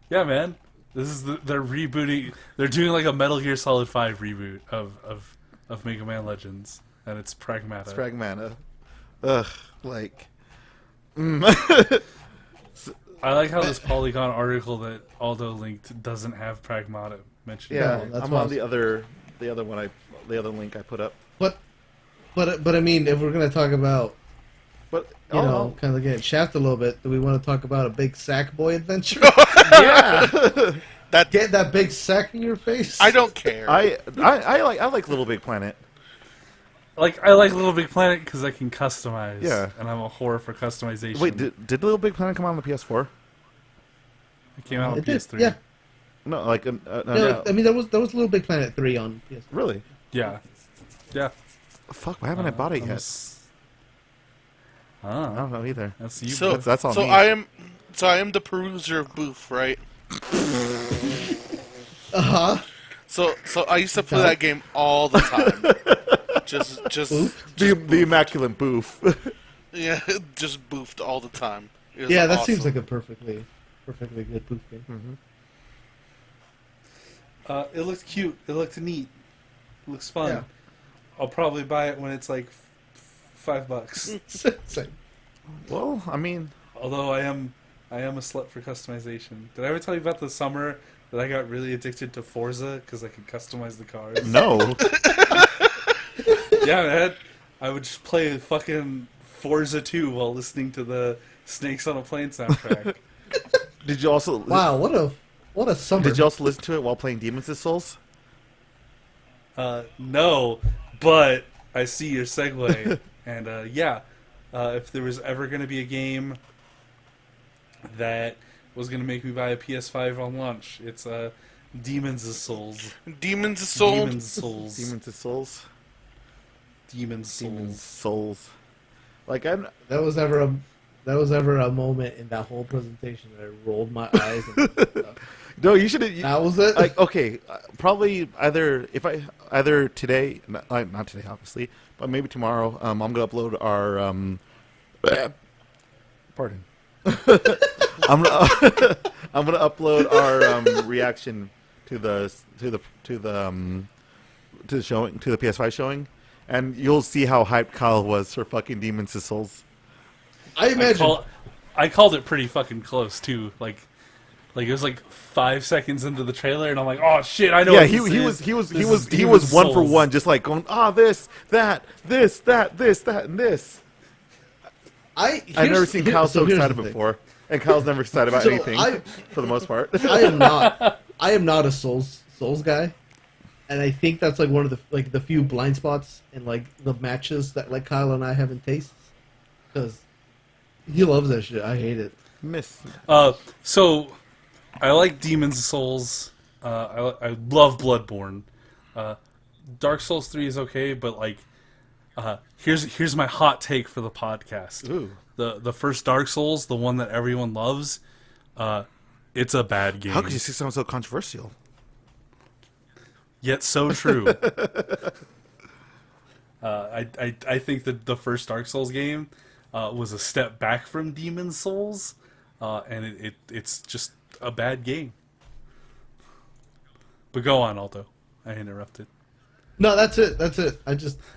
Yeah, man. This is they're rebooting. They're doing like a Metal Gear Solid 5 reboot of Mega Man Legends, and it's Pragmata. It's Pragmata. Ugh, like. I like how this Polygon article that Aldo linked doesn't have Pragmata mentioned. Yeah, that's I'm what I on was- the other link I put up. But I mean, if we're gonna talk about, But kind of getting shafted a little bit, do we want to talk about a big sack boy adventure? yeah. Get that big sack in your face. I don't care. I like Little Big Planet. Like I like Little Big Planet because I can customize. Yeah. And I'm a whore for customization. Wait, did Little Big Planet come out on the PS4? It came out on It did, PS3. yeah. No, like No, no. I mean there was Little Big Planet 3 on PS. Really? Yeah. Yeah. Fuck, why haven't I bought it I'm yet? I Ah, don't know either. that's you. so that's all so me. I am the peruser of Boof, right? So I used to play that game all the time. just The immaculate boof. yeah, just boofed all the time. It was Yeah, that awesome. seems like a perfectly good poof game. It looks cute. It looks neat. It looks fun. Yeah. I'll probably buy it when it's like $5. Same. Well, I mean, Although I am a slut for customization. Did I ever tell you about the summer that I got really addicted to Forza because I could customize the cars? no. Yeah, man. I would just play fucking Forza 2 while listening to the Snakes on a Plane soundtrack. Did you also? Wow, what a summer. Did you also listen to it while playing Demon's Souls? No, but I see your segue. And if there was ever going to be a game that was going to make me buy a PS5 on launch, it's Demon's Souls. Demon's Souls. Demon's Souls. Demon's Souls. Demon's Demon's Souls. Souls. Like I'm. That was ever a moment in that whole presentation that I rolled my eyes. And, No, you should. that was it. Like okay, probably either today, not today, obviously, but maybe tomorrow. I'm gonna upload our pardon. I'm gonna upload our reaction to the showing, to the PS5 showing, and you'll see how hyped Kyle was for fucking Demon's Souls. I imagine. I called it pretty fucking close too. Like it was like 5 seconds into the trailer, and I'm like, oh shit, I know. Yeah, what he this was is. he was one for Souls. one, just like going this, that, and this. I've never seen Kyle so here's excited the thing. before, and Kyle's never excited about So anything for the most part. I am not a Souls guy, and I think that's like one of the few blind spots in like the matches that like Kyle and I have in tastes, because he loves that shit. I hate it. Miss. So I like Demon's Souls. I love Bloodborne. Dark Souls 3 is okay, but like, here's my hot take for the podcast. Ooh. The first Dark Souls, the one that everyone loves, it's a bad game. How could you say something so controversial? Yet so true. I think that the first Dark Souls game was a step back from Demon's Souls, and it's just a bad game. But go on, Aldo. I interrupted. No, that's it. I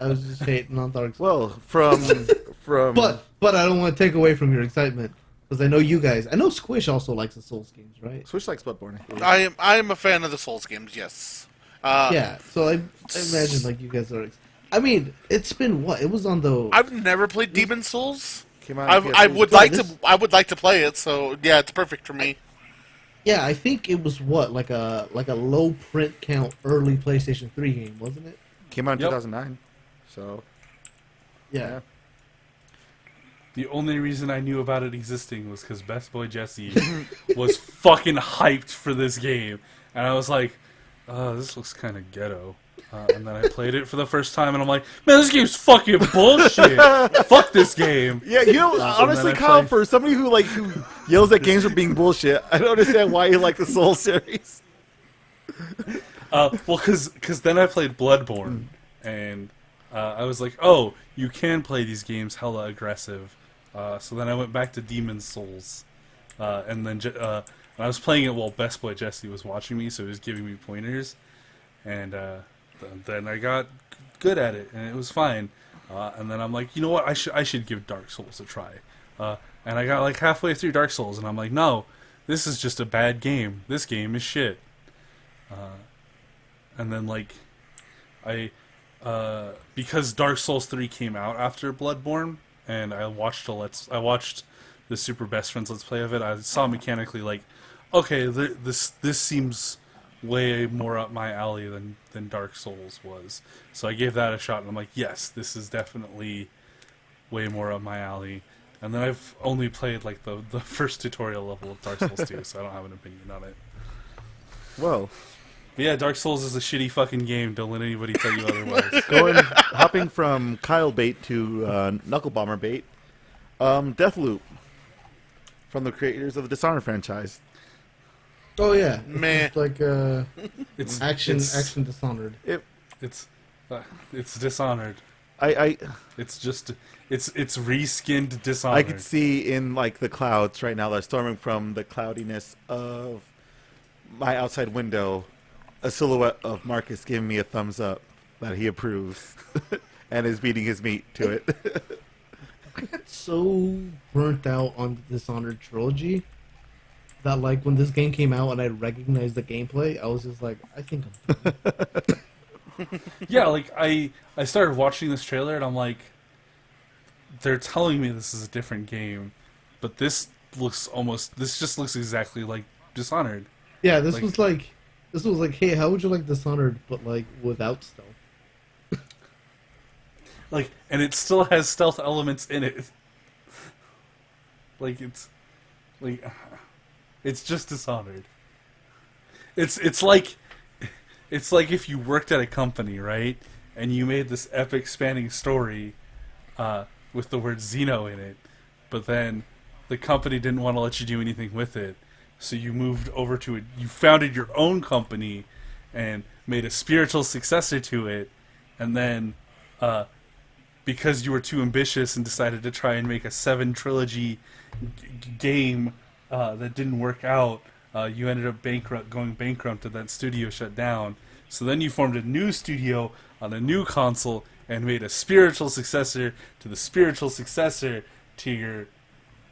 was just hating on Dark Souls. Well, from But I don't want to take away from your excitement, because I know Squish also likes the Souls games, right? Switch likes Bloodborne. I am a fan of the Souls games. Yes. Yeah. So I imagine like you guys are. I mean, it's been what? It was on the. I've never played Demon's Souls. Came out on I PS3. would Yeah, like this- to. I would like to play it. So yeah, it's perfect for me. Yeah, I think it was what like a low print count early PlayStation 3 game, wasn't it? Came out in Yep. 2009. So Yeah. The only reason I knew about it existing was because Best Boy Jesse was fucking hyped for this game. And I was like, this looks kind of ghetto. And then I played it for the first time, and I'm like, man, this game's fucking bullshit. Fuck this game. yeah, you know, honestly, then I Kyle, played- for somebody who yells at games for being bullshit, I don't understand why you like the Soul series. Well, because then I played Bloodborne, and I was like, oh, you can play these games hella aggressive. So then I went back to Demon's Souls, and then I was playing it while Best Boy Jesse was watching me, so he was giving me pointers, and then I got good at it, and it was fine. And then I'm like, you know what, I should give Dark Souls a try. And I got like halfway through Dark Souls, and I'm like, no, this is just a bad game. This game is shit. And then like because Dark Souls 3 came out after Bloodborne, and I watched the Super Best Friends Let's Play of it, I saw mechanically like, okay, this seems way more up my alley than Dark Souls was. So I gave that a shot, and I'm like, yes, this is definitely way more up my alley. And then I've only played like the first tutorial level of Dark Souls 2, so I don't have an opinion on it. Well, But yeah, Dark Souls is a shitty fucking game. Don't let anybody tell you otherwise. hopping from Kyle bait to Knuckle Bomber bait, Deathloop, from the creators of the Dishonored franchise. Oh yeah. Meh. It's like It's action Dishonored. It's Dishonored. I It's reskinned Dishonored. I could see in like the clouds right now that are storming from the cloudiness of my outside window a silhouette of Marcus giving me a thumbs up that he approves and is beating his meat to it. I got so burnt out on the Dishonored trilogy that, like, when this game came out and I recognized the gameplay, I was just like, I think I'm done. Yeah, like I started watching this trailer and I'm like, they're telling me this is a different game, but this just looks exactly like Dishonored. Yeah, this was like, hey, how would you like Dishonored, but like without stealth? Like, and it still has stealth elements in it. Like it's just Dishonored. It's like if you worked at a company, right, and you made this epic spanning story with the word Xeno in it, but then the company didn't want to let you do anything with it, so you moved over to it. You founded your own company and made a spiritual successor to it, and then because you were too ambitious and decided to try and make a 7 trilogy game that didn't work out, you ended up going bankrupt and that studio shut down. So then you formed a new studio on a new console and made a spiritual successor to the spiritual successor to your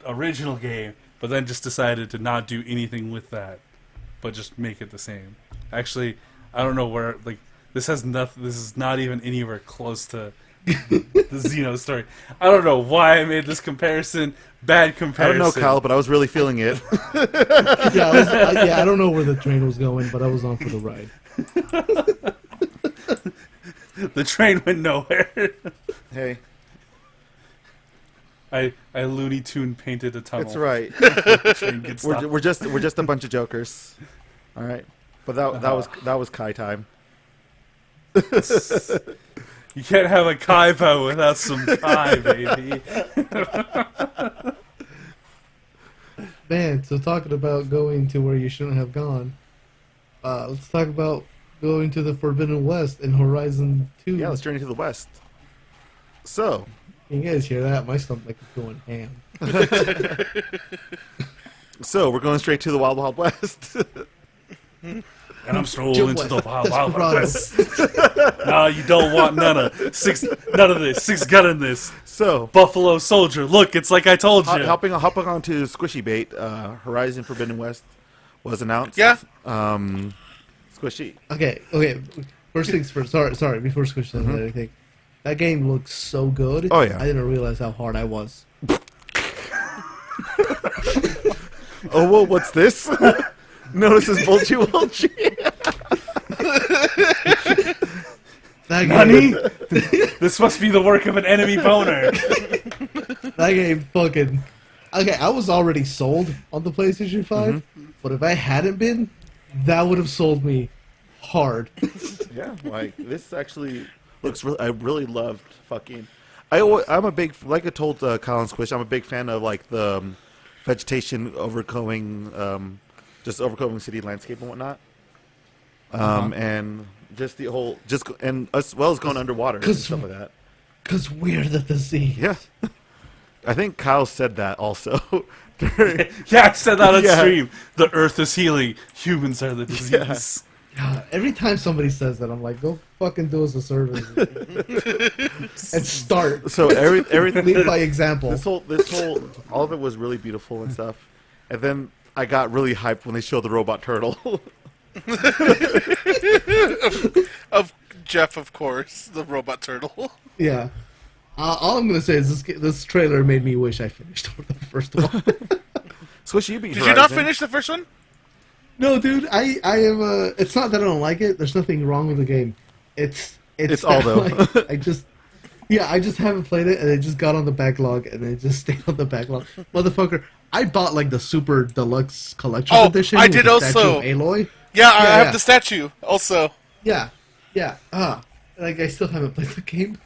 original game, but then just decided to not do anything with that, but just make it the same. Actually, I don't know where, like, this is not even anywhere close to the Xeno story. I don't know why I made this comparison. Bad comparison. I don't know, Kyle, but I was really feeling it. I don't know where the train was going, but I was on for the ride. The train went nowhere. Hey, I Looney Tune painted a tunnel. that's right. The train gets stopped. We're just a bunch of jokers. All right, but that was Kai time. You can't have a Kaiba without some Kai, baby. Man, so talking about going to where you shouldn't have gone, let's talk about going to the Forbidden West in Horizon 2. Yeah, let's journey to the west. So, Can you guys hear that? My stomach is going ham. we're going straight to the Wild Wild West. And I'm strolling into the Wild Wild Desperado. West. No, you don't want none of this. 6 gun in this. So, Buffalo Soldier. Look, it's like I told you. hopping on to Squishy Bait, Horizon Forbidden West was announced. Yeah. Squishy. Okay. First things first. Sorry. Before Squish says anything, that game looks so good. Oh, yeah. I didn't realize how hard I was. Oh, whoa, what's this? Notice this bulgy wulgy. That Nani? game, This must be the work of an enemy boner. that game fucking. Okay, I was already sold on the PlayStation 5, but if I hadn't been, that would have sold me hard. Yeah, like this actually looks. I really loved fucking. I'm a big, like I told Colin Squish, I'm a big fan of like the vegetation overcombing, just overcombing city landscape and whatnot. And just the whole, and as well as going underwater and stuff like that. Cause we're the disease. Yeah, I think Kyle said that also. Yeah, I said that on Yeah. stream. The Earth is healing. Humans are the disease. God, every time somebody says that, I'm like, go fucking do us a service and start. So everything. Lead by example. This whole, all of it was really beautiful and stuff. And then I got really hyped when they showed the robot turtle. Of Jeff, of course, the robot turtle. Yeah. All I'm gonna say is this trailer made me wish I finished the first one. Squishy, you beat Did you not finish the first one? No, dude, I am. It's not that I don't like it. There's nothing wrong with the game. It's all that, though. like, I just haven't played it, and it just got on the backlog, and it just stayed on the backlog. Motherfucker, I bought like the super deluxe collection edition. I with did the also. statue of Aloy. Yeah, I have yeah. the statue also. Yeah. Like I still haven't played the game.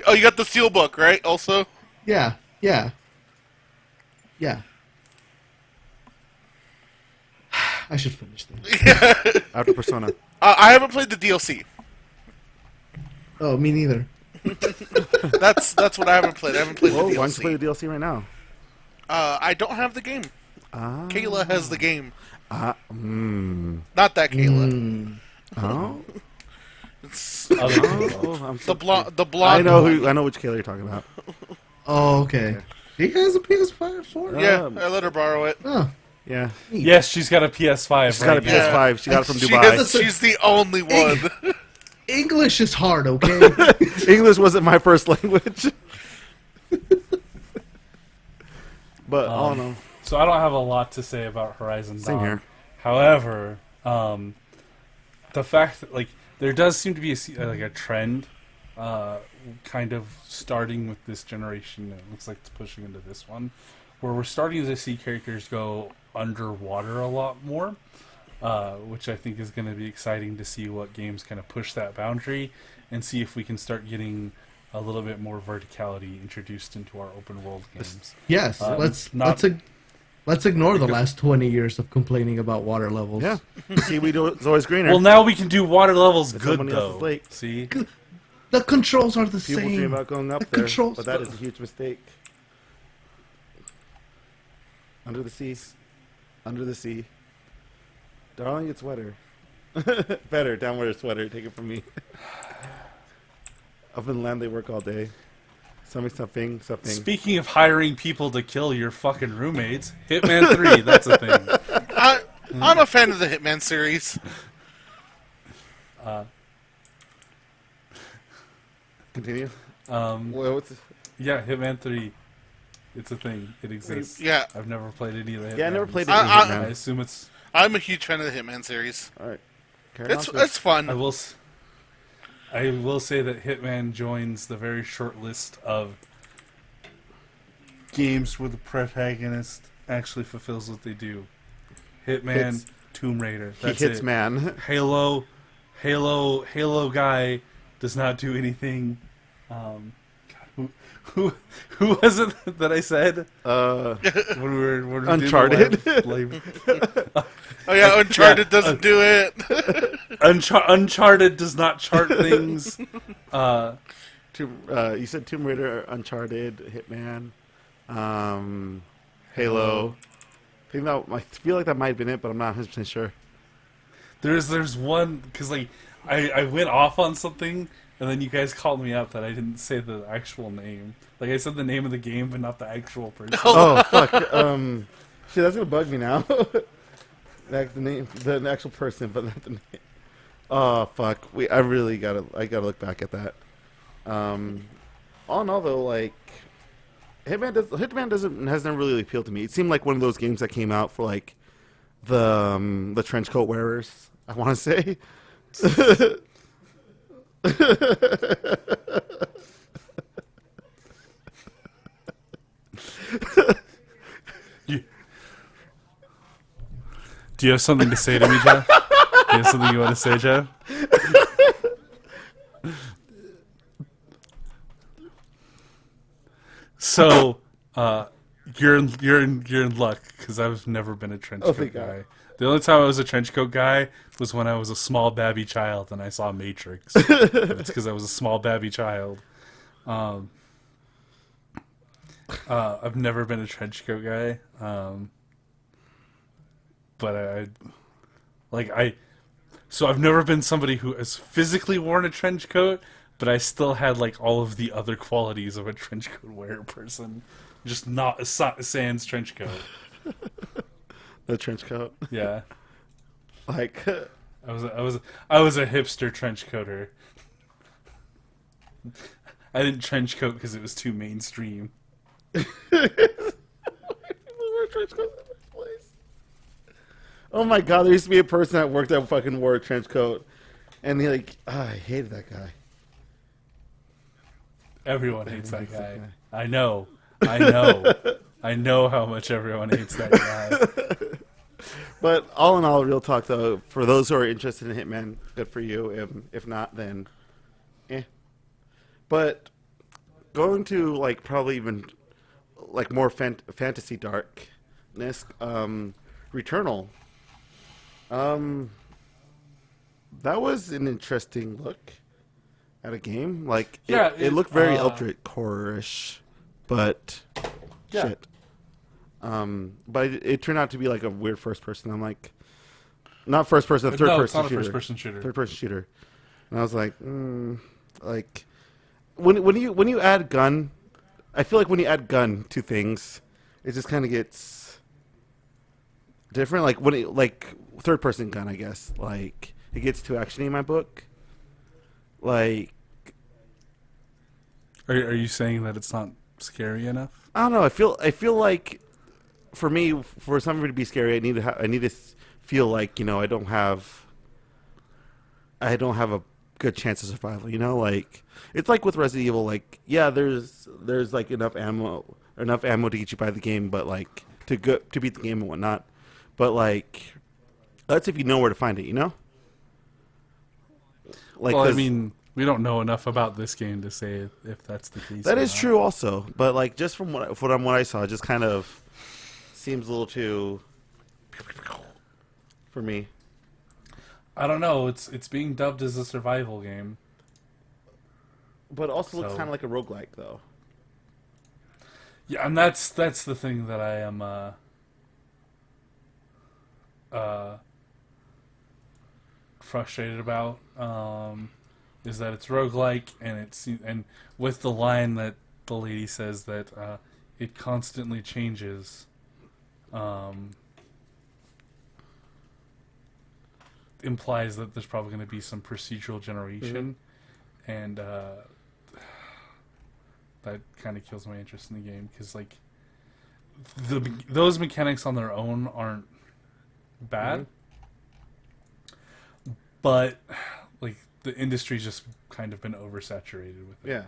Oh, you got the steelbook, right? Also. Yeah. I should finish this. After Persona. I haven't played the DLC. Oh, me neither. That's what I haven't played. I haven't played Well, the why don't you play DLC. the DLC right now? I don't have the game. Ah. Kayla has the game. Oh. Not that Kayla. Oh. It's Other people. Oh, I'm so the blonde. I know which Kayla you're talking about. Oh, okay. He has a PS5 for it. Yeah, I let her borrow it. Oh, Yeah. Yes, she's got a PS5. She's got a right Yeah. PS5. She got it from She Dubai. has, she's the only one. English is hard, okay? English wasn't my first language. But all in all, So I don't have a lot to say about Horizon Same Dawn. here. However, the fact that like there does seem to be a trend, kind of starting with this generation. It looks like it's pushing into this one, where we're starting to see characters go underwater a lot more, which I think is going to be exciting to see what games kind of push that boundary and see if we can start getting a little bit more verticality introduced into our open world games. Yes, let's ignore the last 20 years of complaining about water levels. yeah. Seaweed is always greener. Well, now we can do water levels It's good somebody else's though. lake. See, The controls are the People same. dream about going up The there, controls- but that is a huge mistake. Under the sea. Under the sea. Darling, it's wetter. Better, down where it's wetter. Take it from me. Up in land, they work all day. Something. speaking of hiring people to kill your fucking roommates, Hitman 3, that's a thing. I'm a fan of the Hitman series. Continue. Um, Well, what's yeah, Hitman 3, it's a thing. It exists. Yeah. I've never played any of the Hitmans. Yeah, I never played it. I- I Hitman. assume it's. I'm a huge fan of the Hitman series. All right. Carry on, It's Chris. it's fun. I will say that Hitman joins the very short list of games where the protagonist actually fulfills what they do. Hitman, Hits. Tomb Raider. He That's hits it. man. Halo guy does not do anything. God, who was it that I said when we were doing Uncharted. the live- Oh yeah, Uncharted Yeah, doesn't do it. Uncharted does not chart things. You said Tomb Raider, Uncharted, Hitman, Halo. I feel like that might have been it, but I'm not 100% sure. There's one because like I went off on something and then you guys called me out that I didn't say the actual name. Like I said the name of the game but not the actual person. Oh, fuck. Shit, that's gonna bug me now. That's the name, the actual person, but not the name. Oh, fuck. I really gotta look back at that. All in all, though, like Hitman has never really appealed to me. It seemed like one of those games that came out for like the trench coat wearers. I want to say. Do you have something to say to me, Jeff? Do you have something you want to say, Jeff? So, you're in luck because I've never been a trench coat thank God. guy. The only time I was a trench coat guy was when I was a small babby child and I saw Matrix. It's because I was a small babby child. I've never been a trench coat guy. But so I've never been somebody who has physically worn a trench coat, but I still had like all of the other qualities of a trench coat wearer person, just not a sans trench coat. The trench coat. Yeah, Like, I was a hipster trench coater. I didn't trench coat because it was too mainstream. people wear trench coats in the first place. Oh my god, there used to be a person that worked that fucking wore a trench coat, and I hated that guy. Everyone hates that hates that guy. guy. I know. I know how much everyone hates that guy. But all in all, real talk though, for those who are interested in Hitman, good for you. If not, then, But going to like probably even like more fantasy darkness, Returnal. That was an interesting look at a game. Like, Yeah, it looked very uh, Eldritch horror-ish, but Yeah. shit. But it turned out to be like a weird first person. I'm like, not first person, third No, person it's not a shooter. first person shooter. Third person shooter. And I was like, like when you add gun I feel like when you add gun to things, it just kind of gets different. Like when it, like third person gun, I guess. Like it gets too actiony in my book. Like Are you saying that it's not scary enough? I don't know. I feel like for me, for something to be scary, I need to feel like I don't have a good chance of survival. Like it's like with Resident Evil. Like yeah, there's like enough ammo to get you by the game, but like to beat the game and whatnot. But like that's if you know where to find it. Like Well, I mean, we don't know enough about this game to say if that's the case. that or is not. true also. But like just from what I saw, it just kind of seems a little too for me. I don't know. It's being dubbed as a survival game. But it also looks So- kind of like a roguelike, though. Yeah, and that's the thing that I am frustrated about. Is that it's roguelike and with the line that the lady says that it constantly changes. Implies that there's probably going to be some procedural generation, and that kind of kills my interest in the game because like those mechanics on their own aren't bad, but like the industry's just kind of been oversaturated with it. Yeah.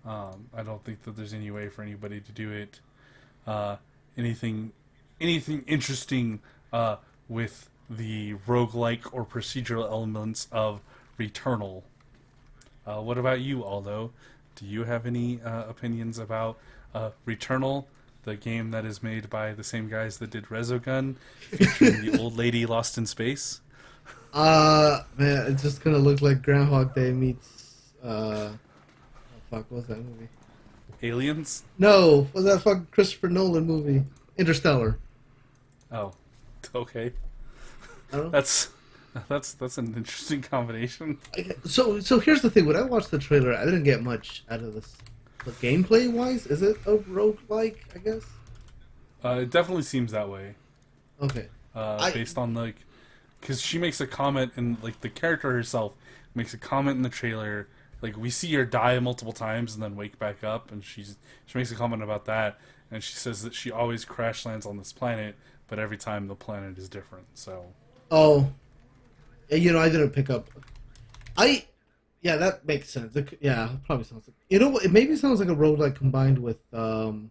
I don't think that there's any way for anybody to do it. Anything interesting with the roguelike or procedural elements of Returnal. What about you, Aldo? Do you have any opinions about Returnal, the game that is made by the same guys that did Resogun, featuring the old lady lost in space? Man, it just kind of looked like Groundhog Day meets. Fuck, what was that movie? Aliens? No, was that fucking Christopher Nolan movie? Interstellar. Oh, okay. I don't know. That's an interesting combination. So here's the thing. When I watched the trailer, I didn't get much out of this. But gameplay wise, is it a roguelike, I guess? It definitely seems that way. Okay. Based on like, because she makes a comment and like the character herself makes a comment in the trailer. Like we see her die multiple times and then wake back up, and she makes a comment about that, and she says that she always crash lands on this planet, but every time the planet is different. So. Oh. I didn't pick up. Yeah, that makes sense. It probably sounds like. It maybe sounds like a roguelike combined with Outer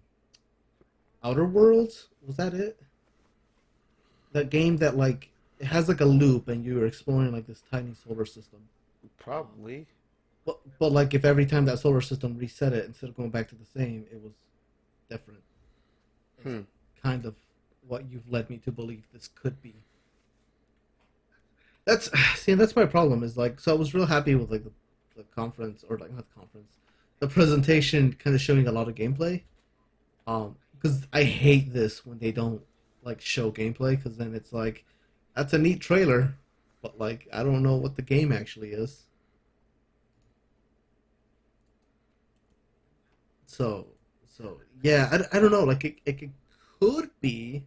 Worlds. Was that it? That game that like it has like a loop and you're exploring like this tiny solar system. Probably. But like if every time that solar system reset it, instead of going back to the same, it was different. It's kind of what you've led me to believe this could be. That's my problem is like, so I was real happy with like the conference, or like not the conference, the presentation kind of showing a lot of gameplay. Because I hate this when they don't like show gameplay, because then it's like, that's a neat trailer, but like I don't know what the game actually is. So yeah, I don't know. Like it could be,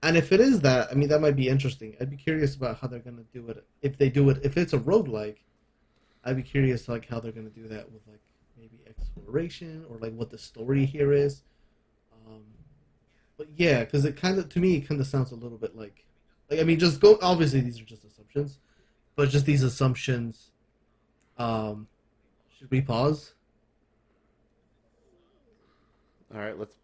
and if it is that, I mean, that might be interesting. I'd be curious about how they're gonna do it. If they do it, if it's a roguelike, I'd be curious like how they're gonna do that with like maybe exploration or like what the story here is. But yeah, because it kind of, to me, it kind of sounds a little bit like I mean, just go. Obviously, these are just assumptions, but just these assumptions. Should we pause? All right, let's.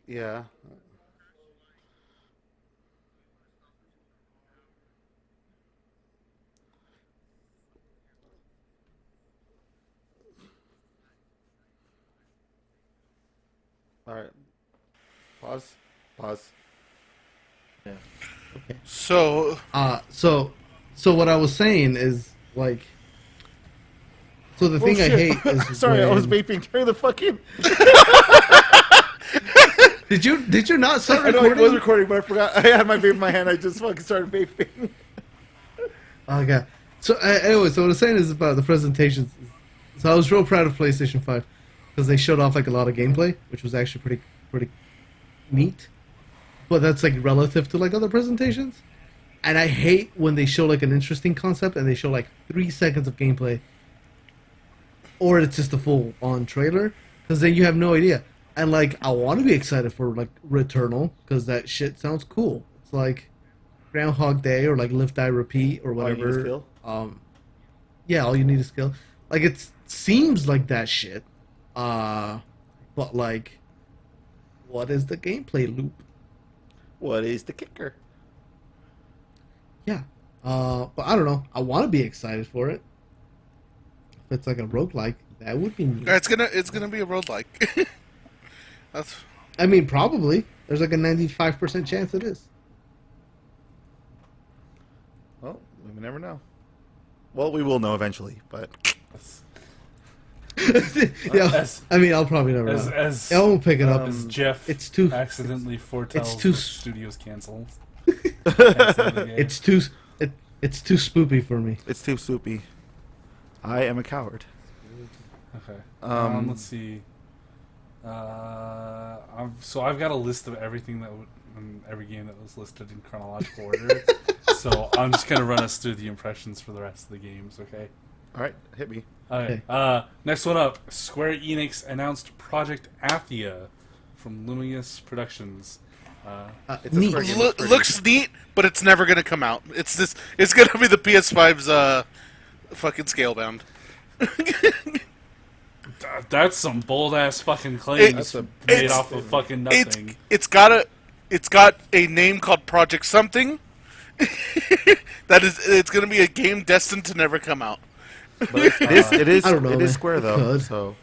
Yeah. All right. Pause. Pause. Yeah. Okay. So So what I was saying is like. So the thing I hate is Sorry, I was when- vaping during the fucking. Did you not start I know I was recording? recording, but I forgot. I had my vape in my hand. I just fucking started vaping. Okay. So anyway, so what I'm saying is about the presentations. So I was real proud of PlayStation 5 because they showed off like a lot of gameplay, which was actually pretty neat. But that's like relative to like other presentations. And I hate when they show like an interesting concept and they show like 3 seconds of gameplay, or it's just a full on trailer, because then you have no idea. And like I want to be excited for like Returnal because that shit sounds cool. It's like Groundhog Day or like Live Die Repeat or All you need is whatever. skill? Yeah, all you need is skill. Like it seems like that shit. But like, what is the gameplay loop? What is the kicker? Yeah. But I don't know. I want to be excited for it. If it's like a roguelike, that would be neat. It's gonna be a roguelike. That's I mean, probably. There's like a 95% chance it is. Well, we may never know. Well, we will know eventually, but Yeah, As- I mean, I'll probably never know. As I won't pick it up. as Jeff it's too- accidentally foretells it's too the s- studios cancel. It's too spoopy for me. it's too soupy. I am a coward. Okay. Um, Let's see. So I've got a list of everything every game that was listed in chronological order. So I'm just gonna run us through the impressions for the rest of the games. Okay. All right, hit me. Okay. Next one up. Square Enix announced Project Athia from Luminous Productions. It's a Neat. Square game, it's pretty. looks neat, but it's never gonna come out. It's gonna be the PS5's fucking Scalebound. That's some bold ass fucking claims That's a- made it's- off of fucking nothing. It's got a name called Project Something. It's gonna be a game destined to never come out. But it is I don't know, it is man. Square It though, could. so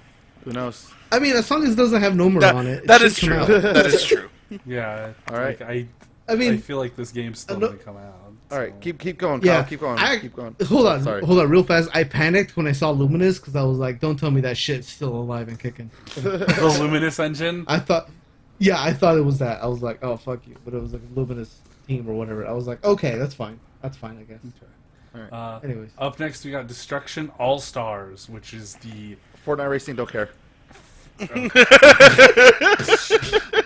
who knows? I mean, as long as it doesn't have Nomura on it, That it is should come true. out. That is true. Yeah. All right. Like, I I mean, feel like this game's still no- gonna come out. All right, so- keep going, yeah, Kyle. Keep going. Keep going. Hold on, Sorry. hold on, real fast. I panicked when I saw Luminous because I was like, "Don't tell me that shit's still alive and kicking." The Luminous engine. I thought it was that. I was like, "Oh fuck you," but it was like a Luminous team or whatever. I was like, "Okay, that's fine. That's fine, I guess." Anyways, Up next, we got Destruction All Stars, which is the Fortnite Racing, don't care.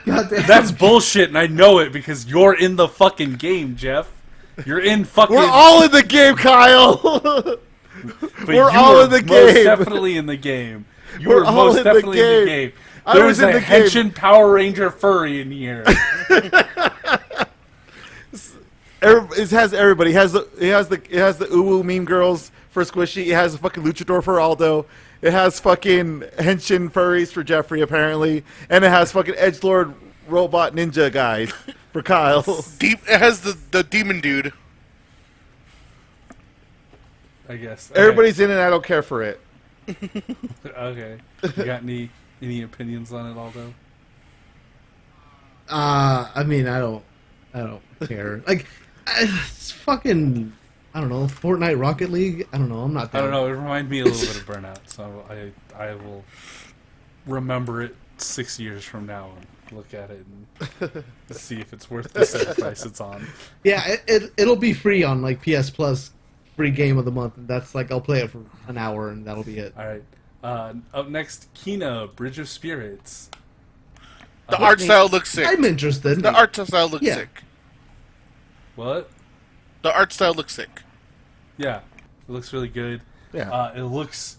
goddamn. that's bullshit, and I know it because you're in the fucking game, Jeff. You're in fucking. We're all in the game, Kyle. but we're you all were in the most game. definitely in the game. You We're were all most in the definitely in the game. game. I There was was in a the game. Henshin Power Ranger furry in here. It has everybody. It has the uwu meme girls for Squishy. It has a fucking luchador for Aldo. It has fucking henshin furries for Jeffrey apparently, and it has fucking edgelord robot ninja guys for Kyle. It has the demon dude. I guess. Okay. Everybody's in it. And I don't care for it. Okay. You got any opinions on it, Aldo? I mean, I don't care. Like, it's fucking, I don't know, Fortnite Rocket League. I don't know. I'm not. I don't down. know. It reminded me a little bit of Burnout, so I will remember it 6 years from now and look at it and see if it's worth the same price it's on. Yeah, it'll be free on like PS Plus, free game of the month. And that's like I'll play it for an hour and that'll be it. All right. Up next, Kina, Bridge of Spirits. The art style looks sick. I'm interested. The art style looks Yeah. sick. What? The art style looks sick. Yeah, it looks really good. Yeah. It looks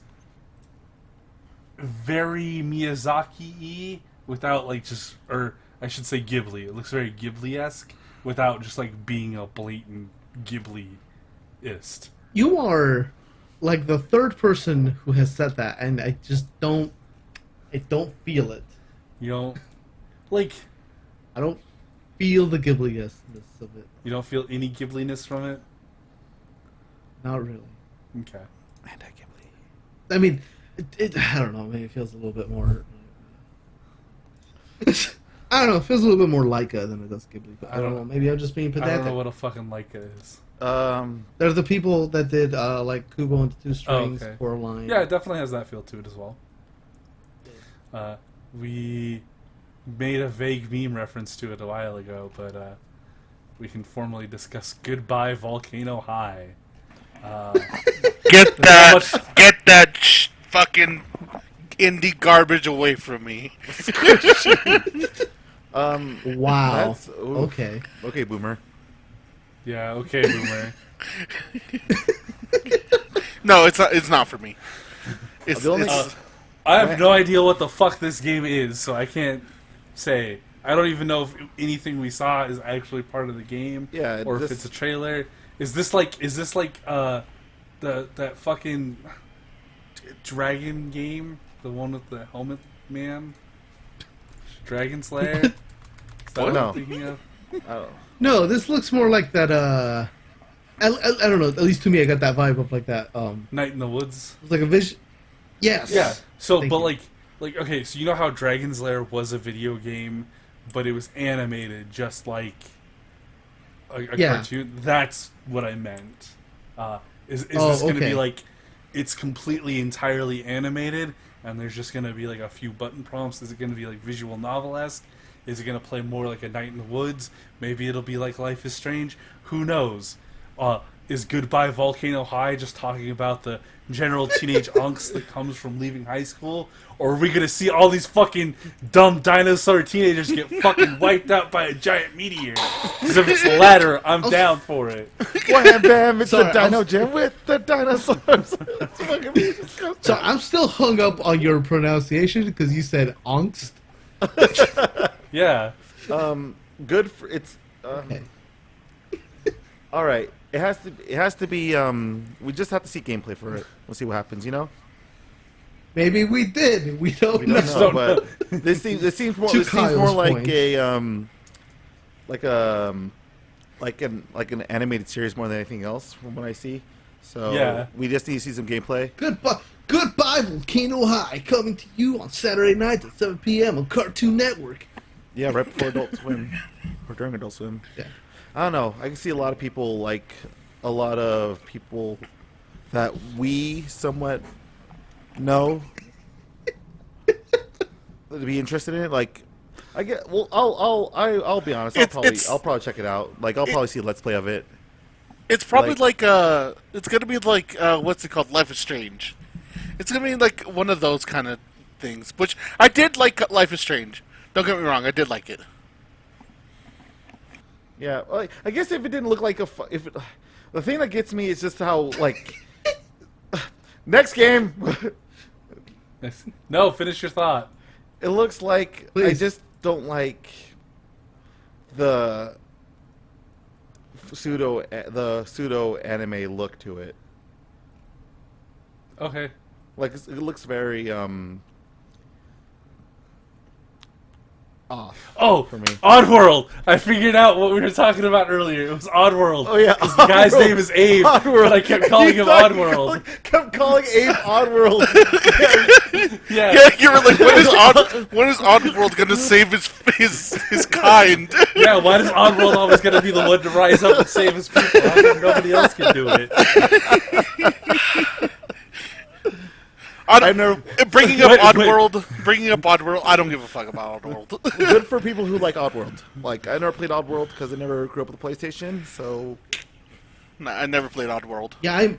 very Miyazaki-y without like just, or I should say Ghibli. It looks very Ghibli-esque without just like being a blatant Ghibli-ist. You are like the third person who has said that, and I just don't. I don't feel it. You don't like. I don't feel the Ghibli-ness of it. You don't feel any Ghibli-ness from it. Not really. Okay. Anti-Ghibli. I mean, I don't know. Maybe it feels a little bit more. I don't know. It feels a little bit more Laika than it does Ghibli. But I don't know. Maybe I'm just being I don't pedantic. know what a fucking Leica is. They're the people that did like Kubo and the Two Strings, okay. Coraline. Yeah, it definitely has that feel to it as well. We made a vague meme reference to it a while ago, but we can formally discuss Goodbye Volcano High. Get that fucking indie garbage away from me. Wow. Oof. Okay. Okay, Boomer. Yeah, okay, Boomer. No, it's not for me. It's, The only- it's I have no idea what the fuck this game is, so I can't say. I don't even know if anything we saw is actually part of the game, Yeah, or if it's a trailer. Is this like that fucking dragon game, the one with the helmet man, Dragon Slayer? Is that what No. I'm thinking of? Oh. No, this looks more like that. I don't know. At least to me, I got that vibe of like that. Night in the Woods. It's like a vision. Yes. Yeah. So, Thank but you. like, okay, so you know how Dragon's Lair was a video game, but it was animated just like a Yeah. cartoon. That's what I meant. Is Oh, this going to okay. be like it's completely entirely animated, and there's just going to be like a few button prompts? Is it going to be like visual novel-esque? Is it going to play more like a Night in the Woods? Maybe it'll be like Life is Strange. Who knows? Is Goodbye Volcano High just talking about the general teenage angst that comes from leaving high school? Or are we going to see all these fucking dumb dinosaur teenagers get fucking wiped out by a giant meteor? Because if it's the latter, I'm down for it. Wham bam! It's Sorry, the Dino Gym with the dinosaurs. It's fucking disgusting. So I'm still hung up on your pronunciation because you said angst. Yeah. Good for it's. Okay. All right. It has to be. We just have to see gameplay for it. We'll see what happens. You know. Maybe we did. We don't We know. don't know, don't but this seems more. To This seems more Kyle's like point. like an animated series more than anything else from what I see. So Yeah. we just need to see some gameplay. Goodbye, Volcano High, coming to you on Saturday nights at 7 p.m. on Cartoon Network. Yeah, right before Adult Swim or during Adult Swim. Yeah. I don't know. I can see a lot of people that we somewhat know to be interested in it. Like, I get. Well, I'll be honest. I'll probably check it out. Like, I'll probably see a Let's Play of it. It's probably like it's gonna be like what's it called? Life is Strange. It's gonna be like one of those kind of things. Which I did like Life is Strange. Don't get me wrong, I did like it. Yeah, like, I guess if it didn't look like the thing that gets me is just how like next game. No, finish your thought. It looks like I Please. just don't like the pseudo anime look to it. Okay. Like it looks very off. Oh, For me. Oddworld! I figured out what we were talking about earlier. It was Oddworld. Oh yeah, The guy's Oddworld. name is Abe, Oddworld. but I kept calling him Oddworld. Kept calling Abe Oddworld. Yeah. Yeah, you were like, when is Oddworld gonna save his kind? Yeah, why does Oddworld always gotta be the one to rise up and save his people? How come nobody else can do it? I've never. Bringing up Wait. Oddworld, I don't give a fuck about Oddworld. Good for people who like Oddworld. Like I never played Oddworld because I never grew up with a PlayStation. So Nah, I never played Oddworld. Yeah,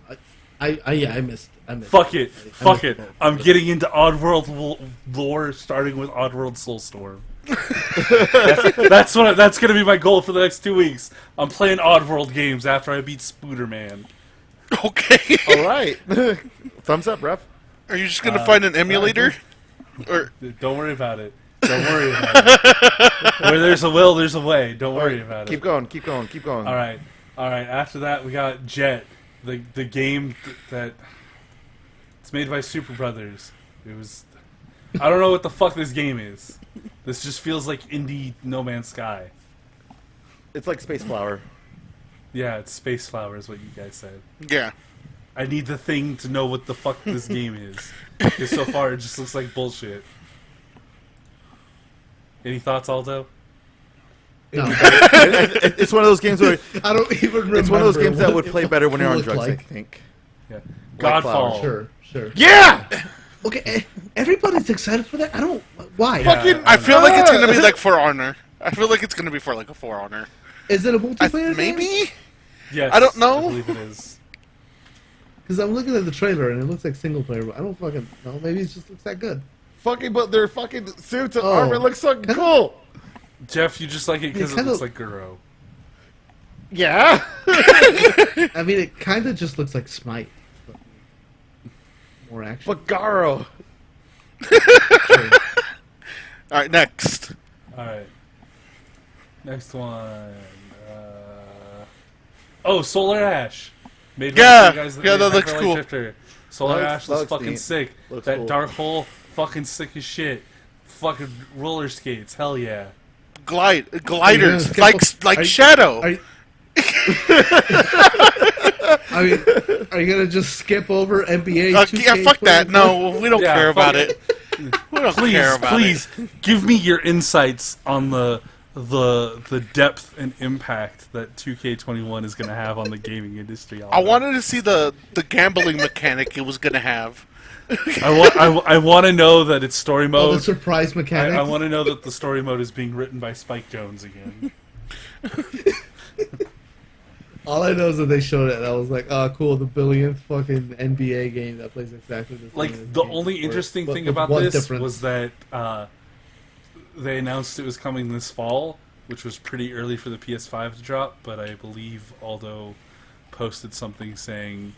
I missed. Fuck it. Fuck I it. missed both. I'm getting into Oddworld lore, starting with Oddworld Soulstorm. That's gonna be my goal for the next 2 weeks. I'm playing Oddworld games after I beat Spooderman. Okay. all right, thumbs up, ref. Are you just gonna find an emulator? Or Don't worry about it. Don't worry about it. Where there's a will, there's a way. Don't worry about Keep it. going. Keep going. Keep going. All right. After that, we got Jet, the game that it's made by Super Brothers. It was. I don't know what the fuck this game is. This just feels like indie No Man's Sky. It's like Space Flower. Yeah, it's Space Flower is what you guys said. yeah. I need the thing to know what the fuck this game is. Because so far it just looks like bullshit. Any thoughts, Aldo? No, It's one of those games where I don't even remember. it's one of those games that what would play it better when you're on looked drugs. I like. think. Yeah. Like Godfall. Sure. Yeah. Okay, everybody's excited for that. I don't. Why? Yeah. Fucking, I feel like it's gonna be like For Honor. I feel like it's gonna be for like a For Honor. Is it a multiplayer game? Maybe. Yes, I don't know. I believe it is. Because I'm looking at the trailer and it looks like single player, but I don't fucking know. Maybe it just looks that good. fucking, but their fucking suits and Oh. armor looks so cool. Jeff, you just like it because it kinda- looks like Guro. Yeah. I mean, it kind of just looks like Smite. But more action. But Garo. Sure. All right, next. All right. Next one. Oh, Solar Ash. Made by Yeah, the guys yeah, made that looks Hyperlight cool. Drifter. Solar That Ash looks looks fucking neat. sick. Looks That cool. dark hole, fucking sick as shit. Fucking roller skates, hell yeah. Gliders, skip like o- like are you- Shadow. Are you, I mean, are you gonna just skip over NBA? Yeah, fuck that. No, we don't Yeah, care fuck about it. We don't Please, care about please, it. give me your insights on the depth and impact that 2K21 is going to have on the gaming industry. I wanted to see the gambling mechanic it was gonna have. I want to know that it's story Oh, the mode. surprise mechanic. I want to know that the story mode is being written by Spike Jonze again. All I know is that they showed it, and I was like, "Oh, cool! The billionth fucking NBA game that plays exactly the same." as Like, the game only before, interesting but thing with about one this difference. was that they announced it was coming this fall, which was pretty early for the PS5 to drop, but I believe Aldo posted something saying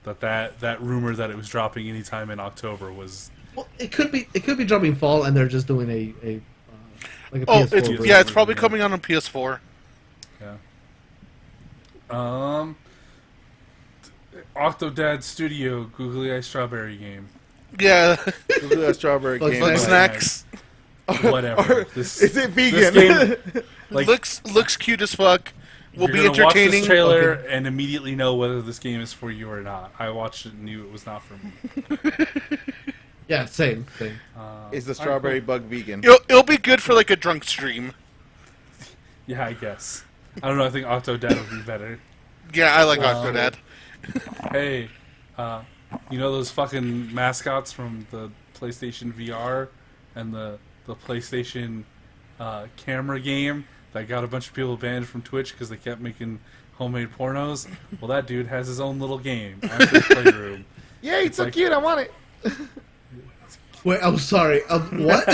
that rumor that it was dropping anytime in October was... Well, it could be dropping fall, and they're just doing a like a Oh, PS4 it's version. yeah, it's probably coming on PS4. Yeah. Octodad Studio Googly Eye Strawberry game. Yeah, Look at that strawberry Bugs game. Bunny. like snacks. Whatever. This, Is it vegan? this game, like, looks cute as fuck. Will you're be gonna watch entertaining. this trailer and immediately know whether this game is for you or not. I watched it and knew it was not for me. Yeah, same. Is the alright, strawberry cool. bug vegan? It'll be good for like a drunk stream. Yeah, I guess. I don't know. I think Octodad would be better. Yeah, I like Well, Octodad. Hey, you know those fucking mascots from the PlayStation VR and the PlayStation camera game that got a bunch of people banned from Twitch because they kept making homemade pornos? Well, that dude has his own little game after the playroom. Yeah, it's so like- cute. I want it. Wait, I'm sorry. What?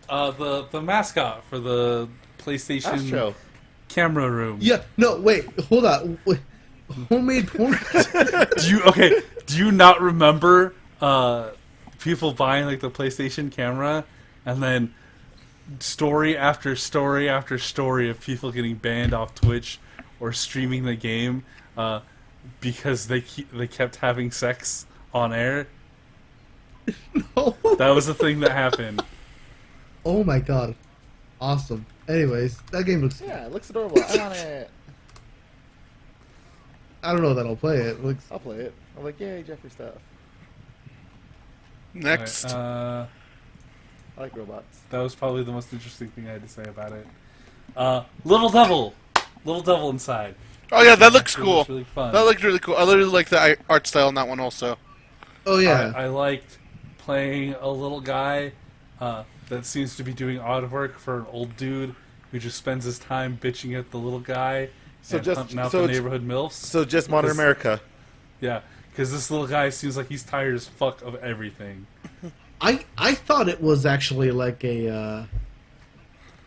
The mascot for the PlayStation Astro. camera room. Yeah, no, wait, hold on. Wait, homemade porn? Do you not remember people buying like the PlayStation camera and then story after story after story of people getting banned off Twitch or streaming the game because they kept having sex on air? No. That was the thing that happened. Oh my god. Awesome. Anyways, that game looks... Yeah, it looks adorable. I want it. I don't know that I'll play it. It looks... I'll play it. I'm like, yay, Jeffrey stuff. Next, Alright, I like robots. that was probably the most interesting thing I had to say about it. Little Devil Inside. oh yeah, that looks It cool. looks really fun. That looked really cool. I really like the art style on that one also. Oh yeah. I liked playing a little guy that seems to be doing odd work for an old dude who just spends his time bitching at the little guy and hunting out the neighborhood MILFs. So just modern Because- America. Yeah, because this little guy seems like he's tired as fuck of everything. I thought it was actually like a...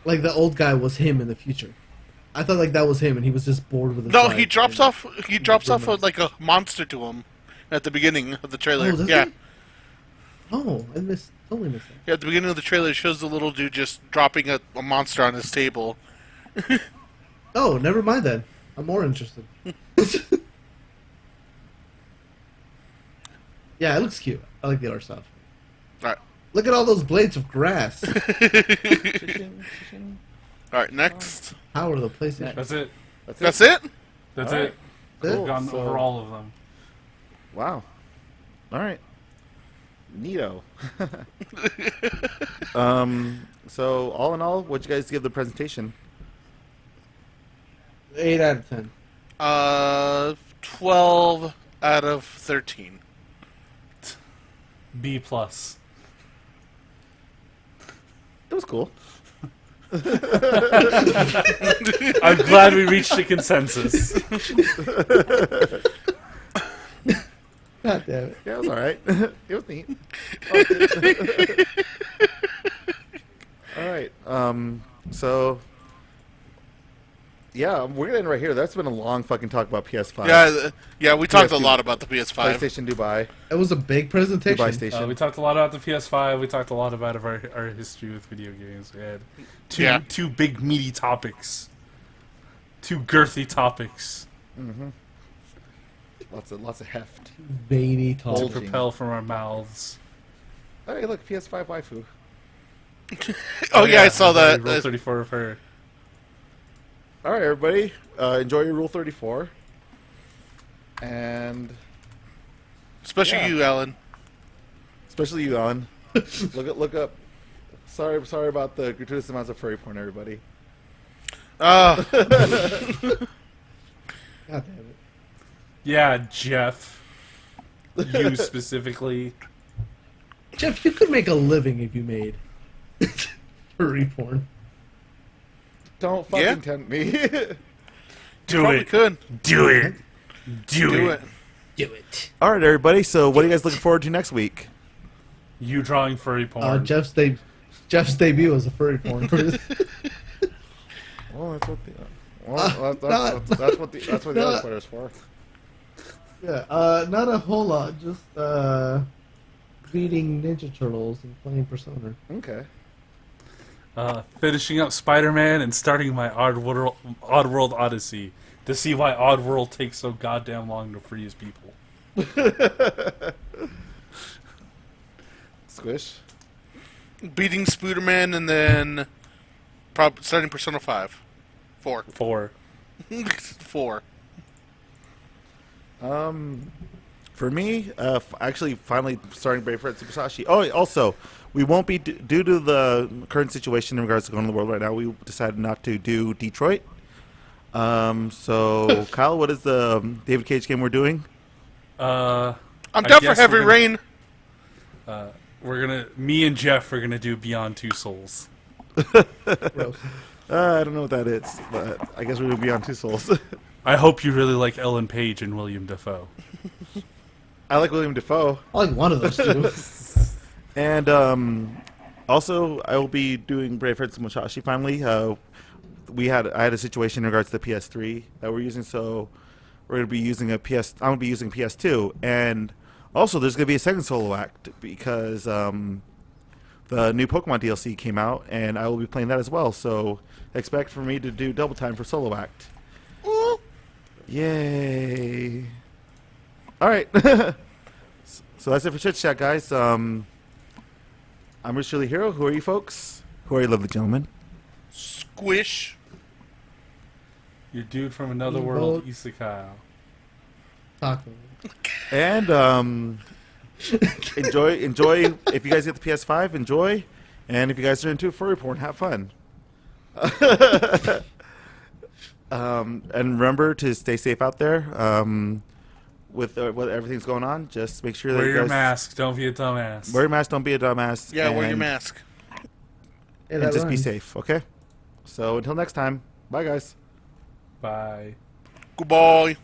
like the old guy was him in the future. I thought like that was him and he was just bored with his No, life he drops and- off. He drops off like a monster to him at the beginning of the trailer. Oh, does yeah, he? Oh, I totally missed that. yeah. At the beginning of the trailer, it shows the little dude just dropping a monster on his table. Oh, never mind then. I'm more interested. Yeah, it looks cute. I like the art stuff. All right, Look at all those blades of grass. all right. Next, How are the PlayStation? That's it. that's it. That's All it. right. Cool. We've gone So- over all of them. Wow. All right. Neato. So all in all, what'd you guys give the presentation? 8 out of 10. 12 out of 13. B plus. It was cool. I'm glad we reached a consensus. God damn it. Yeah, it was all right. It was neat. All right. So, yeah, we're gonna end right here. That's been a long fucking talk about PS5. Yeah, we talked a PS2, lot about the PS5. PlayStation Dubai. It was a big presentation. Dubai Station. We talked a lot about the PS5. We talked a lot about our history with video games. We had two big meaty topics, two girthy topics Lots of heft. Veiny to talk. Bulging. propel from our mouths. Hey, look, PS5 waifu. Oh yeah, I saw that. Rule 34 of her. All right, everybody, enjoy your Rule 34. And Especially you, Alan. especially you, Alan. Look up. Sorry about the gratuitous amounts of furry porn, everybody. Uh, God damn it. Yeah, Jeff. You specifically. Jeff, you could make a living if you made furry porn. Don't fucking Yeah? tempt me. Do probably it. could. Do it. Do it. Do it. All right, everybody. So, what are you guys looking forward to next week? You drawing furry porn. Jeff's debut as a furry porn artist. Well, that's what the. Not- That's what the other not- player's for. Yeah, not a whole lot. Just beating Ninja Turtles and playing Persona. Okay. Finishing up Spider-Man and starting my Oddworld Odyssey to see why Oddworld takes so goddamn long to free his people. Squish. Beating Spooderman and then starting Persona 5. 4. 4. 4. For me, actually, finally starting Brave Red Super Sashi. Oh, also, we won't be due to the current situation in regards to going to the world right now. We decided not to do Detroit. So, Kyle, what is the David Cage game we're doing? I'm I down for guess Heavy we're Rain. me and Jeff are gonna do Beyond Two Souls. Gross. I don't know what that is, but I guess we're going to be on Two Souls. I hope you really like Ellen Page and William Dafoe. I like William Dafoe. I like one of those two. And also, I will be doing Brave Hearts Musashi finally. I had a situation in regards to the PS3 that we're using, so we're going to be using I'm going to be using PS2. And also, there's going to be a second solo act because the new Pokemon DLC came out, and I will be playing that as well. So expect for me to do double time for solo act. Yay! All right. So that's it for Chit Chat, guys. I'm Rich Chili Hero. Who are you folks? Who are you, lovely gentlemen? Squish. Your dude from another You world, both- Isekai. Taco. And enjoy. If you guys get the PS5, enjoy. And if you guys are into furry porn, have fun. And remember to stay safe out there. With everything's going on, just make sure that Wear you your guys mask. Don't be a dumbass. wear your mask. Don't be a dumbass. Yeah, wear your and- mask. Yeah, And that just be rhymes. safe. Okay. So until next time. Bye, guys. Bye. Goodbye.